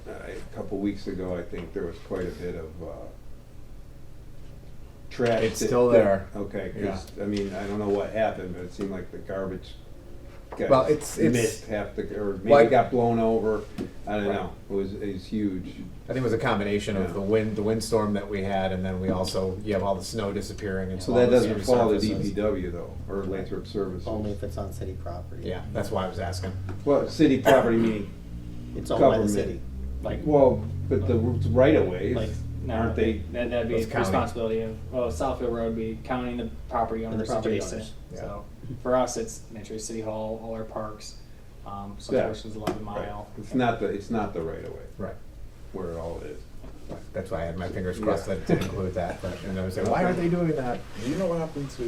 a couple weeks ago, I think there was quite a bit of, trash. It's that- still there. Okay, 'cause, I mean, I don't know what happened, but it seemed like the garbage got Well, it's- missed half the, or maybe Well, it got blown over, I don't Right. know, it was huge. I think it was a combination of Yeah. the windstorm that we had, and then we also, you have all the snow disappearing and So all that the doesn't fall to surfaces. DPW though, or Lathrup Services? Only if it's on city property. Yeah, that's why I was asking. Well, city property meaning, It's owned by the government. city. Like, well, but the right of ways, like, no, aren't they? That'd be Those county. responsibility of, well, Southfield Road would be counting the property And the owners property adjacent. owners. Yeah. So, for us, it's naturally City Hall, all our parks, some Yeah. portions along the Right. mile. It's not the right of way, Right. where it all is. That's why I had my fingers crossed that it did include that, but, and I was like, why aren't they doing that? Do you know what happened to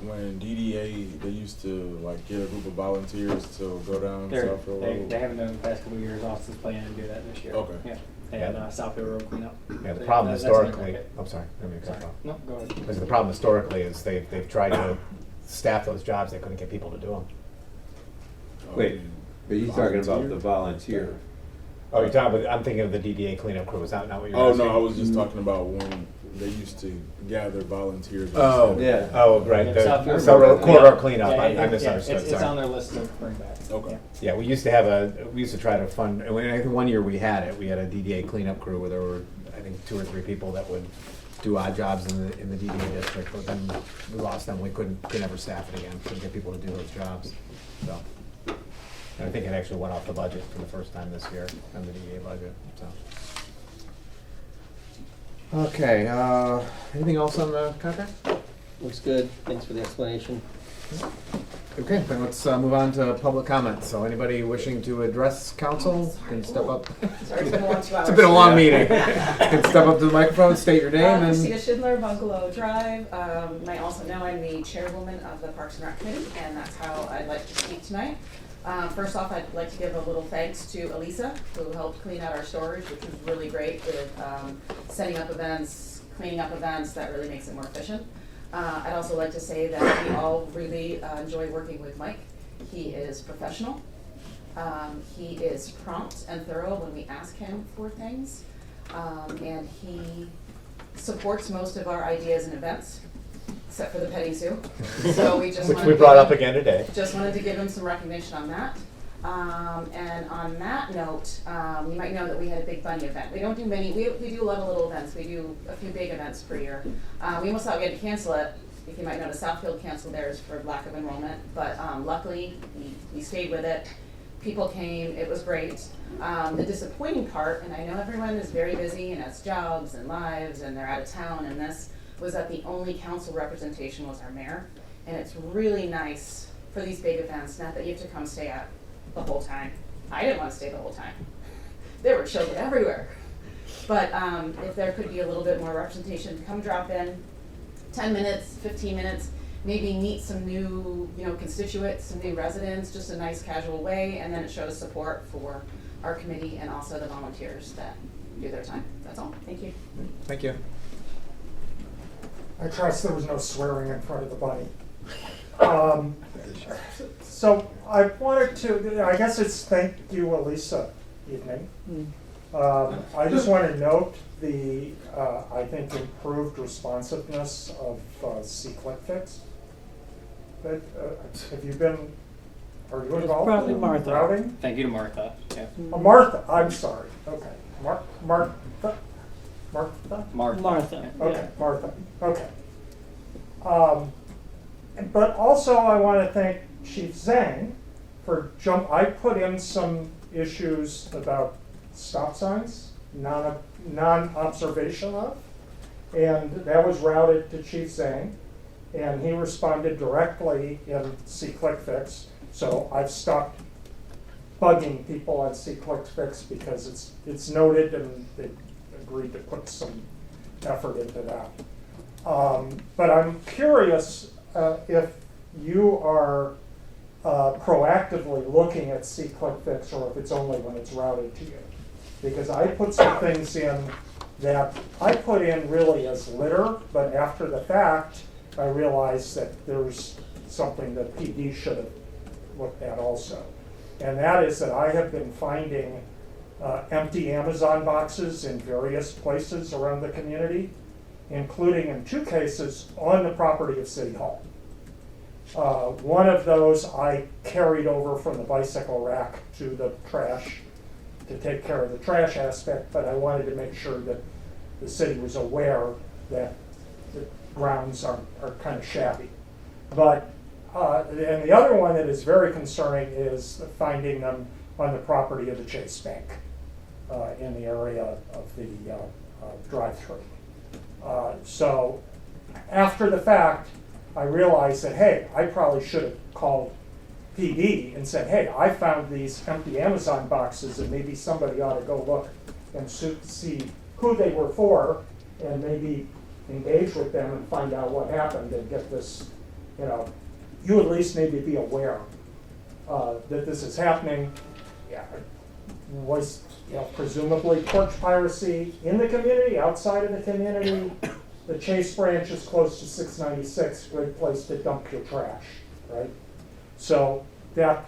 when DDA, they used to like get a group of volunteers to go down Southfield Road? They haven't done it the past couple of years. Austin's planning to do that this year. Okay. Yeah, they had Southfield Road cleanup. Yeah, the They- problem that's in their historically, packet. I'm sorry, I mean, Sorry. No, go ahead. because the problem historically is they've tried to staff those jobs, they couldn't get people to do them. Wait, but he's talking about the volunteer. Oh, you're talking about, I'm thinking of the DDA cleanup crew, is that not what you're Oh, asking? no, I was just talking about when they used to gather volunteers. Oh, Yeah. oh, right, Yeah, the Southfield corridor Road. corridor cleanup, Yeah, I misunderstood, It's on sorry. their list to bring back. Okay. Yeah. Yeah, we used to try to fund, and I think one year we had it, we had a DDA cleanup crew where there were, I think, 2 or 3 people that would do odd jobs in the DDA district, but then we lost them, we could never staff it again, couldn't get people to do those jobs, so. And I think it actually went off the budget for the first time this year, on the DDA budget, so. Okay, anything else on the contract? Looks good. Thanks for the explanation. Okay, then let's move on to public comment. So anybody wishing to address council can step up. Sorry, it's been a long 2 hours. It's been a long meeting. Can step up to the microphone, state your name, Christina and Schindler, Bungalow Drive. You might also know I'm the chairwoman of the Parks and Rec Committee, and that's how I'd like to speak tonight. First off, I'd like to give a little thanks to Elisa, who helped clean out our storage, which was really great with setting up events, cleaning up events. That really makes it more efficient. I'd also like to say that we all really enjoy working with Mike. He is professional. He is prompt and thorough when we ask him for things. And he supports most of our ideas and events, except for the petting zoo. So we just which wanted we to brought give up him- again today. Just wanted to give him some recognition on that. And on that note, you might know that we had a big bunny event. We don't do many, we do a lot of little events. We do a few big events per year. We almost thought we had to cancel it. If you might notice, Southfield canceled theirs for lack of enrollment, but luckily we stayed with it. People came, it was great. The disappointing part, and I know everyone is very busy and has jobs and lives and they're out of town, and this was that the only council representation was our mayor. And it's really nice for these big events, not that you have to come stay at the whole time. I didn't want to stay the whole time. There were children everywhere. But if there could be a little bit more representation, come drop in, 10 minutes, 15 minutes, maybe meet some new, constituents, some new residents, just a nice casual way, and then it shows support for our committee and also the volunteers that do their time. That's all. Thank you. Thank you. I trust there was no swearing in front of the bunny. So I wanted to, I guess it's thank you, Elisa, evening. I just want to note the, I think, improved responsiveness of C-Click Fix. But, have you been, are you involved probably in Martha. routing? Thank you to Martha. Yeah. Martha, I'm sorry, okay. Martha? Martha, yeah. Okay, Martha, okay. But also I want to thank Chief Zhang for I put in some issues about stop signs, non-observation of, and that was routed to Chief Zhang, and he responded directly in C-Click Fix. So I've stopped bugging people on C-Click Fix because it's noted and they agreed to put some effort into that. But I'm curious if you are proactively looking at C-Click Fix or if it's only when it's routed to you. Because I put some things in that I put in really as litter, but after the fact, I realized that there's something that PD should have looked at also. And that is that I have been finding empty Amazon boxes in various places around the community, including in 2 cases on the property of City Hall. One of those I carried over from the bicycle rack to the trash to take care of the trash aspect, but I wanted to make sure that the city was aware that the grounds are kind of shabby. But, and the other one that is very concerning is finding them on the property of the Chase Bank in the area of the drive-through. So after the fact, I realized that, hey, I probably should have called PD and said, hey, I found these empty Amazon boxes and maybe somebody ought to go look and see who they were for and maybe engage with them and find out what happened and get this, you at least maybe be aware that this is happening. Yeah, was presumably porch piracy in the community, outside of the community. The Chase branch is close to 696, great place to dump your trash, right? So that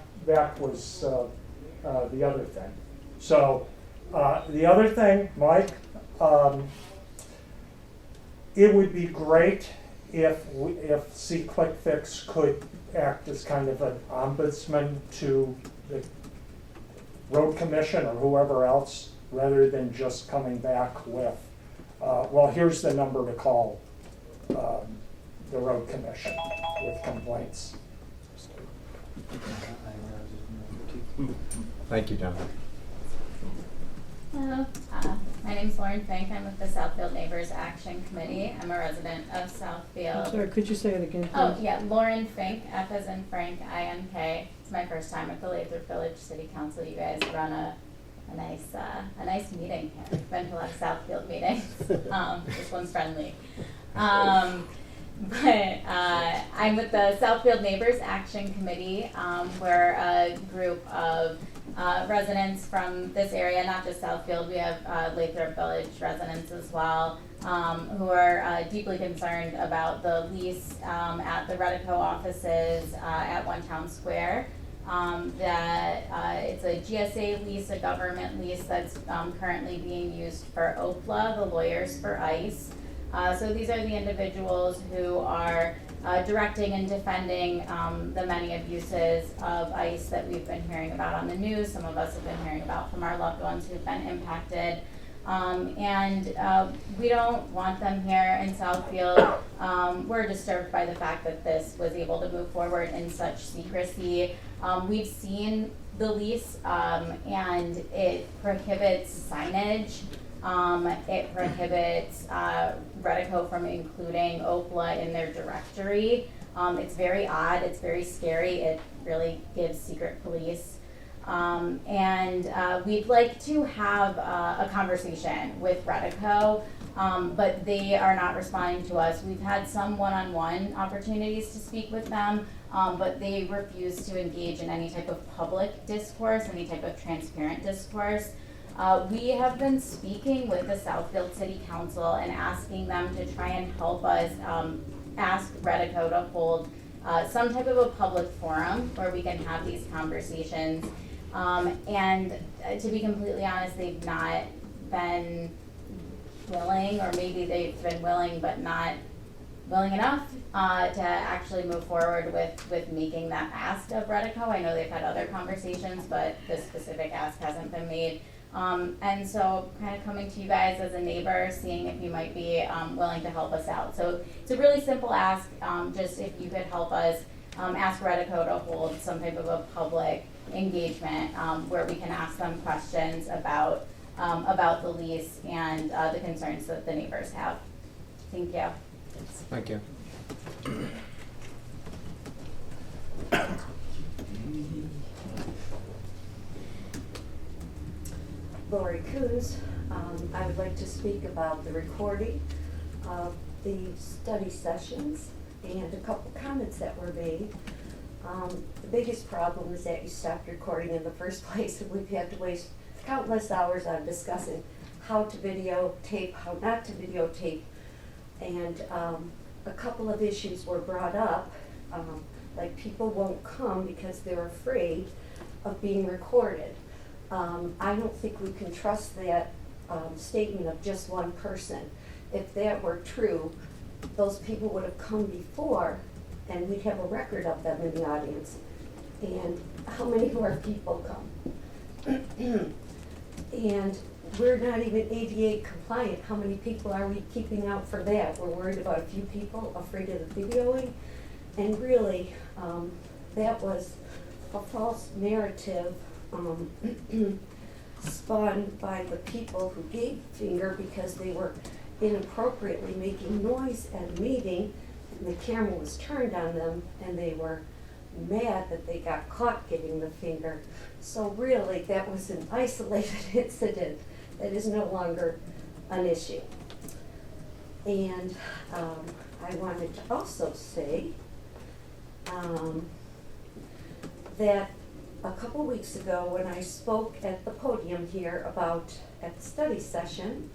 was the other thing. So the other thing, Mike, it would be great if C-Click Fix could act as kind of an ombudsman to the road commission or whoever else, rather than just coming back with, well, here's the number to call the road commission with complaints. Thank you, John. Hello, my name's Lauren Fink. I'm with the Southfield Neighbors Action Committee. I'm a resident of I'm Southfield. sorry, could you say it again, please? Oh, yeah, Lauren Fink, F as in Frank, I-N-K. It's my first time at the Lathrup Village City Council. You guys run a nice meeting here. I've been to a lot of Southfield meetings. This one's friendly. I'm with the Southfield Neighbors Action Committee. We're a group of residents from this area, not just Southfield. We have Lathrup Village residents as well, who are deeply concerned about the lease at the Redico offices at One Town Square. That it's a GSA lease, a government lease that's currently being used for OPLA, the lawyers for ICE. So these are the individuals who are directing and defending the many abuses of ICE that we've been hearing about on the news. Some of us have been hearing about from our loved ones who've been impacted. We don't want them here in Southfield. We're disturbed by the fact that this was able to move forward in such secrecy. We've seen the lease, and it prohibits signage. It prohibits Redico from including OPLA in their directory. It's very odd, it's very scary, it really gives secret police. We'd like to have a conversation with Redico, but they are not responding to us. We've had some one-on-one opportunities to speak with them, but they refuse to engage in any type of public discourse, any type of transparent discourse. We have been speaking with the Southfield City Council and asking them to try and help us ask Redico to hold some type of a public forum where we can have these conversations. To be completely honest, they've not been willing, or maybe they've been willing but not willing enough to actually move forward with making that ask of Redico. I know they've had other conversations, but this specific ask hasn't been made. And so kind of coming to you guys as a neighbor, seeing if you might be willing to help us out. So it's a really simple ask, just if you could help us ask Redico to hold some type of a public engagement where we can ask them questions about the lease and the concerns that the neighbors have. Thank you. Thank you. Lori Coons. I would like to speak about the recording of the study sessions and a couple comments that were made. The biggest problem is that you stopped recording in the first place, and we've had to waste countless hours on discussing how to videotape, how not to videotape, and a couple of issues were brought up, like people won't come because they're afraid of being recorded. I don't think we can trust that statement of just one person. If that were true, those people would have come before and we'd have a record of them in the audience. And how many more people come? And we're not even ADA compliant. How many people are we keeping out for that? We're worried about a few people, afraid of the videoing. And really, that was a false narrative spun by the people who gave finger because they were inappropriately making noise at a meeting, and the camera was turned on them, and they were mad that they got caught giving the finger. So really, that was an isolated incident that is no longer an issue. And I wanted to also say that a couple weeks ago when I spoke at the podium here at the study session,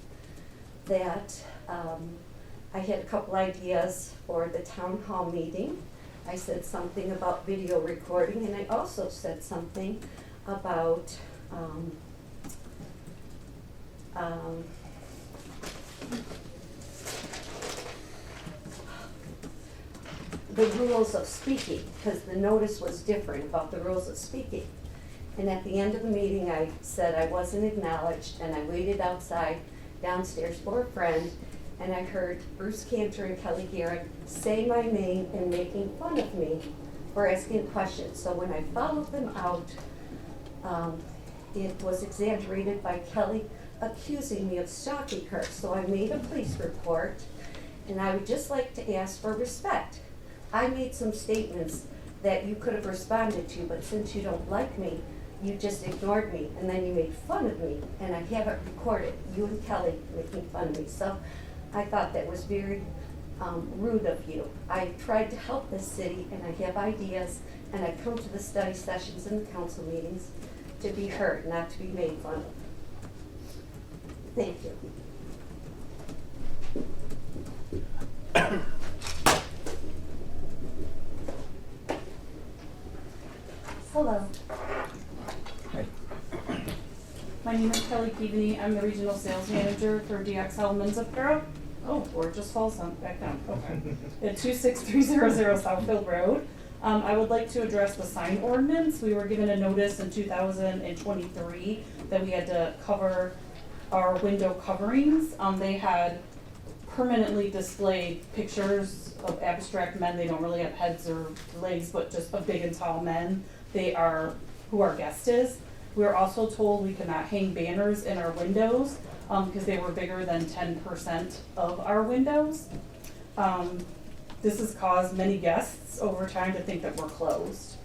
that I had a couple ideas for the town hall meeting. I said something about video recording, and I also said something about the rules of speaking, because the notice was different about the rules of speaking. And at the end of the meeting, I said I wasn't acknowledged, and I waited outside downstairs for a friend, and I heard Bruce Kantor and Kelly Garrett say my name and making fun of me for asking questions. So when I followed them out, it was exaggerated by Kelly accusing me of stalking her. So I made a police report, and I would just like to ask for respect. I made some statements that you could have responded to, but since you don't like me, you just ignored me, and then you made fun of me, and I have it recorded, you and Kelly making fun of me. So I thought that was very rude of you. I tried to help this city, and I have ideas, and I come to the study sessions and the council meetings to be heard, not to be made fun of. Thank you. Hello. Hi. My name is Kelly Keaveney. I'm the regional sales manager for DXL Men's Apparel. Oh, or it just falls on back down. Okay. At 26300 Southfield Road. I would like to address the sign ordinance. We were given a notice in 2023 that we had to cover our window coverings. They had permanently displayed pictures of abstract men. They don't really have heads or legs, but just of big and tall men. They are who our guest is. We were also told we could not hang banners in our windows because they were bigger than 10% of our windows. This has caused many guests over time to think that we're closed.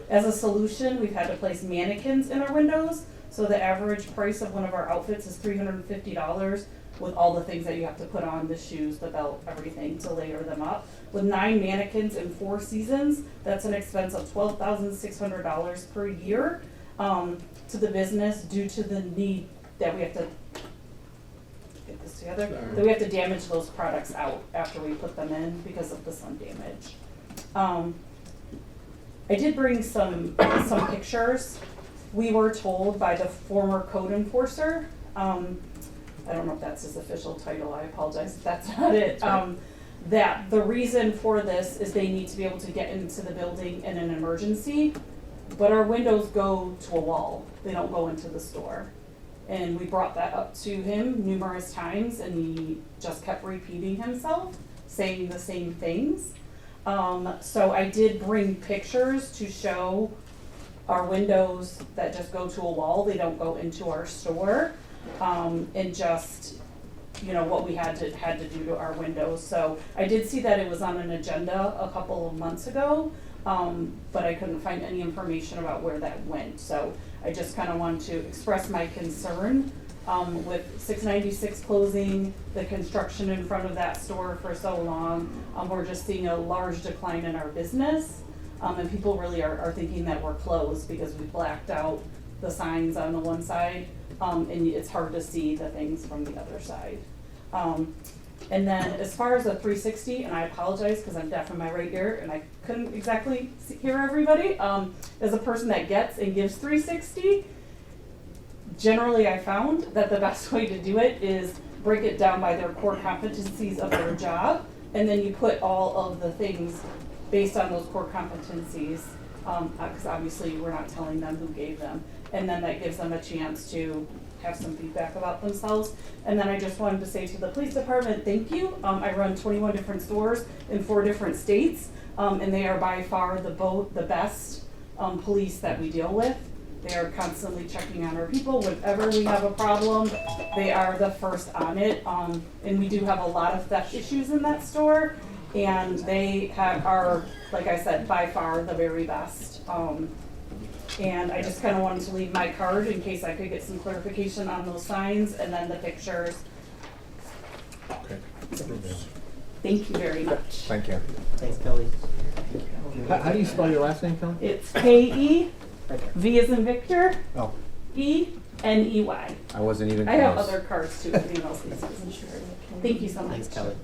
As a solution, we've had to place mannequins in our windows. So the average price of one of our outfits is $350 with all the things that you have to put on, the shoes, the belt, everything to layer them up. With 9 mannequins in 4 seasons, that's an expense of $12,600 per year to the business due to the need that we have to get this together, that we have to damage those products out after we put them in because of the sun damage. I did bring some pictures. We were told by the former code enforcer, I don't know if that's his official title, I apologize if that's not it, that the reason for this is they need to be able to get into the building in an emergency, but our windows go to a wall, they don't go into the store. And we brought that up to him numerous times, and he just kept repeating himself, saying the same things. So I did bring pictures to show our windows that just go to a wall, they don't go into our store, and just, you know, what we had to do to our windows. So I did see that it was on an agenda a couple of months ago, but I couldn't find any information about where that went. So I just kind of wanted to express my concern with 696 closing, the construction in front of that store for so long. We're just seeing a large decline in our business. And people really are thinking that we're closed because we blacked out the signs on the one side, and it's hard to see the things from the other side. And then as far as the 360, and I apologize because I'm deaf in my right ear and I couldn't exactly hear everybody. As a person that gets and gives 360, generally I found that the best way to do it is break it down by their core competencies of their job, and then you put all of the things based on those core competencies, because obviously we're not telling them who gave them, and then that gives them a chance to have some feedback about themselves. And then I just wanted to say to the police department, thank you. I run 21 different stores in 4 different states, and they are by far the best police that we deal with. They are constantly checking on our people. Whenever we have a problem, they are the first on it. And we do have a lot of theft issues in that store, and they are, like I said, by far the very best. And I just kind of wanted to leave my card in case I could get some clarification on those signs and then the pictures. Okay. Thank you very much. Thank you. Thanks, Kelly. How do you spell your last name, Kelly? It's K-E, V as in Victor, Oh, E-N-E-Y. I wasn't even I have close. other cards too, if anyone else needs them. Thank you so much. Thanks, Kelly.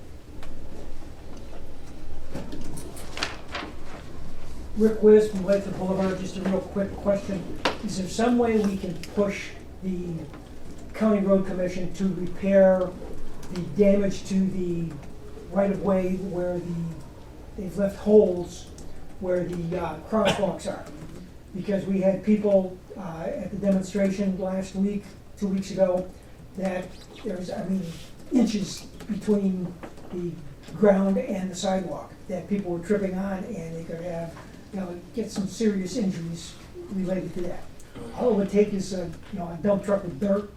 Rick Wiz from Lathrup Boulevard, just a real quick question. Is there some way we can push the County Road Commission to repair the damage to the right-of-way where they've left holes where the crosswalks are? Because we had people at the demonstration last week, 2 weeks ago, that there's, inches between the ground and the sidewalk that people were tripping on, and they could have, get some serious injuries related to that. All it would take is a dump truck with dirt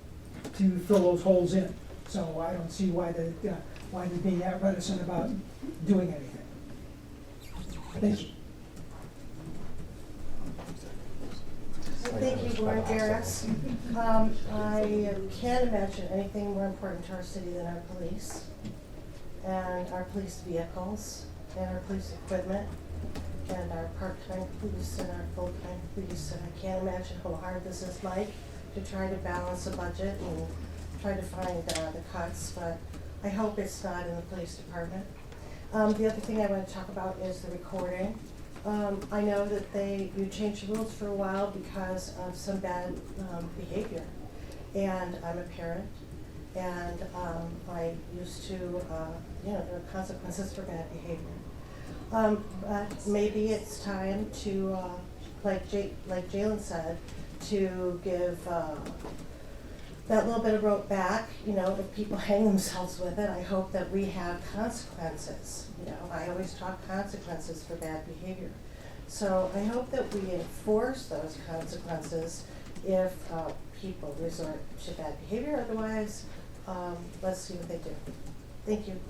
to fill those holes in. So I don't see why they're being that reticent about doing anything. Thank you. Thank you, Warren Garris. I can't imagine anything more important to our city than our police, and our police vehicles, and our police equipment, and our part-time police and our full-time police. And I can't imagine how hard this is, Mike, to try to balance a budget and try to find the cuts, but I hope it's not in the police department. The other thing I want to talk about is the recording. I know that you changed the rules for a while because of some bad behavior. And I'm a parent, and I used to, there are consequences for bad behavior. But maybe it's time to, like Jalen said, to give that little bit of rope back. If people hang themselves with it, I hope that we have consequences. I always talk consequences for bad behavior. So I hope that we enforce those consequences if people resort to bad behavior. Otherwise, let's see what they do. Thank you.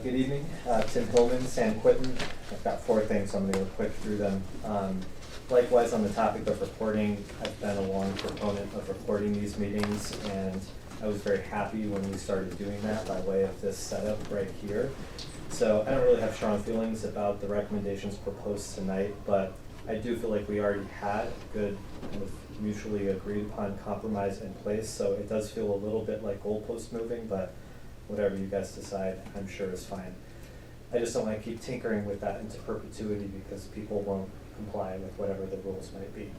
Good evening. Tim Hillman, San Quentin. I've got 4 things, so I'm going to go quick through them. Likewise, on the topic of recording, I've been a long proponent of recording these meetings, and I was very happy when we started doing that by way of this setup right here. So I don't really have strong feelings about the recommendations proposed tonight, but I do feel like we already had a good kind of mutually agreed upon compromise in place, so it does feel a little bit like goalpost moving, but whatever you guys decide, I'm sure is fine. I just don't want to keep tinkering with that into perpetuity because people won't comply with whatever the rules might be.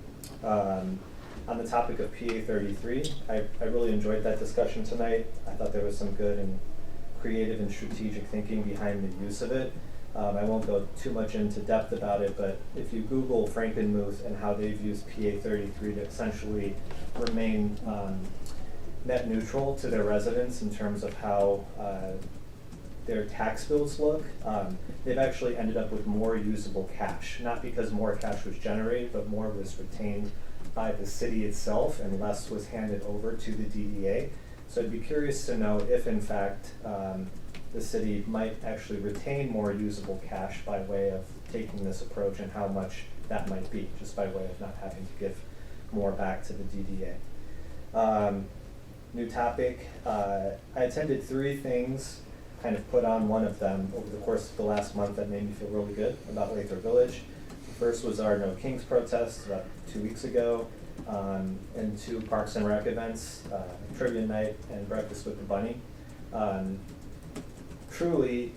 On the topic of PA 33, I really enjoyed that discussion tonight. I thought there was some good and creative and strategic thinking behind the use of it. I won't go too much into depth about it, but if you Google Frankenmuth and how they've used PA 33 to essentially remain net neutral to their residents in terms of how their tax bills look, they've actually ended up with more usable cash. Not because more cash was generated, but more was retained by the city itself and less was handed over to the DDA. So I'd be curious to know if in fact the city might actually retain more usable cash by way of taking this approach and how much that might be, just by way of not having to give more back to the DDA. New topic, I attended 3 things, kind of put on one of them over the course of the last month that made me feel really good about Lathrup Village. The first was our No Kings protest about 2 weeks ago, and 2 Parks and Rec events, Trivia Night and Breakfast with the Bunny. Truly,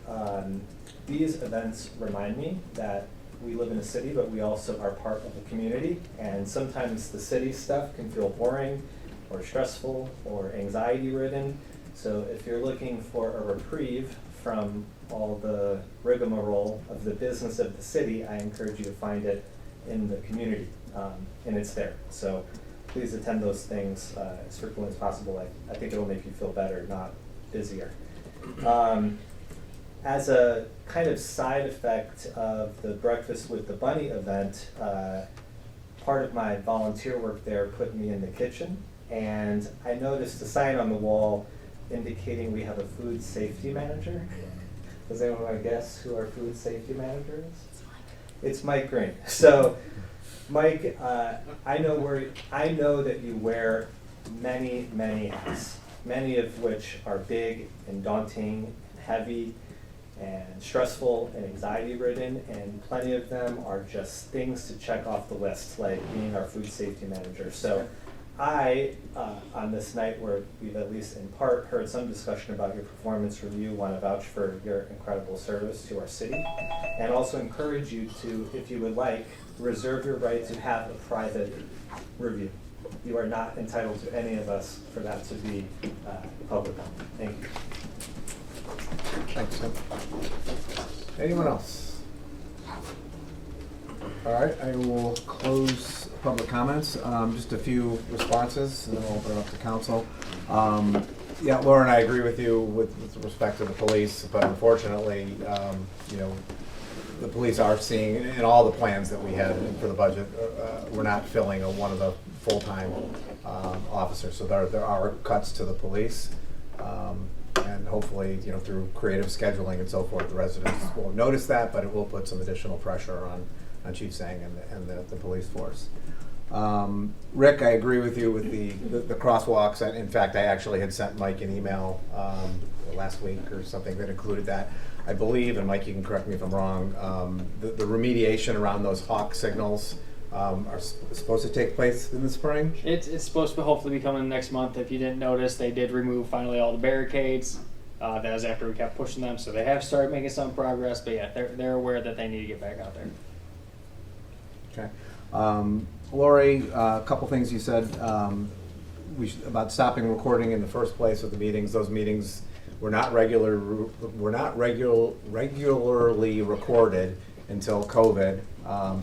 these events remind me that we live in a city, but we also are part of a community, and sometimes the city stuff can feel boring or stressful or anxiety-ridden. So if you're looking for a reprieve from all the rigmarole of the business of the city, I encourage you to find it in the community, and it's there. So please attend those things as frequently as possible. I think it'll make you feel better, not busier. As a kind of side effect of the Breakfast with the Bunny event, part of my volunteer work there put me in the kitchen, and I noticed a sign on the wall indicating we have a food safety manager. Does anyone want to guess who our food safety manager is? It's Mike Green. So, Mike, I know that you wear many, many hats, many of which are big and daunting, and heavy, and stressful and anxiety-ridden, and plenty of them are just things to check off the list, like being our food safety manager. So I, on this night where we've at least in part heard some discussion about your performance review, want to vouch for your incredible service to our city, and also encourage you to, if you would like, reserve your right to have a private review. You are not entitled to any of us for that to be public. Thank you. Thanks, Tim. Anyone else? All right, I will close public comments. Just a few responses, and then we'll open it up to council. Yeah, Laura and I agree with you with respect to the police, but unfortunately, the police are seeing, in all the plans that we had for the budget, we're not filling one of the full-time officers. So there are cuts to the police. And hopefully, through creative scheduling and so forth, the residents won't notice that, but it will put some additional pressure on Chief Sang and the police force. Rick, I agree with you with the crosswalks. In fact, I actually had sent Mike an email last week or something that included that. I believe, and Mike, you can correct me if I'm wrong, the remediation around those hawk signals are supposed to take place in the spring? It's supposed to hopefully be coming next month. If you didn't notice, they did remove finally all the barricades. That was after we kept pushing them, so they have started making some progress. But yeah, they're aware that they need to get back out there. Okay. Lori, a couple things you said about stopping recording in the first place of the meetings. Those meetings were not regularly recorded until COVID.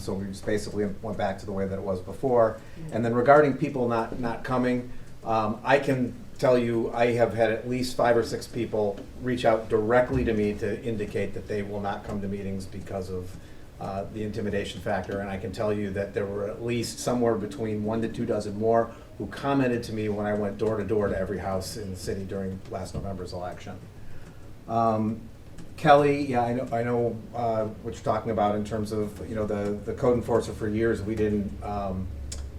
So we just basically went back to the way that it was before. And then regarding people not coming, I can tell you I have had at least 5 or 6 people reach out directly to me to indicate that they will not come to meetings because of the intimidation factor. And I can tell you that there were at least somewhere between 1 to 2 dozen more who commented to me when I went door to door to every house in the city during last November's election. Kelly, yeah, I know what you're talking about in terms of the code enforcer. For years we didn't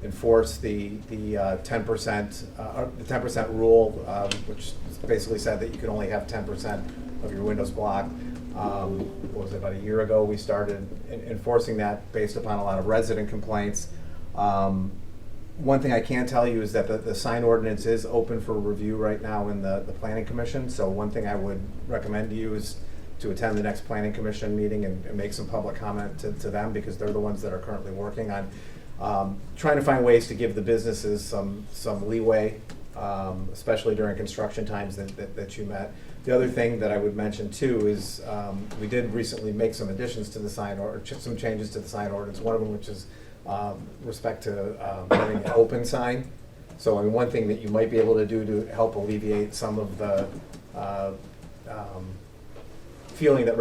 enforce the 10% rule, which basically said that you could only have 10% of your windows blocked. What was it, about a year ago we started enforcing that based upon a lot of resident complaints. One thing I can tell you is that the sign ordinance is open for review right now in the Planning Commission. So one thing I would recommend to you is to attend the next Planning Commission meeting and make some public comment to them, because they're the ones that are currently working on trying to find ways to give the businesses some leeway, especially during construction times that you met. The other thing that I would mention too is we did recently make some additions to the sign, or some changes to the sign ordinance. One of them, which is respect to having an open sign. So I mean, one thing that you might be able to do to help alleviate some of the feeling that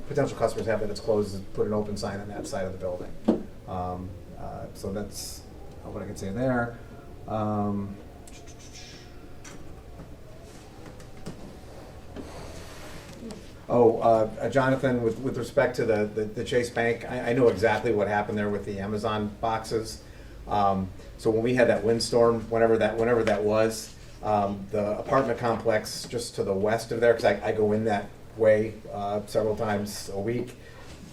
potential customers have that it's closed is put an open sign on that side of the building. So that's what I can say there. Jonathan, with respect to the Chase Bank, I know exactly what happened there with the Amazon boxes. So when we had that windstorm, whenever that was, the apartment complex just to the west of there, because I go in that way several times a week,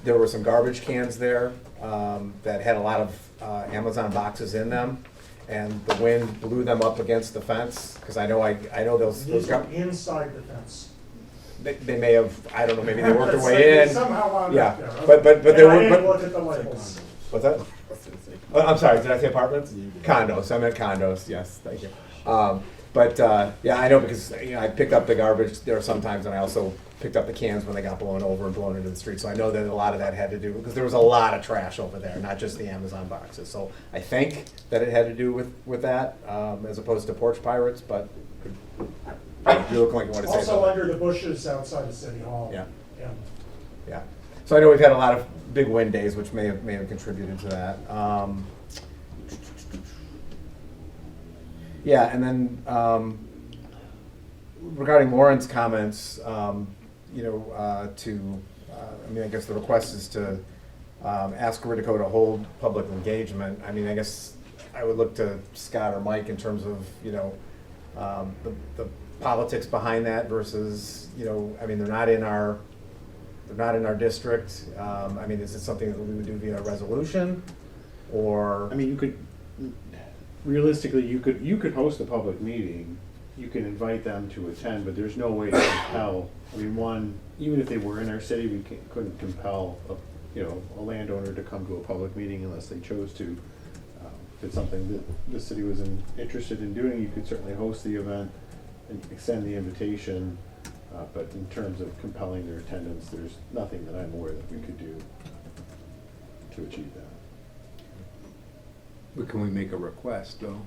there were some garbage cans there that had a lot of Amazon boxes in them, and the wind blew them up against the fence, because I know those These are inside the fence. They may have, I don't know, maybe they worked their way in. Somehow wound Yeah, up there. but there were. I didn't look at the labels. What's that? I'm sorry, did I say apartments? Condos, I meant condos, yes, thank you. Yeah, I know, because I picked up the garbage there sometimes, and I also picked up the cans when they got blown over and blown into the street. So I know that a lot of that had to do, because there was a lot of trash over there, not just the Amazon boxes. So I think that it had to do with that, as opposed to porch pirates, but you look like you want to say something. Also under the bushes outside of City Hall. Yeah. Yeah. So I know we've had a lot of big wind days, which may have contributed to that. Yeah, and then regarding Lauren's comments, I guess the request is to ask Ritico to hold public engagement. I mean, I guess I would look to Scott or Mike in terms of, the politics behind that versus, they're not in our district. Is it something that we would do via resolution, or? I mean, realistically, you could host a public meeting. You can invite them to attend, but there's no way to compel. Even if they were in our city, we couldn't compel a landowner to come to a public meeting unless they chose to. If it's something that the city was interested in doing, you could certainly host the event and extend the invitation. But in terms of compelling their attendance, there's nothing that I'm aware that we could do to achieve that. But can we make a request, though?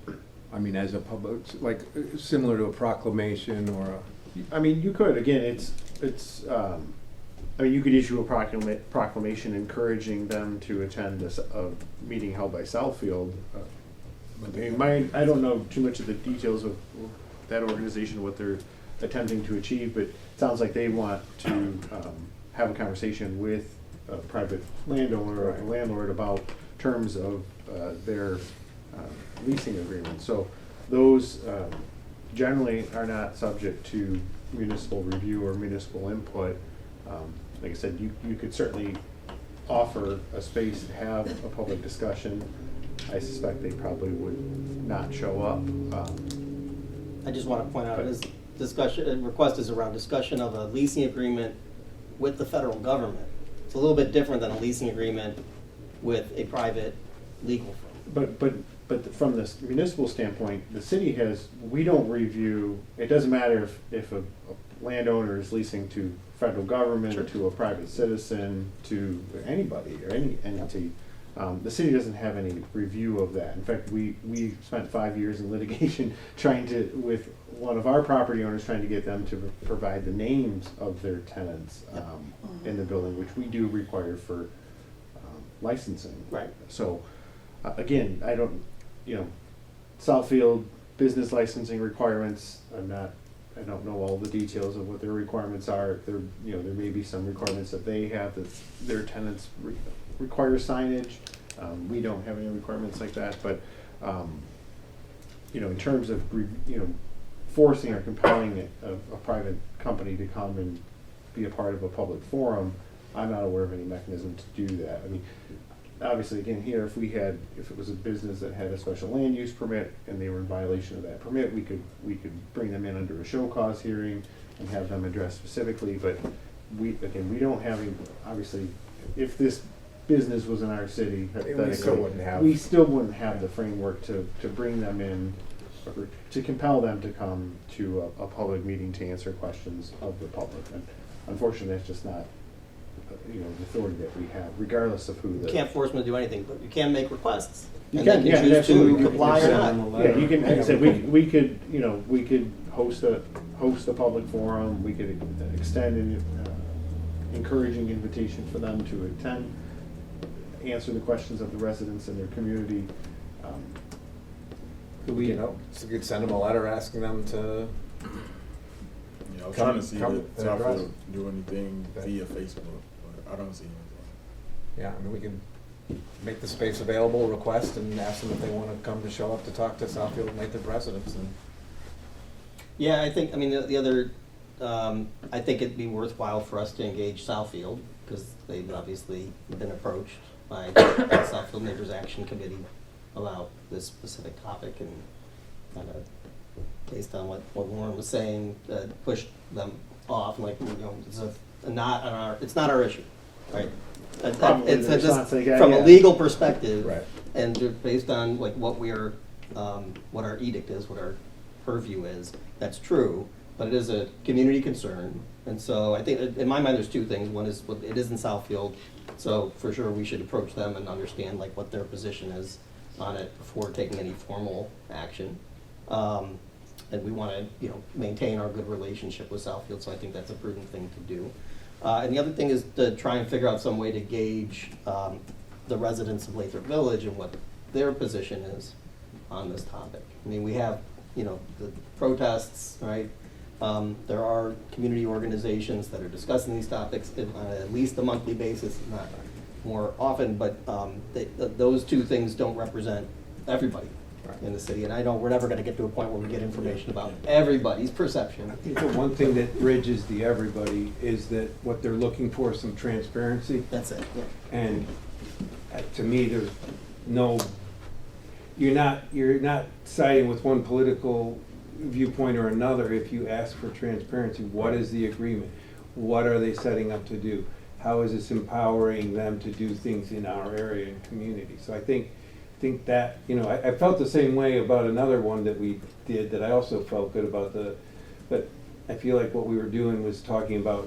As a public, like similar to a proclamation or a. You could. Again, it's. You could issue a proclamation encouraging them to attend a meeting held by Southfield. I don't know too much of the details of that organization, what they're attempting to achieve, but it sounds like they want to have a conversation with a private landowner or a landlord about terms of their leasing agreement. So those generally are not subject to municipal review or municipal input. Like I said, you could certainly offer a space to have a public discussion. I suspect they probably would not show up. I just want to point out, this discussion, request is around discussion of a leasing agreement with the federal government. It's a little bit different than a leasing agreement with a private legal firm. But from the municipal standpoint, the city we don't review, it doesn't matter if a landowner is leasing to federal government, Sure. to a private citizen, to anybody or any entity. The city doesn't have any review of that. In fact, we spent 5 years in litigation with one of our property owners, trying to get them to provide the names of their tenants in the building, which we do require for licensing. Right. So, again, Southfield business licensing requirements, I don't know all the details of what their requirements are. There may be some requirements that they have that their tenants require signage. We don't have any requirements like that, but in terms of forcing or compelling a private company to come and be a part of a public forum, I'm not aware of any mechanism to do that. I mean, obviously, again, here, if it was a business that had a special land use permit and they were in violation of that permit, we could bring them in under a show cause hearing and have them addressed specifically. But we don't have any. Obviously, if this business was in our city, we still wouldn't have the framework to bring them in, or to compel them to come to a public meeting to answer questions of the public. And unfortunately, that's just not the authority that we have, regardless of who You can't force them to do anything, but you can make requests. You And can, they yeah, choose absolutely. to comply or not. Yeah, you can, like I said, we could host a public forum, we could extend an encouraging invitation for them to attend, answer the questions of the residents in their community. So you could send them a letter asking them to. I was trying to see if Southfield do anything via Facebook, but I don't see anything. Yeah, I mean, we can make the space available, request, and ask them if they want to come to show up to talk to Southfield and Lathrup residents. And Yeah, I think, the other, I think it'd be worthwhile for us to engage Southfield, because they've obviously been approached by the Southfield Neighbors Action Committee about this specific topic, and kind of, based on what Lauren was saying, pushed them off, like, it's not our issue, right? It's just from a legal perspective, Right. and based on like what our edict is, what our purview is, that's true, but it is a community concern. And so I think, in my mind, there's two things. One is, it is in Southfield, so for sure we should approach them and understand like what their position is on it before taking any formal action. And we want to, maintain our good relationship with Southfield, so I think that's a prudent thing to do. And the other thing is to try and figure out some way to gauge the residents of Lathrup Village and what their position is on this topic. I mean, we have, the protests, right? There are community organizations that are discussing these topics on at least a monthly basis, if not more often, but those two things don't represent everybody in the city. And I know we're never going to get to a point where we get information about everybody's perception. I think the one thing that bridges the everybody is that what they're looking for is some transparency. That's it, yeah. And to me, there's no, you're not siding with one political viewpoint or another if you ask for transparency. What is the agreement? What are they setting up to do? How is this empowering them to do things in our area and community? So I think that, I felt the same way about another one that we did that I also felt good about but I feel like what we were doing was talking about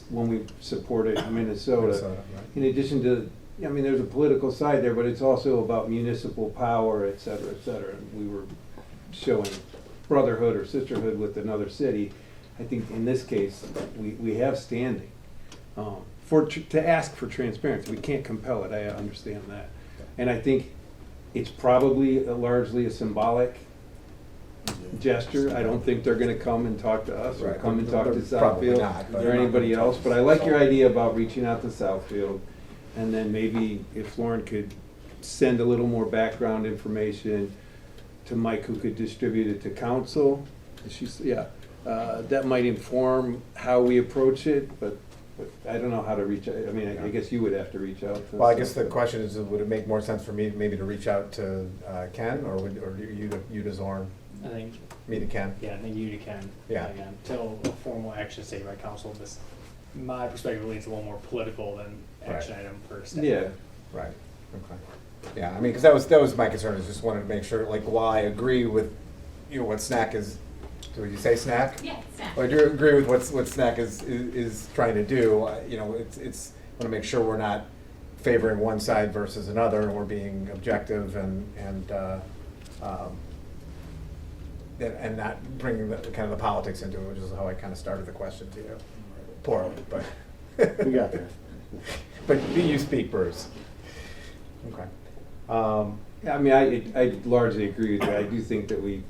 when we supported Minnesota. right. In addition to, there's a political side there, but it's also about municipal power, et cetera, et cetera. And we were showing brotherhood or sisterhood with another city. I think in this case, we have standing to ask for transparency. We can't compel it, I understand that. And I think it's probably largely a symbolic gesture. I don't think they're gonna come and talk to us or Right. come and talk to They're probably Southfield not, but or they're not anybody gonna else, talk but to I like your Southfield. idea about reaching out to Southfield. And then maybe if Lauren could send a little more background information to Mike, who could distribute it to council. That might inform how we approach it, but I don't know how to reach out. I mean, I guess you would have to reach out to. Well, I guess the question is, would it make more sense for me maybe to reach out to Ken, or you to Zorn? I think, Me to Ken? yeah, I think you can. Yeah. Again, till a formal action taken by council, this, my perspective leans a little more political than action item per se. Yeah. Right, okay. Yeah, I mean, because that was my concern, is just wanted to make sure, like, while I agree with, what Snack is, do you say Snack? Yeah, snack. Well, I do agree with what Snack is trying to do. It's want to make sure we're not favoring one side versus another, and we're being objective and not bringing the kind of the politics into it, which is how I kind of started the question to you. Poorly, but. We got there. But you speak, Bruce. Okay. Yeah, I mean, I largely agree with you. I do think that we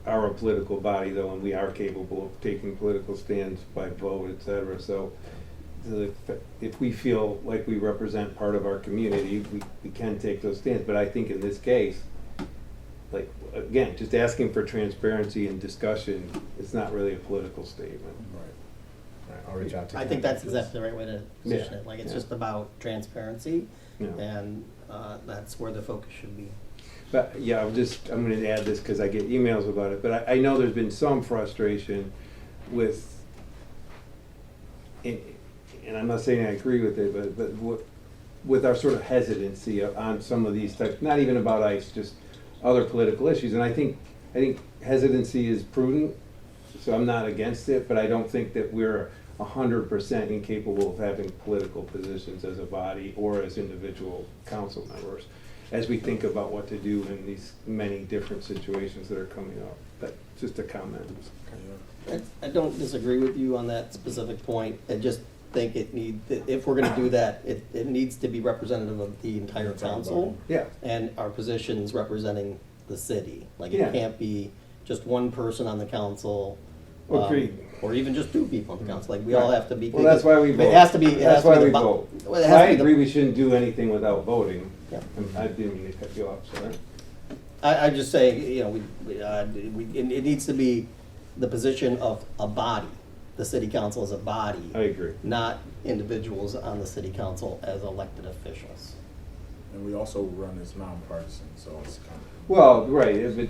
are a political body, though, and we are capable of taking political stands by vote, et cetera. So if we feel like we represent part of our community, we can take those stands. But I think in this case, like, again, just asking for transparency and discussion, it's not really a political statement. Right. I'll reach out to I Ken. think that's exactly the right way to position Yeah. it. Like, it's Yeah. just about transparency, Yeah. and that's where the focus should be. But yeah, I'm going to add this because I get emails about it, but I know there's been some frustration with, and I'm not saying I agree with it, but with our sort of hesitancy on some of these types, not even about ICE, just other political issues. And I think hesitancy is prudent, so I'm not against it, but I don't think that we're 100% incapable of having political positions as a body or as individual council members, as we think about what to do in these many different situations that are coming up. That's just a comment. I don't disagree with you on that specific point. I just think if we're gonna do that, it needs to be representative of the entire council. Yeah. And our positions representing the city. Like, Yeah. it can't be just one person on the council. Agreed. Or even just two people on the council. Like, we all have to be. Well, that's why we vote. It has to be. That's why we vote. Well, it has I to be agree we shouldn't do anything without voting. Yeah. I didn't mean to cut you off, sorry. I'm just saying, it needs to be the position of a body. The city council as a body. I agree. Not individuals on the city council as elected officials. And we also run as nonpartisan, so it's kind of. Well, right,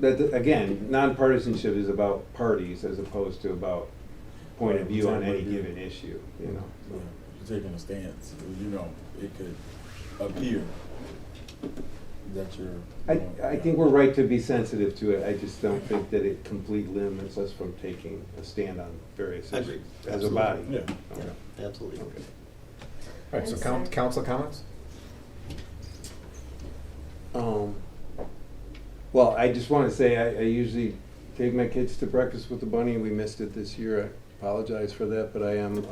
but again, nonpartisanship is about parties as opposed to about point of view on any given issue, you know. Yeah, you're taking a stance, it could appear that you're. I think we're right to be sensitive to it. I just don't think that it completely limits us from taking a stand on various Agreed. issues as a body. Yeah. Okay. Absolutely. Okay. All right, so council comments? Well, I just want to say I usually take my kids to breakfast with the bunny. We missed it this year. I apologize for that, but I am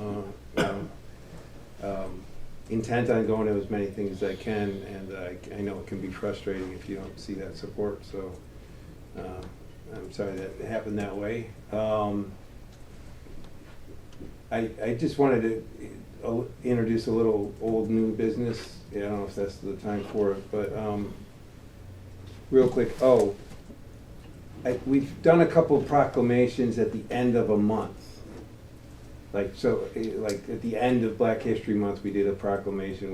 intent on going to as many things as I can, and I know it can be frustrating if you don't see that support. So I'm sorry that it happened that way. I just wanted to introduce a little old new business. Yeah, I don't know if that's the time for it, but real quick. We've done a couple of proclamations at the end of a month. Like at the end of Black History Month, we did a proclamation,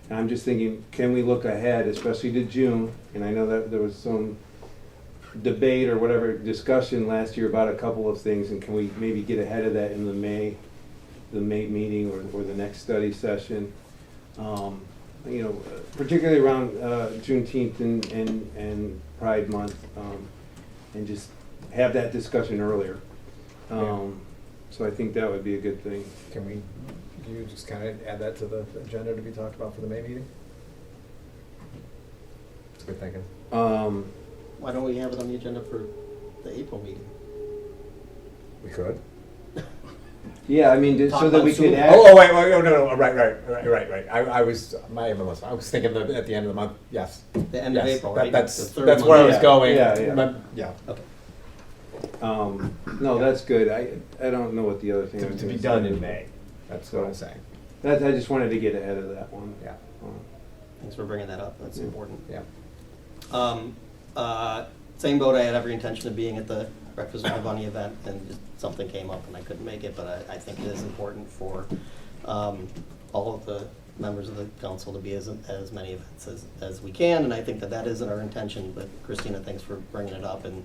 and I'm just thinking, can we look ahead, especially to June? And I know that there was some debate or whatever discussion last year about a couple of things, and can we maybe get ahead of that in the May meeting or the next study session? Particularly around Juneteenth and Pride Month, and just have that discussion earlier. So I think that would be a good thing. Can you just kind of add that to the agenda to be talked about for the May meeting? It's good thinking. Why don't we have it on the agenda for the April meeting? We could. Yeah, I mean, Talk so that about we could soon. act. Wait, no, right. I was thinking at the end of the month, yes. The end of Yes, April, that- right? That's, The third that's where I was month. going. Yeah. Yeah. Okay. No, that's good. I don't know what the other thing was To be gonna done say. in May, that's what I'm saying. That, I just wanted to get ahead of that one. Yeah. Thanks for bringing that up. That's important. Yeah. Same boat. I had every intention of being at the Breakfast with the Bunny event, and just something came up and I couldn't make it. But I think it is important for all of the members of the council to be as many events as we can, and I think that isn't our intention. But Christina, thanks for bringing it up and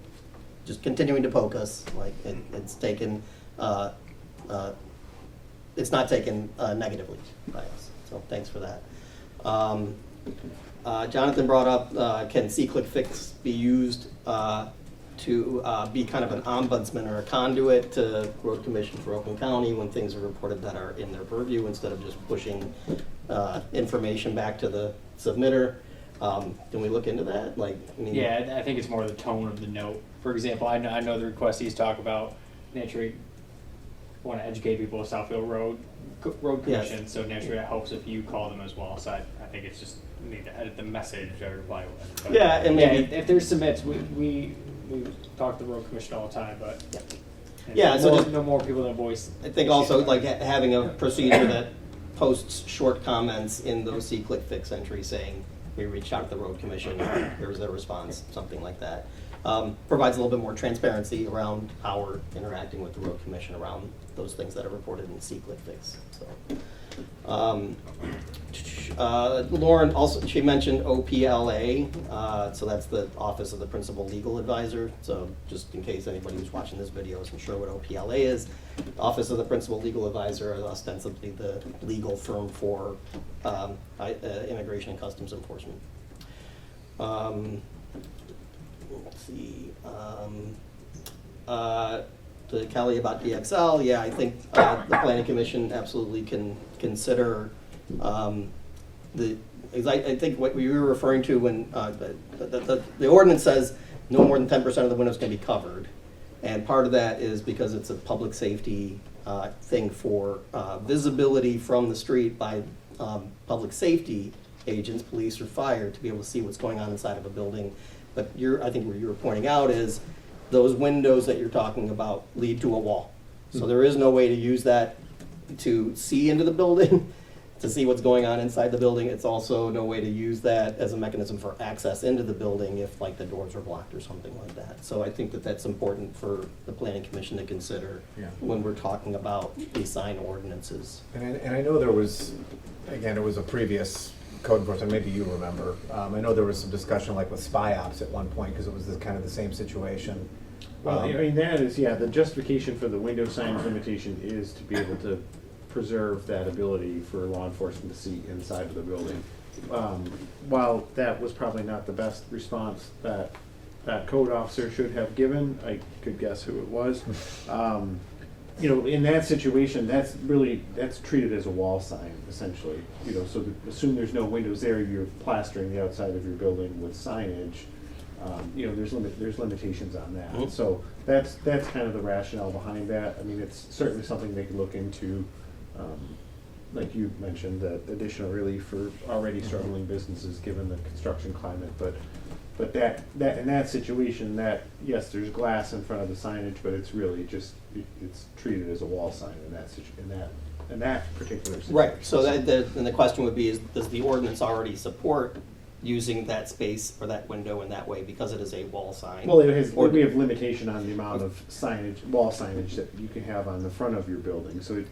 just continuing to poke us. Like it's taken, it's not taken negatively by us. So thanks for that. Jonathan brought up, can C-Click Fix be used to be kind of an ombudsman or a conduit to Road Commission for Oakland County when things are reported that are in their purview instead of just pushing information back to the submitter? Can we look into that? Yeah, I think it's more the tone of the note. For example, I know the requestees talk about naturally want to educate people with Southfield Road Commission, Yes. so naturally it helps if you call them as well. So I think it's just we need to edit the message or reply with. But Yeah, and maybe if there's submits, we talk to the Road Commission all the time, but Yeah, so just no more people than voice. I think also like having a procedure that posts short comments in those C-Click Fix entries saying, we reached out to the Road Commission, here was their response, something like that. Provides a little bit more transparency around how we're interacting with the Road Commission around those things that are reported in C-Click Fix. So, Lauren also, she mentioned OPLA, so that's the Office of the Principal Legal Advisor. So just in case anybody who's watching this video isn't sure what OPLA is, Office of the Principal Legal Advisor is ostensibly the legal firm for Immigration and Customs Enforcement. Let's see. To Kelly about DXL, yeah, I think the Planning Commission absolutely can consider I think what we were referring to when the ordinance says no more than 10% of the windows can be covered, and part of that is because it's a public safety thing for visibility from the street by public safety agents, police or fire, to be able to see what's going on inside of a building. But I think what you were pointing out is those windows that you're talking about lead to a wall. So there is no way to use that to see into the building, to see what's going on inside the building. It's also no way to use that as a mechanism for access into the building if like the doors are blocked or something like that. So I think that's important for the Planning Commission to consider when we're talking about these sign ordinances. And I know there was, again, it was a previous code enforcement, maybe you remember. I know there was some discussion like with spy ops at one point because it was kind of the same situation. Well, I mean, that is, the justification for the window signage limitation is to be able to preserve that ability for law enforcement to see inside of the building. While that was probably not the best response that code officer should have given, I could guess who it was. In that situation, that's treated as a wall sign, essentially. So assume there's no windows there, you're plastering the outside of your building with signage. There's limitations on that. Mm-hmm. So that's kind of the rationale behind that. I mean, it's certainly something they could look into. Like you mentioned, that additional relief for already struggling businesses given the construction climate. But that in that situation, that yes, there's glass in front of the signage, but it's really just it's treated as a wall sign in that particular situation. Right. So and the question would be: does the ordinance already support using that space or that window in that way because it is a wall sign? Well, we have limitation on the amount of signage, wall signage that you can have on the front of your building. So it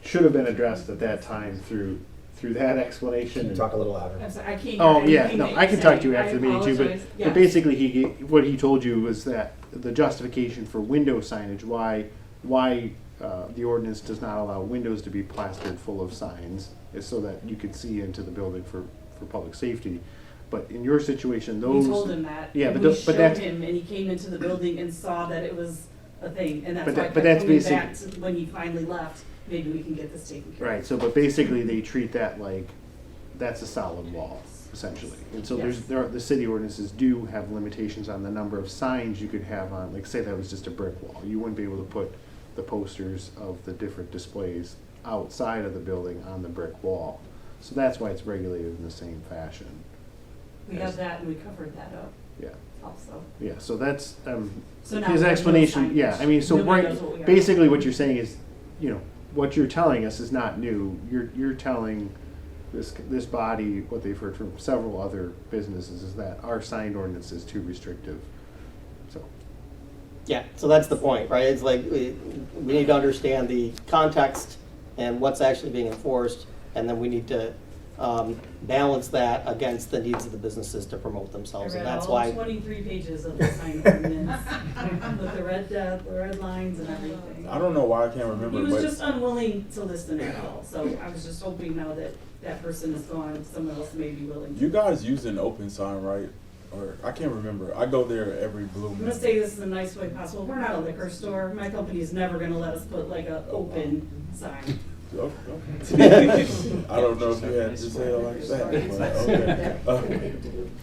should have been addressed at that time through that explanation. Can you talk a little louder? I'm sorry, I can't hear Oh anything yeah, that no, you're I can talk to you saying. after the I meeting too. apologize. But basically, what he told you was that the justification for window signage, why the ordinance does not allow windows to be plastered full of signs, is so that you could see into the building for public safety. But in your situation, those We told him that. Yeah, and but we but showed that's him, and he came into the building and saw that it was a thing, and that's But why that- I but kept that's coming basic- back to when he finally left. Maybe we can get this taken care of. right. So, but basically, they treat that like that's a solid wall, essentially. And so Yes. the city ordinances do have limitations on the number of signs you could have on. Like, say that was just a brick wall, you wouldn't be able to put the posters of the different displays outside of the building on the brick wall. So that's why it's regulated in the same fashion. We have that and we covered that up Yeah. also. Yeah, so that's, So now his we have no explanation, signage. yeah, I mean, so Nobody right, knows what we are. basically what you're saying is, you know, what you're telling us is not new. You're telling this body, what they've heard from several other businesses, is that our signed ordinance is too restrictive. So, Yeah, so that's the point, right? It's like, we need to understand the context and what's actually being enforced, and then we need to balance that against the needs of the businesses to promote themselves, and that's why. 23 pages of the sign ordinance with the red lines and everything. I don't know why I can't remember, He was but just unwilling to listen at all, so I was just hoping now that that person is gone, someone else may be willing to. you guys use an open sign, right? Or I can't remember. I go there every blue I'm moon. gonna say this in the nice way possible. We're not a liquor store. My company is never gonna let us put like a open sign. Okay. I don't know if you had to say it like that, but okay.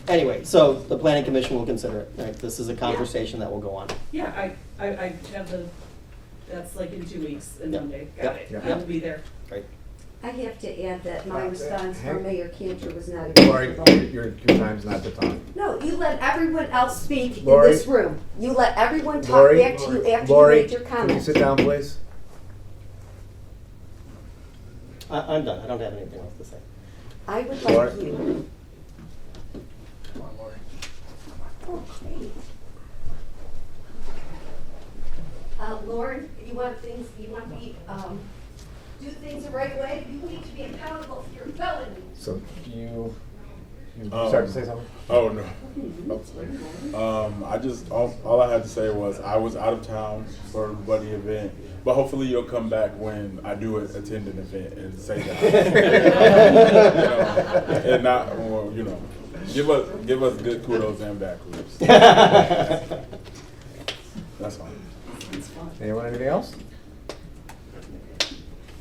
Anyway, so the planning commission will consider it, right? This is a conversation that will go on. Yeah, I have that's like in 2 weeks and Yep. Monday. Yep. Got it. Yep. I will be there. Right. I have to add that my response Hank? from Mayor Kantor was not Lori, acceptable. your time's not the time. No, you let everyone else speak in Lori? this room. You let everyone talk Lori? back to you after Lori, you made your can you comments. sit down, please? I'm done. I don't have anything else to say. I would Lori? like you. Come on, Lori. Okay. Lauren, you want to do things the right way? You need to be accountable for your felonies. So you start to say something? Oh no. I just all I had to say was I was out of town for the buddy event, but hopefully you'll come back when I do attend an event and say that. And not, well, you know, give us good kudos and bad kudos. That's all. Anyone, anything else?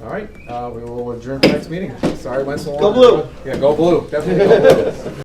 All right, we will adjourn tonight's meeting. Sorry it went so long. Go blue. Yeah, go blue. Definitely go blue.